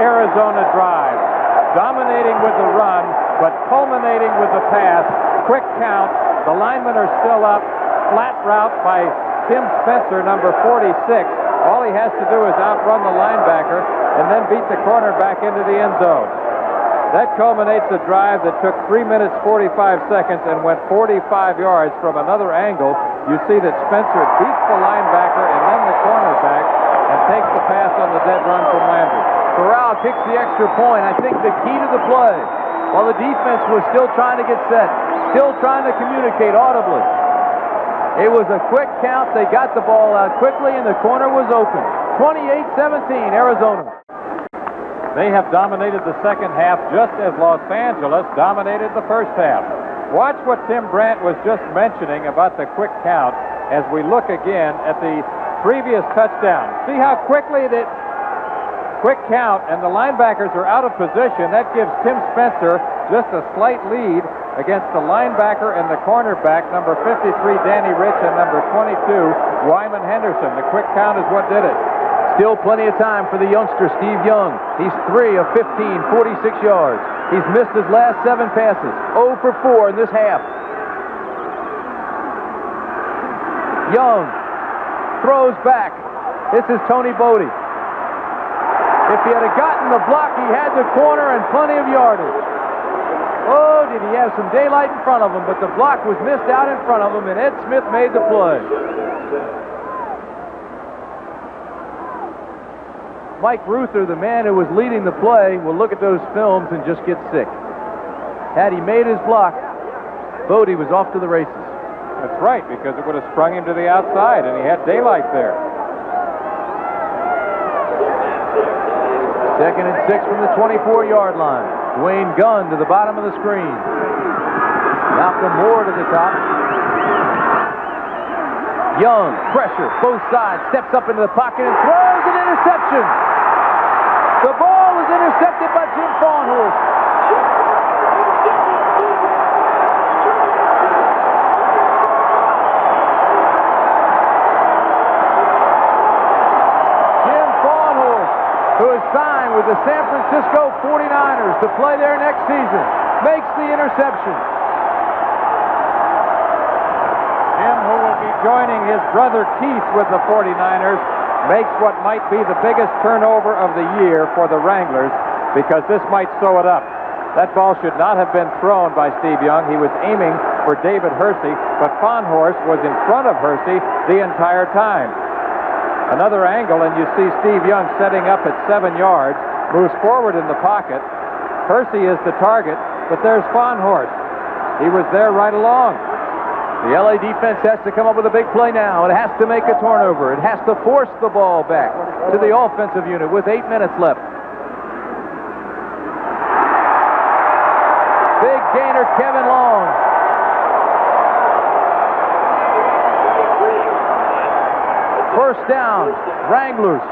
Arizona drive, dominating with the run, but culminating with the pass. Quick count. The linemen are still up. Flat route by Tim Spencer, number 46. All he has to do is outrun the linebacker and then beat the cornerback into the end zone. That culminates a drive that took 3 minutes, 45 seconds and went 45 yards from another angle. You see that Spencer beats the linebacker and then the cornerback and takes the pass on the dead run from Landry. Corral kicks the extra point. I think the key to the play, while the defense was still trying to get set, still trying to communicate audibly. It was a quick count. They got the ball out quickly, and the corner was open. 28-17, Arizona. They have dominated the second half just as Los Angeles dominated the first half. Watch what Tim Brandt was just mentioning about the quick count as we look again at the previous touchdown. See how quickly that quick count, and the linebackers are out of position. That gives Tim Spencer just a slight lead against the linebacker and the cornerback, number 53, Danny Rich, and number 22, Wyman Henderson. The quick count is what did it. Still plenty of time for the youngster, Steve Young. He's 3 of 15, 46 yards. He's missed his last 7 passes. 0 for 4 in this half. Young throws back. This is Tony Bodie. If he had gotten the block, he had the corner and plenty of yardage. Oh, did he have some daylight in front of him, but the block was missed out in front of him, and Ed Smith made the play. Mike Ruther, the man who was leading the play, will look at those films and just get sick. Had he made his block, Bodie was off to the races. That's right, because it would have sprung him to the outside, and he had daylight there. 2nd and 6 from the 24-yard line. Dwayne Gunn to the bottom of the screen. Malcolm Moore to the top. Young, pressure, both sides, steps up into the pocket and throws an interception. The ball is intercepted by Jim Farnhorst. Jim Farnhorst, who is signed with the San Francisco 49ers to play there next season, makes the interception. Jim, who will be joining his brother Keith with the 49ers, makes what might be the biggest turnover of the year for the Wranglers, because this might sew it up. That ball should not have been thrown by Steve Young. He was aiming for David Hersey, but Farnhorst was in front of Hersey the entire time. Another angle, and you see Steve Young setting up at 7 yards, moves forward in the pocket. Hersey is the target, but there's Farnhorst. He was there right along. The LA defense has to come up with a big play now. It has to make a turnover. It has to force the ball back to the offensive unit with 8 minutes left. Big gainer, Kevin Long. First down, Wranglers.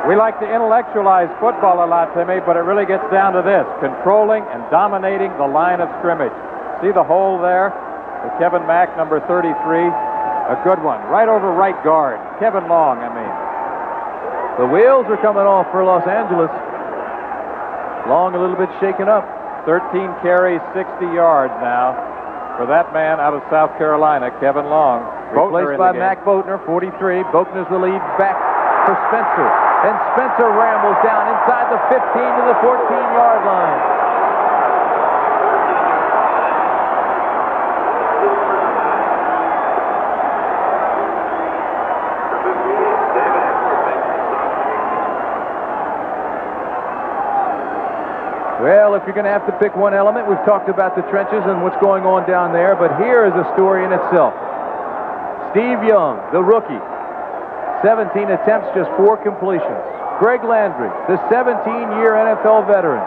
We like to intellectualize football a lot, Timmy, but it really gets down to this: controlling and dominating the line of scrimmage. See the hole there? The Kevin Mack, number 33. A good one. Right over right guard. Kevin Long, I mean. The wheels are coming off for Los Angeles. Long a little bit shaken up. 13 carries, 60 yards now for that man out of South Carolina, Kevin Long. Replaced by Mac Boatner, 43. Boatner's the lead back for Spencer. And Spencer rambles down inside the 15 to the 14-yard line. Well, if you're going to have to pick one element, we've talked about the trenches and what's going on down there, but here is a story in itself. Steve Young, the rookie, 17 attempts, just 4 completions. Greg Landry, the 17-year NFL veteran,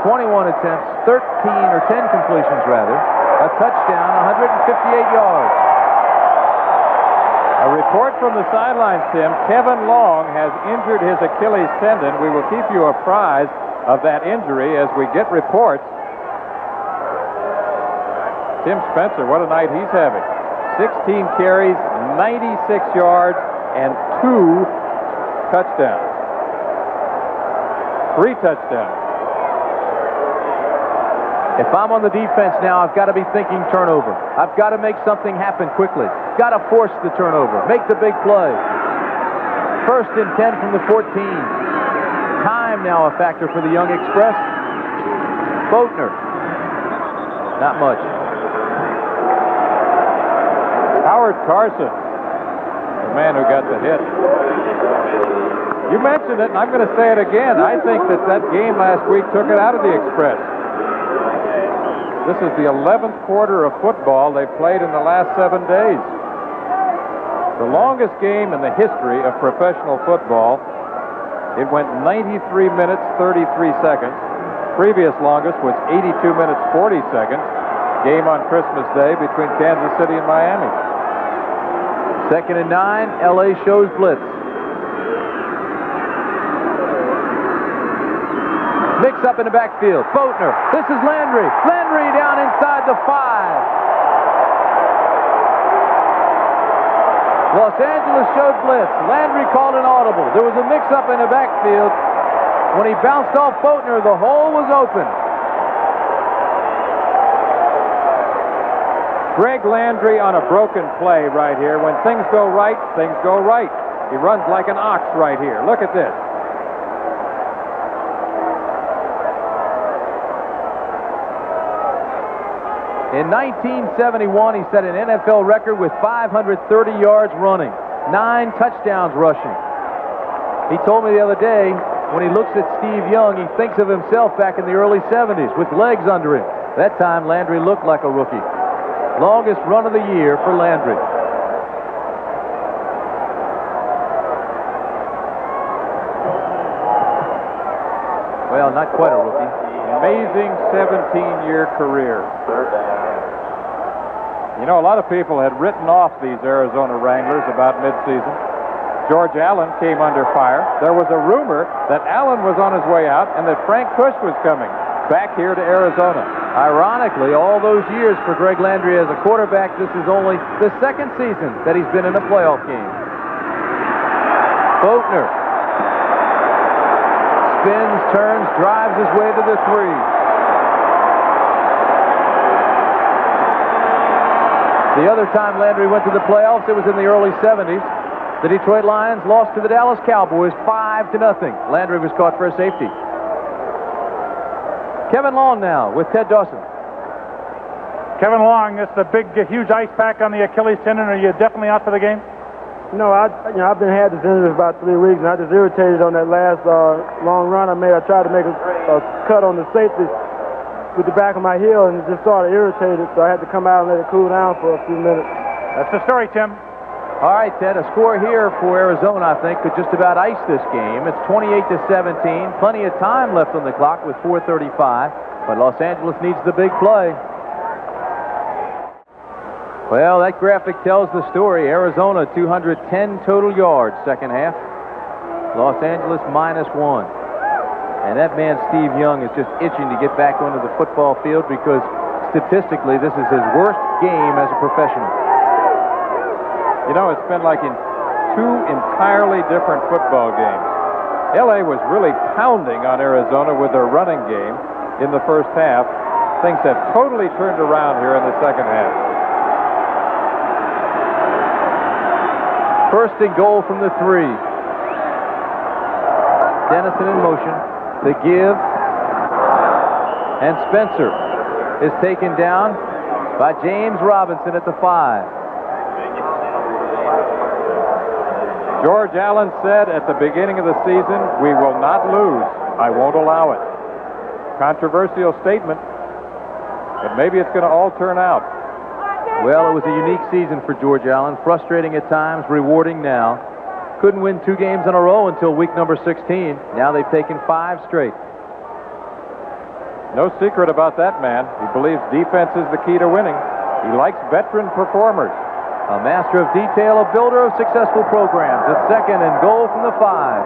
21 attempts, 10 completions rather, a touchdown, 158 yards. A report from the sidelines, Tim. Kevin Long has injured his Achilles tendon. We will keep you apprised of that injury as we get reports. Tim Spencer, what a night he's having. 16 carries, 96 yards, and 2 touchdowns. 3 touchdowns. If I'm on the defense now, I've got to be thinking turnover. I've got to make something happen quickly. Got to force the turnover. Make the big play. First and 10 from the 14. Time now a factor for the Young Express. Boatner. Not much. Howard Carson, the man who got the hit. You mentioned it, and I'm going to say it again. I think that game last week took it out of the Express. This is the 11th quarter of football they've played in the last 7 days. The longest game in the history of professional football. It went 93 minutes, 33 seconds. Previous longest was 82 minutes, 40 seconds. Game on Christmas Day between Kansas City and Miami. Second and 9, L.A. shows blitz. Mix up in the backfield. Boatner. This is Landry. Landry down inside the 5. Los Angeles showed blitz. Landry called an audible. There was a mix-up in the backfield. When he bounced off Boatner, the hole was open. Greg Landry on a broken play right here. When things go right, things go right. He runs like an ox right here. Look at this. In 1971, he set an NFL record with 530 yards running, 9 touchdowns rushing. He told me the other day, when he looks at Steve Young, he thinks of himself back in the early 70s with legs under him. That time, Landry looked like a rookie. Longest run of the year for Landry. Well, not quite a rookie. Amazing 17-year career. You know, a lot of people had written off these Arizona Wranglers about midseason. George Allen came under fire. There was a rumor that Allen was on his way out and that Frank Cush was coming back here to Arizona. Ironically, all those years for Greg Landry as a quarterback, this is only the second season that he's been in a playoff game. Boatner spins, turns, drives his way to the 3. The other time Landry went to the playoffs, it was in the early 70s. The Detroit Lions lost to the Dallas Cowboys 5-0. Landry was caught for a safety. Kevin Long now with Ted Dawson. Kevin Long, this is a big, huge ice pack on the Achilles tendon. Are you definitely out for the game? No, I've been had this injury for about 3 weeks, and I just irritated on that last long run I made. I tried to make a cut on the safety with the back of my heel, and it just started irritated, so I had to come out and let it cool down for a few minutes. That's the story, Tim. All right, Ted, a score here for Arizona, I think, could just about ice this game. It's 28-17. Plenty of time left on the clock with 4:35, but Los Angeles needs the big play. Well, that graphic tells the story. Arizona 210 total yards second half. Los Angeles -1. And that man Steve Young is just itching to get back onto the football field because statistically this is his worst game as a professional. You know, it's been like in two entirely different football games. LA was really pounding on Arizona with their running game in the first half. Things have totally turned around here in the second half. First and goal from the 3. Dennison in motion. The give. And Spencer is taken down by James Robinson at the 5. George Allen said at the beginning of the season, "We will not lose. I won't allow it." Controversial statement, but maybe it's going to all turn out. Well, it was a unique season for George Allen. Frustrating at times, rewarding now. Couldn't win 2 games in a row until week number 16. Now they've taken 5 straight. No secret about that man. He believes defense is the key to winning. He likes veteran performers. A master of detail, a builder of successful programs. It's second and goal from the 5.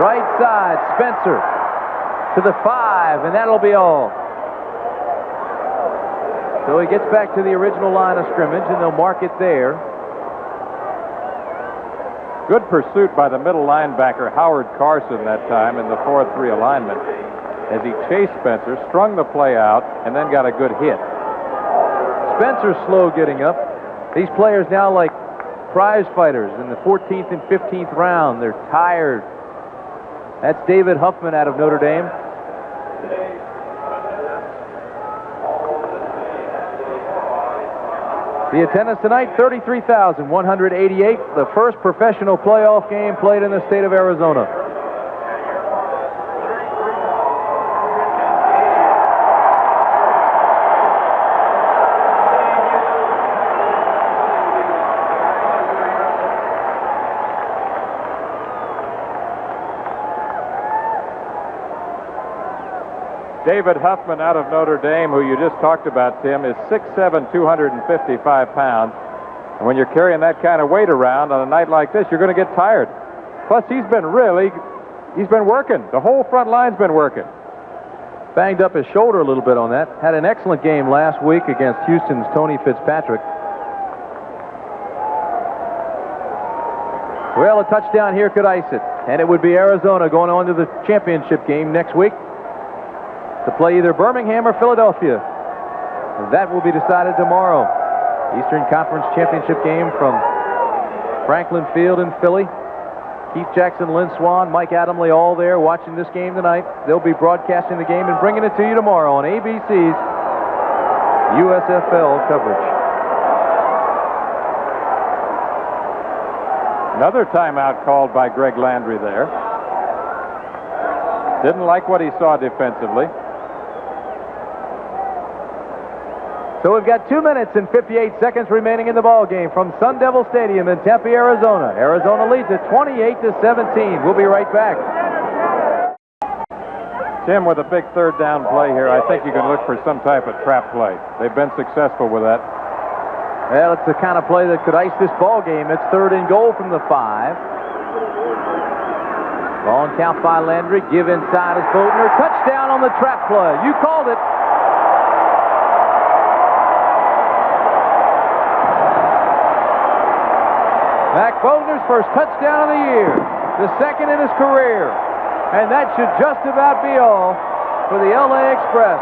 Right side, Spencer to the 5, and that'll be all. So he gets back to the original line of scrimmage, and they'll mark it there. Good pursuit by the middle linebacker, Howard Carson, that time in the 4-3 alignment, as he chased Spencer, strung the play out, and then got a good hit. Spencer's slow getting up. These players now like prize fighters in the 14th and 15th round. They're tired. That's David Huffman out of Notre Dame. The attendance tonight, 33,188. The first professional playoff game played in the state of Arizona. David Huffman out of Notre Dame, who you just talked about, Tim, is 6'7", 255 pounds. And when you're carrying that kind of weight around on a night like this, you're going to get tired. Plus, he's been working. The whole front line's been working. Banged up his shoulder a little bit on that. Had an excellent game last week against Houston's Tony Fitzpatrick. Well, a touchdown here could ice it. And it would be Arizona going on to the championship game next week to play either Birmingham or Philadelphia. And that will be decided tomorrow. Eastern Conference Championship game from Franklin Field in Philly. Keith Jackson, Lynn Swan, Mike Adamley, all there watching this game tonight. They'll be broadcasting the game and bringing it to you tomorrow on ABC's USFL coverage. Another timeout called by Greg Landry there. Didn't like what he saw defensively. So we've got 2 minutes and 58 seconds remaining in the ball game from Sun Devil Stadium in Tempe, Arizona. Arizona leads at 28-17. We'll be right back. Tim, with a big third down play here, I think you can look for some type of trap play. They've been successful with that. Well, it's the kind of play that could ice this ball game. It's third and goal from the 5. Long count by Landry. Give inside is Bodner. Touchdown on the trap play. You called it. Mac Bodner's first touchdown of the year, the second in his career, and that should just about be all for the LA Express.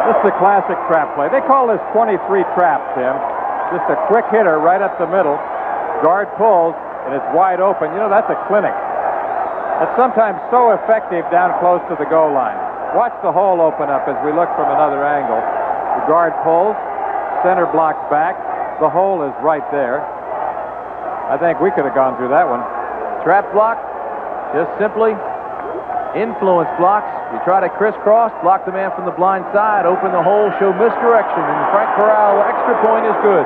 This is the classic trap play. They call this 23 trap, Tim. Just a quick hitter right up the middle. Guard pulls, and it's wide open. You know, that's a clinic. That's sometimes so effective down close to the goal line. Watch the hole open up as we look from another angle. The guard pulls, center blocks back. The hole is right there. I think we could have gone through that one. Trap block, just simply influence blocks. You try to crisscross, block the man from the blind side, open the hole, show misdirection, and Frank Corral extra point is good.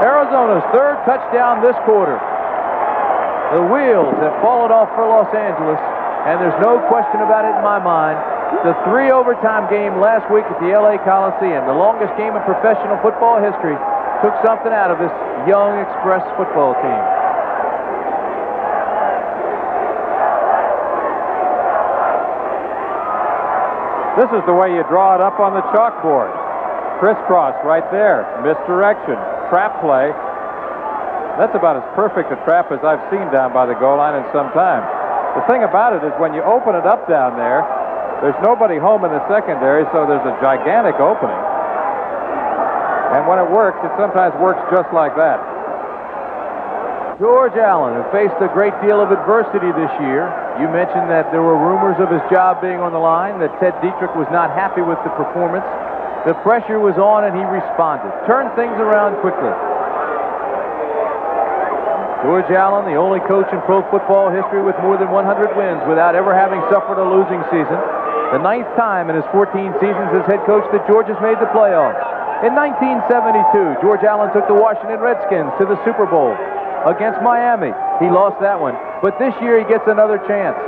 Arizona's third touchdown this quarter. The wheels have fallen off for Los Angeles, and there's no question about it in my mind. The 3 overtime game last week at the LA Coliseum, the longest game in professional football history, took something out of this young Express football team. This is the way you draw it up on the chalkboard. Crisscross right there. Misdirection. Trap play. That's about as perfect a trap as I've seen down by the goal line in some time. The thing about it is when you open it up down there, there's nobody home in the secondary, so there's a gigantic opening. And when it works, it sometimes works just like that. George Allen, who faced a great deal of adversity this year. You mentioned that there were rumors of his job being on the line, that Ted Dietrich was not happy with the performance. The pressure was on, and he responded. Turned things around quickly. George Allen, the only coach in pro football history with more than 100 wins without ever having suffered a losing season. The 9th time in his 14 seasons as head coach that George has made the playoffs. In 1972, George Allen took the Washington Redskins to the Super Bowl against Miami. He lost that one, but this year he gets another chance.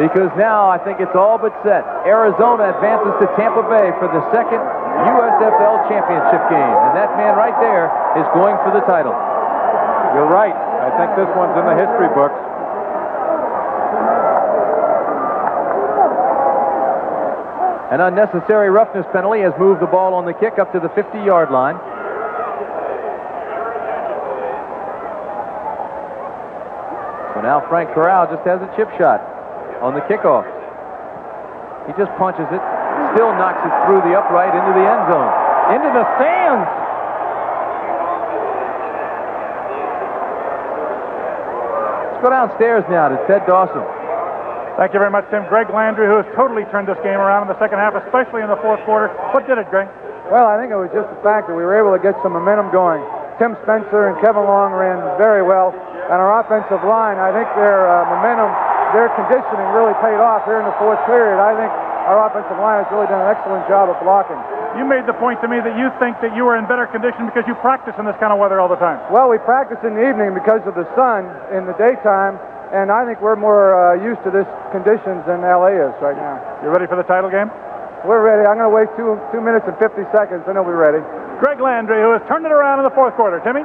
Because now I think it's all but set. Arizona advances to Tampa Bay for the 2nd USFL championship game, and that man right there is going for the title. You're right. I think this one's in the history books. An unnecessary roughness penalty has moved the ball on the kick up to the 50-yard line. So now Frank Corral just has a chip shot on the kickoff. He just punches it, still knocks it through the upright into the end zone. Into the stands! Let's go downstairs now to Ted Dawson. Thank you very much, Tim. Greg Landry, who has totally turned this game around in the second half, especially in the fourth quarter. What did it, Greg? Well, I think it was just the fact that we were able to get some momentum going. Tim Spencer and Kevin Long ran very well, and our offensive line, I think their momentum, their conditioning really paid off here in the fourth period. I think our offensive line has really done an excellent job of blocking. You made the point to me that you think that you were in better condition because you practice in this kind of weather all the time. Well, we practice in the evening because of the sun in the daytime, and I think we're more used to this conditions than LA is right now. You ready for the title game? We're ready. I'm going to wait 2 minutes and 50 seconds, and we'll be ready. Greg Landry, who has turned it around in the fourth quarter. Timmy?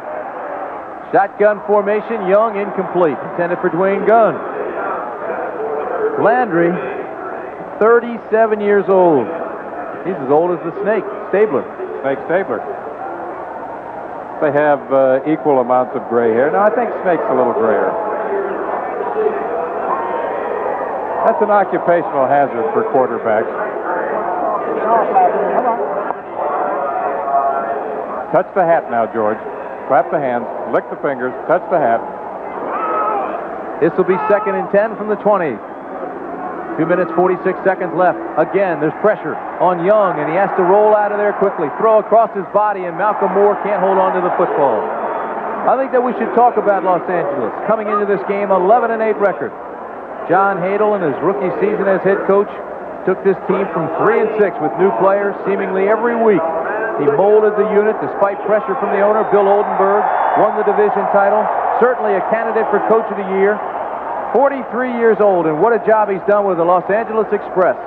Shotgun formation, Young incomplete. Intended for Dwayne Gunn. Landry, 37 years old. He's as old as the snake, Stabler. Snake Stabler. They have equal amounts of gray hair. Now, I think Snake's a little grayer. That's an occupational hazard for quarterbacks. Touch the hat now, George. Clap the hands, lick the fingers, touch the hat. This will be 2nd and 10 from the 20. 2 minutes, 46 seconds left. Again, there's pressure on Young, and he has to roll out of there quickly. Throw across his body, and Malcolm Moore can't hold on to the football. I think that we should talk about Los Angeles. Coming into this game, 11-8 record. John Hadel, in his rookie season as head coach, took this team from 3-6 with new players seemingly every week. He molded the unit despite pressure from the owner, Bill Oldenburg, won the division title, certainly a candidate for Coach of the Year. 43 years old, and what a job he's done with the Los Angeles Express.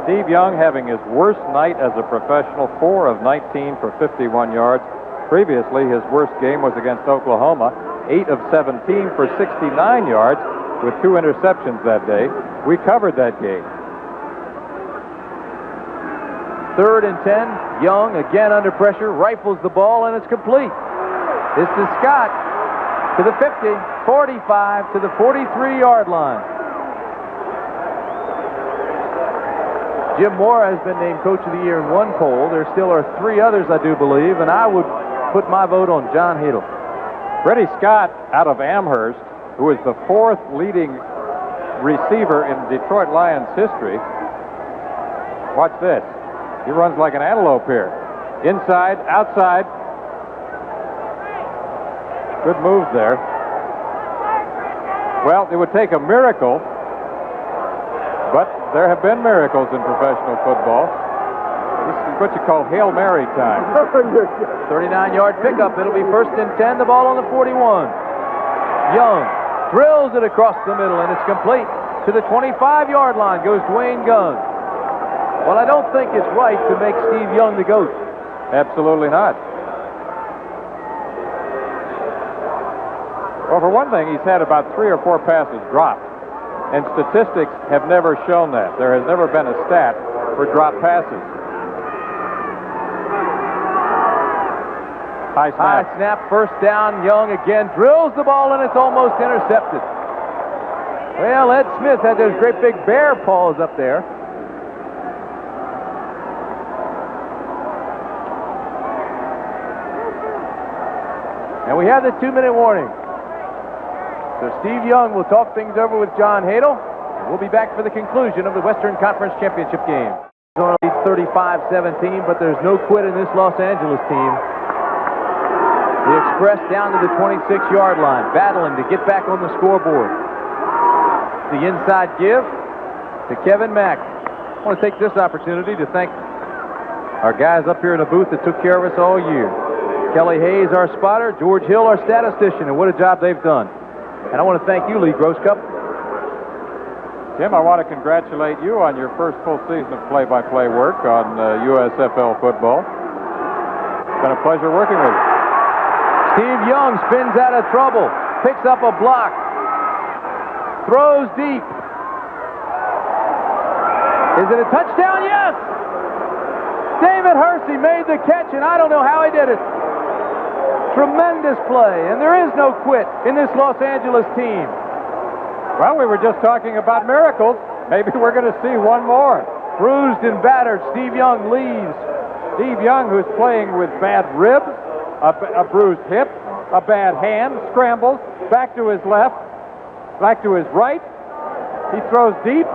Steve Young having his worst night as a professional, 4 of 19 for 51 yards. Previously, his worst game was against Oklahoma, 8 of 17 for 69 yards with 2 interceptions that day. We covered that game. 3rd and 10. Young, again under pressure, rifles the ball, and it's complete. This is Scott to the 50, 45 to the 43-yard line. Jim Mora has been named Coach of the Year in one poll. There still are 3 others, I do believe, and I would put my vote on John Hadel. Freddie Scott out of Amherst, who is the 4th leading receiver in Detroit Lions history. Watch this. He runs like an antelope here. Inside, outside. Good moves there. Well, it would take a miracle, but there have been miracles in professional football. This is what you call Hail Mary time. 39-yard pickup. It'll be 1st and 10. The ball on the 41. Young drills it across the middle, and it's complete. To the 25-yard line goes Dwayne Gunn. Well, I don't think it's right to make Steve Young the GOAT. Absolutely not. Well, for one thing, he's had about 3 or 4 passes dropped, and statistics have never shown that. There has never been a stat for drop passes. High snap. High snap, first down. Young again drills the ball, and it's almost intercepted. Well, Ed Smith had those great big bear paws up there. And we have the 2-minute warning. So Steve Young will talk things over with John Hadel. And we'll be back for the conclusion of the Western Conference Championship game. It's 35-17, but there's no quit in this Los Angeles team. The Express down to the 26-yard line, battling to get back on the scoreboard. The inside give to Kevin Mack. I want to take this opportunity to thank our guys up here in the booth that took care of us all year. Kelly Hayes, our spotter, George Hill, our statistician, and what a job they've done. And I want to thank you, Lee Groscup. Tim, I want to congratulate you on your first full season of play-by-play work on USFL football. It's been a pleasure working with you. Steve Young spins out of trouble, picks up a block, throws deep. Is it a touchdown? Yes! David Hersey made the catch, and I don't know how he did it. Tremendous play, and there is no quit in this Los Angeles team. Well, we were just talking about miracles. Maybe we're going to see one more. Bruised and battered, Steve Young leaves. Steve Young, who's playing with bad ribs, a bruised hip, a bad hand, scrambles, back to his left, back to his right. He throws deep.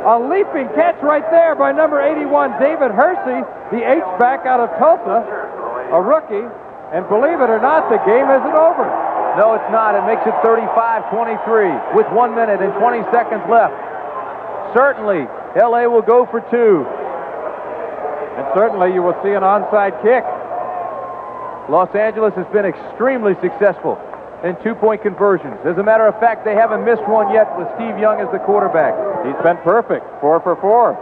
A leaping catch right there by number 81, David Hersey, the H-back out of Tulsa, a rookie. And believe it or not, the game isn't over. No, it's not. It makes it 35-23 with 1 minute and 20 seconds left. Certainly, L.A. will go for 2. And certainly you will see an onside kick. Los Angeles has been extremely successful in 2-point conversions. As a matter of fact, they haven't missed one yet with Steve Young as the quarterback. He's been perfect, 4 for 4.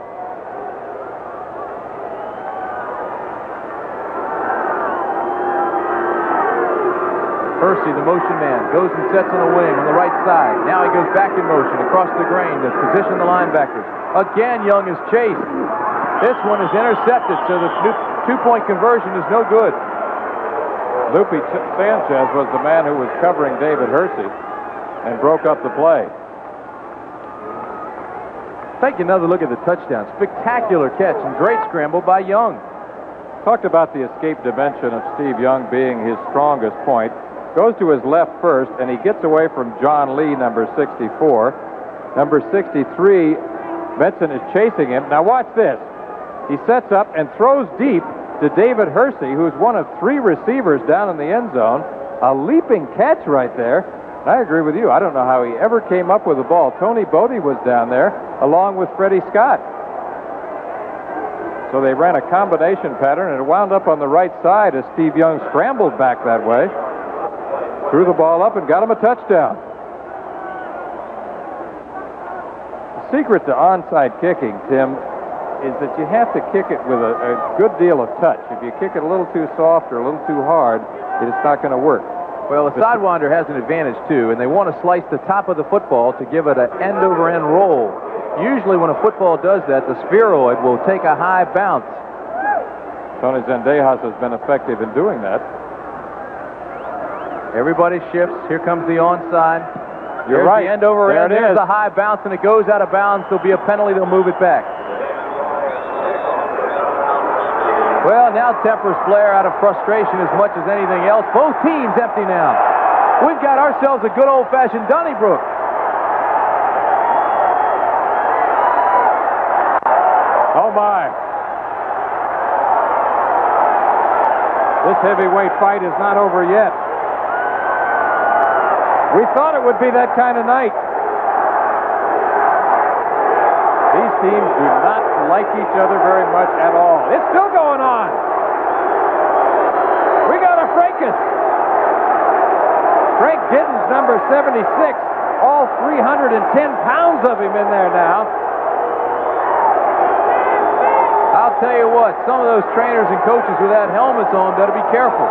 Hersey, the motion man, goes and sets on the wing on the right side. Now he goes back in motion across the grain to position the linebackers. Again, Young is chased. This one is intercepted, so the 2-point conversion is no good. Lupe Sanchez was the man who was covering David Hersey and broke up the play. Take another look at the touchdown. Spectacular catch and great scramble by Young. Talked about the escape dimension of Steve Young being his strongest point. Goes to his left first, and he gets away from John Lee, number 64. Number 63, Benson is chasing him. Now watch this. He sets up and throws deep to David Hersey, who's one of 3 receivers down in the end zone. A leaping catch right there. I agree with you. I don't know how he ever came up with the ball. Tony Bodie was down there, along with Freddie Scott. So they ran a combination pattern, and it wound up on the right side as Steve Young scrambled back that way. Threw the ball up and got him a touchdown. The secret to onside kicking, Tim, is that you have to kick it with a good deal of touch. If you kick it a little too soft or a little too hard, it's not going to work. Well, the sidewinder has an advantage, too, and they want to slice the top of the football to give it an end-over-end roll. Usually when a football does that, the spheroid will take a high bounce. Tony Zendejas has been effective in doing that. Everybody shifts. Here comes the onside. You're There's right. The end over there end. It There's is. the high bounce, and it goes out of bounds. There'll be a penalty. They'll move it back. Well, now tempers flare out of frustration as much as anything else. Both teams empty now. We've got ourselves a good old-fashioned Donnybrook. Oh, my. This heavyweight fight is not over yet. We thought it would be that kind of night. These teams do not like each other very much at all. It's still going on. We got a fracas. Greg Giddens, number 76, all 310 pounds of him in there now. I'll tell you what, some of those trainers and coaches without helmets on better be careful.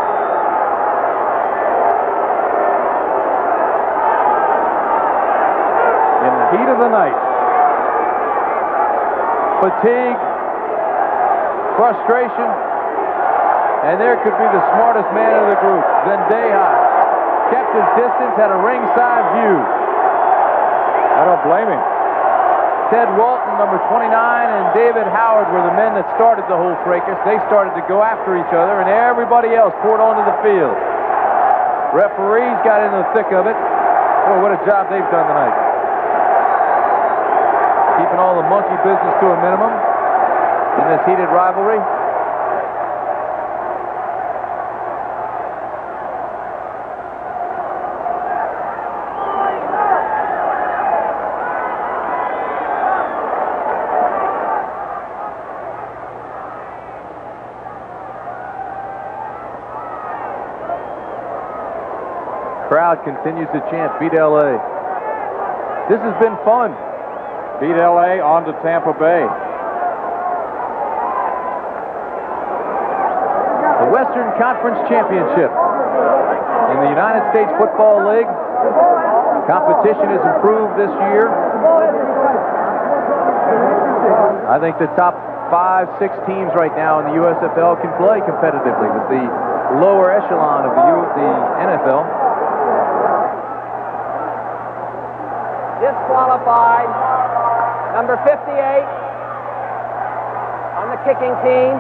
In the heat of the night. Fatigue, frustration, and there could be the smartest man of the group, Zendejas. Kept his distance, had a ringside view. I don't blame him. Ted Walton, number 29, and David Howard were the men that started the whole fracas. They started to go after each other, and everybody else poured onto the field. Referees got into the thick of it. Oh, what a job they've done tonight. Keeping all the monkey business to a minimum in this heated rivalry. Crowd continues to chant, beat LA. This has been fun. Beat LA on to Tampa Bay. The Western Conference Championship in the United States Football League. Competition has improved this year. I think the top 5, 6 teams right now in the USFL can play competitively with the lower echelon of the NFL. Disqualified, number 58 on the kicking team,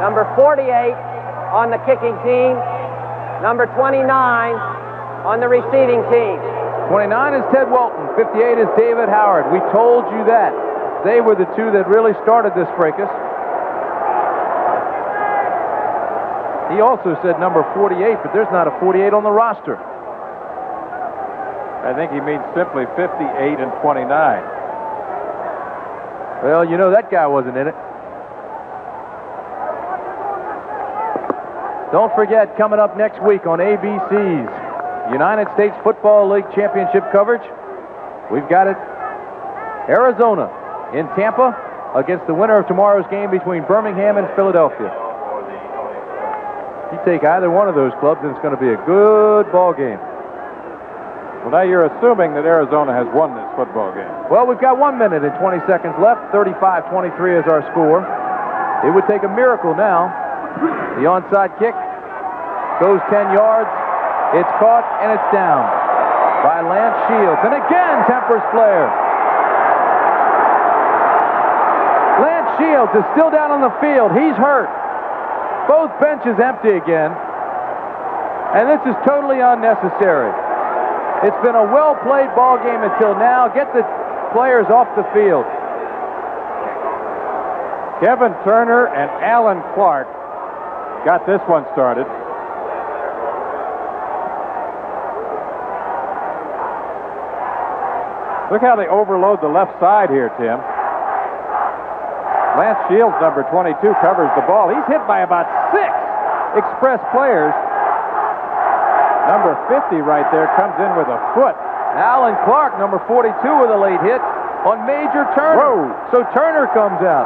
number 48 on the kicking team, number 29 on the receiving team. 29 is Ted Walton, 58 is David Howard. We told you that. They were the two that really started this fracas. He also said number 48, but there's not a 48 on the roster. I think he means simply 58 and 29. Well, you know that guy wasn't in it. Don't forget, coming up next week on ABC's United States Football League Championship coverage, we've got it Arizona in Tampa against the winner of tomorrow's game between Birmingham and Philadelphia. You take either one of those clubs and it's going to be a good ball game. Well, now you're assuming that Arizona has won this football game. Well, we've got 1 minute and 20 seconds left. 35-23 is our score. It would take a miracle now. The onside kick goes 10 yards. It's caught and it's down by Lance Shields. And again, tempers flare. Lance Shields is still down on the field. He's hurt. Both benches empty again. And this is totally unnecessary. It's been a well-played ball game until now. Get the players off the field. Kevin Turner and Alan Clark got this one started. Look how they overload the left side here, Tim. Lance Shields, number 22, covers the ball. He's hit by about 6 Express players. Number 50 right there comes in with a foot. Alan Clark, number 42, with a late hit on Major Turner. Whoa. So Turner comes out.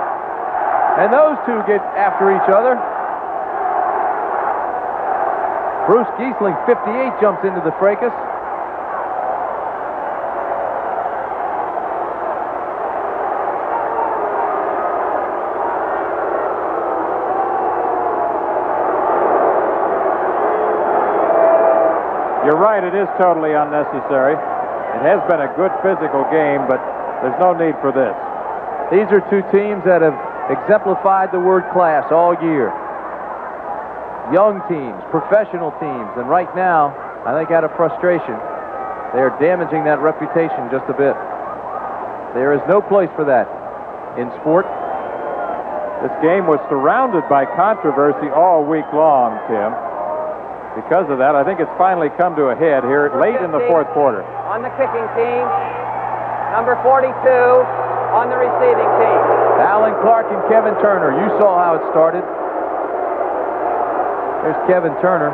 And those two get after each other. Bruce Giesling, 58, jumps into the fracas. You're right, it is totally unnecessary. It has been a good physical game, but there's no need for this. These are two teams that have exemplified the word class all year. Young teams, professional teams, and right now, I think out of frustration, they are damaging that reputation just a bit. There is no place for that in sport. This game was surrounded by controversy all week long, Tim. Because of that, I think it's finally come to a head here late in the fourth quarter. On the kicking team, number 42 on the receiving team. Alan Clark and Kevin Turner. You saw how it started. There's Kevin Turner.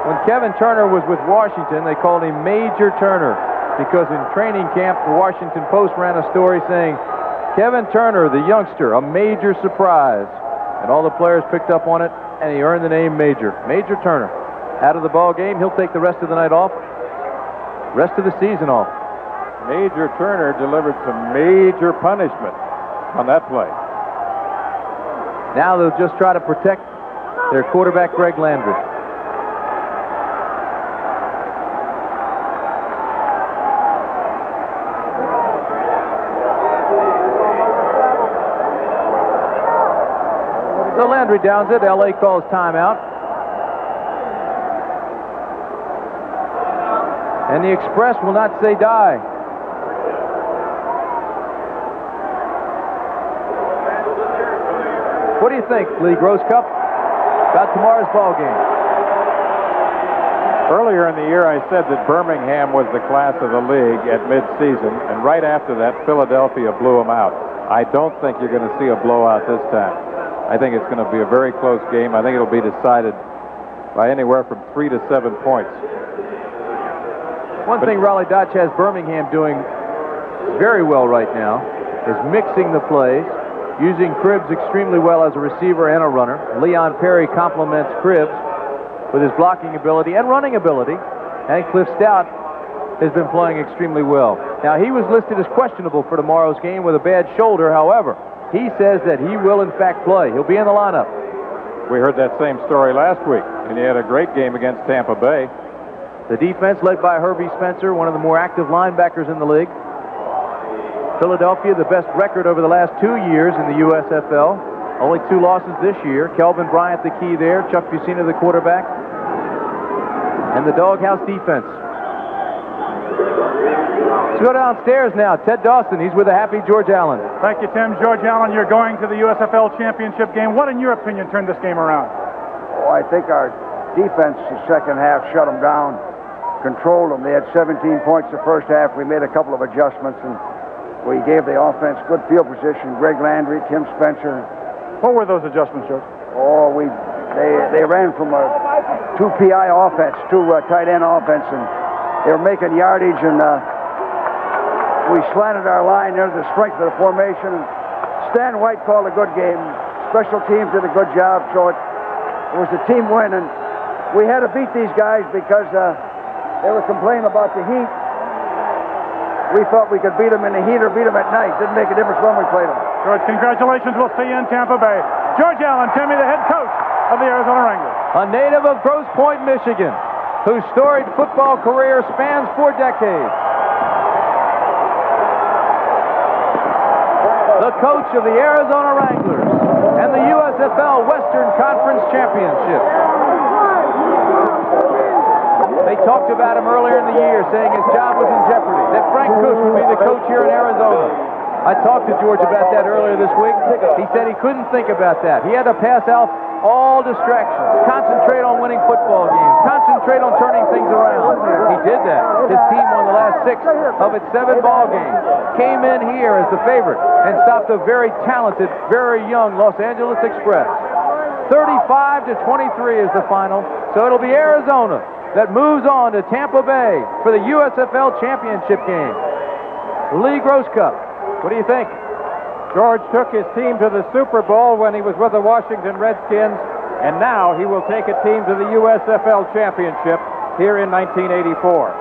When Kevin Turner was with Washington, they called him Major Turner because in training camp, the Washington Post ran a story saying, Kevin Turner, the youngster, a major surprise. And all the players picked up on it, and he earned the name Major. Major Turner. Out of the ball game, he'll take the rest of the night off, rest of the season off. Major Turner delivered some major punishment on that play. Now they'll just try to protect their quarterback, Greg Landry. So Landry downs it. L.A. calls timeout. And the Express will not say die. What do you think, Lee Grosscup, about tomorrow's ball game? Earlier in the year, I said that Birmingham was the class of the league at midseason, and right after that, Philadelphia blew them out. I don't think you're going to see a blowout this time. I think it's going to be a very close game. I think it'll be decided by anywhere from 3 to 7 points. One thing Raleigh Dodge has Birmingham doing very well right now is mixing the plays, using Cribbs extremely well as a receiver and a runner. Leon Perry complements Cribbs with his blocking ability and running ability. And Cliff Stout has been playing extremely well. Now, he was listed as questionable for tomorrow's game with a bad shoulder. However, he says that he will, in fact, play. He'll be in the lineup. We heard that same story last week, and he had a great game against Tampa Bay. The defense led by Herbie Spencer, one of the more active linebackers in the league. Philadelphia, the best record over the last 2 years in the USFL. Only 2 losses this year. Kelvin Bryant, the key there. Chuck Bucina, the quarterback. And the doghouse defense. Let's go downstairs now. Ted Dawson, he's with a happy George Allen. Thank you, Tim. George Allen, you're going to the USFL championship game. What, in your opinion, turned this game around? Oh, I think our defense the second half shut them down, controlled them. They had 17 points the first half. We made a couple of adjustments, and we gave the offense good field position. Greg Landry, Tim Spencer. What were those adjustments, George? Oh, they ran from a 2 PI offense, 2 tight end offense, and they were making yardage, and we slanted our line. There's the strength of the formation. And Stan White called a good game. Special teams did a good job, so it was a team win, and we had to beat these guys because they were complaining about the heat. We thought we could beat them in the heat or beat them at night. Didn't make a difference when we played them. George, congratulations. We'll see you in Tampa Bay. George Allen, Timmy, the head coach of the Arizona Wranglers. A native of Grosse Pointe, Michigan, whose storied football career spans 4 decades. The coach of the Arizona Wranglers and the USFL Western Conference Championship. They talked about him earlier in the year, saying his job was in jeopardy, that Frank Kush would be the coach here in Arizona. I talked to George about that earlier this week. He said he couldn't think about that. He had to pass out all distractions, concentrate on winning football games, concentrate on turning things around. He did that. His team won the last 6 of its 7 ball games, came in here as the favorite, and stopped a very talented, very young Los Angeles Express. 35-23 is the final, so it'll be Arizona that moves on to Tampa Bay for the USFL championship game. Lee Grosscup, what do you think? George took his team to the Super Bowl when he was with the Washington Redskins, and now he will take a team to the USFL championship here in 1984.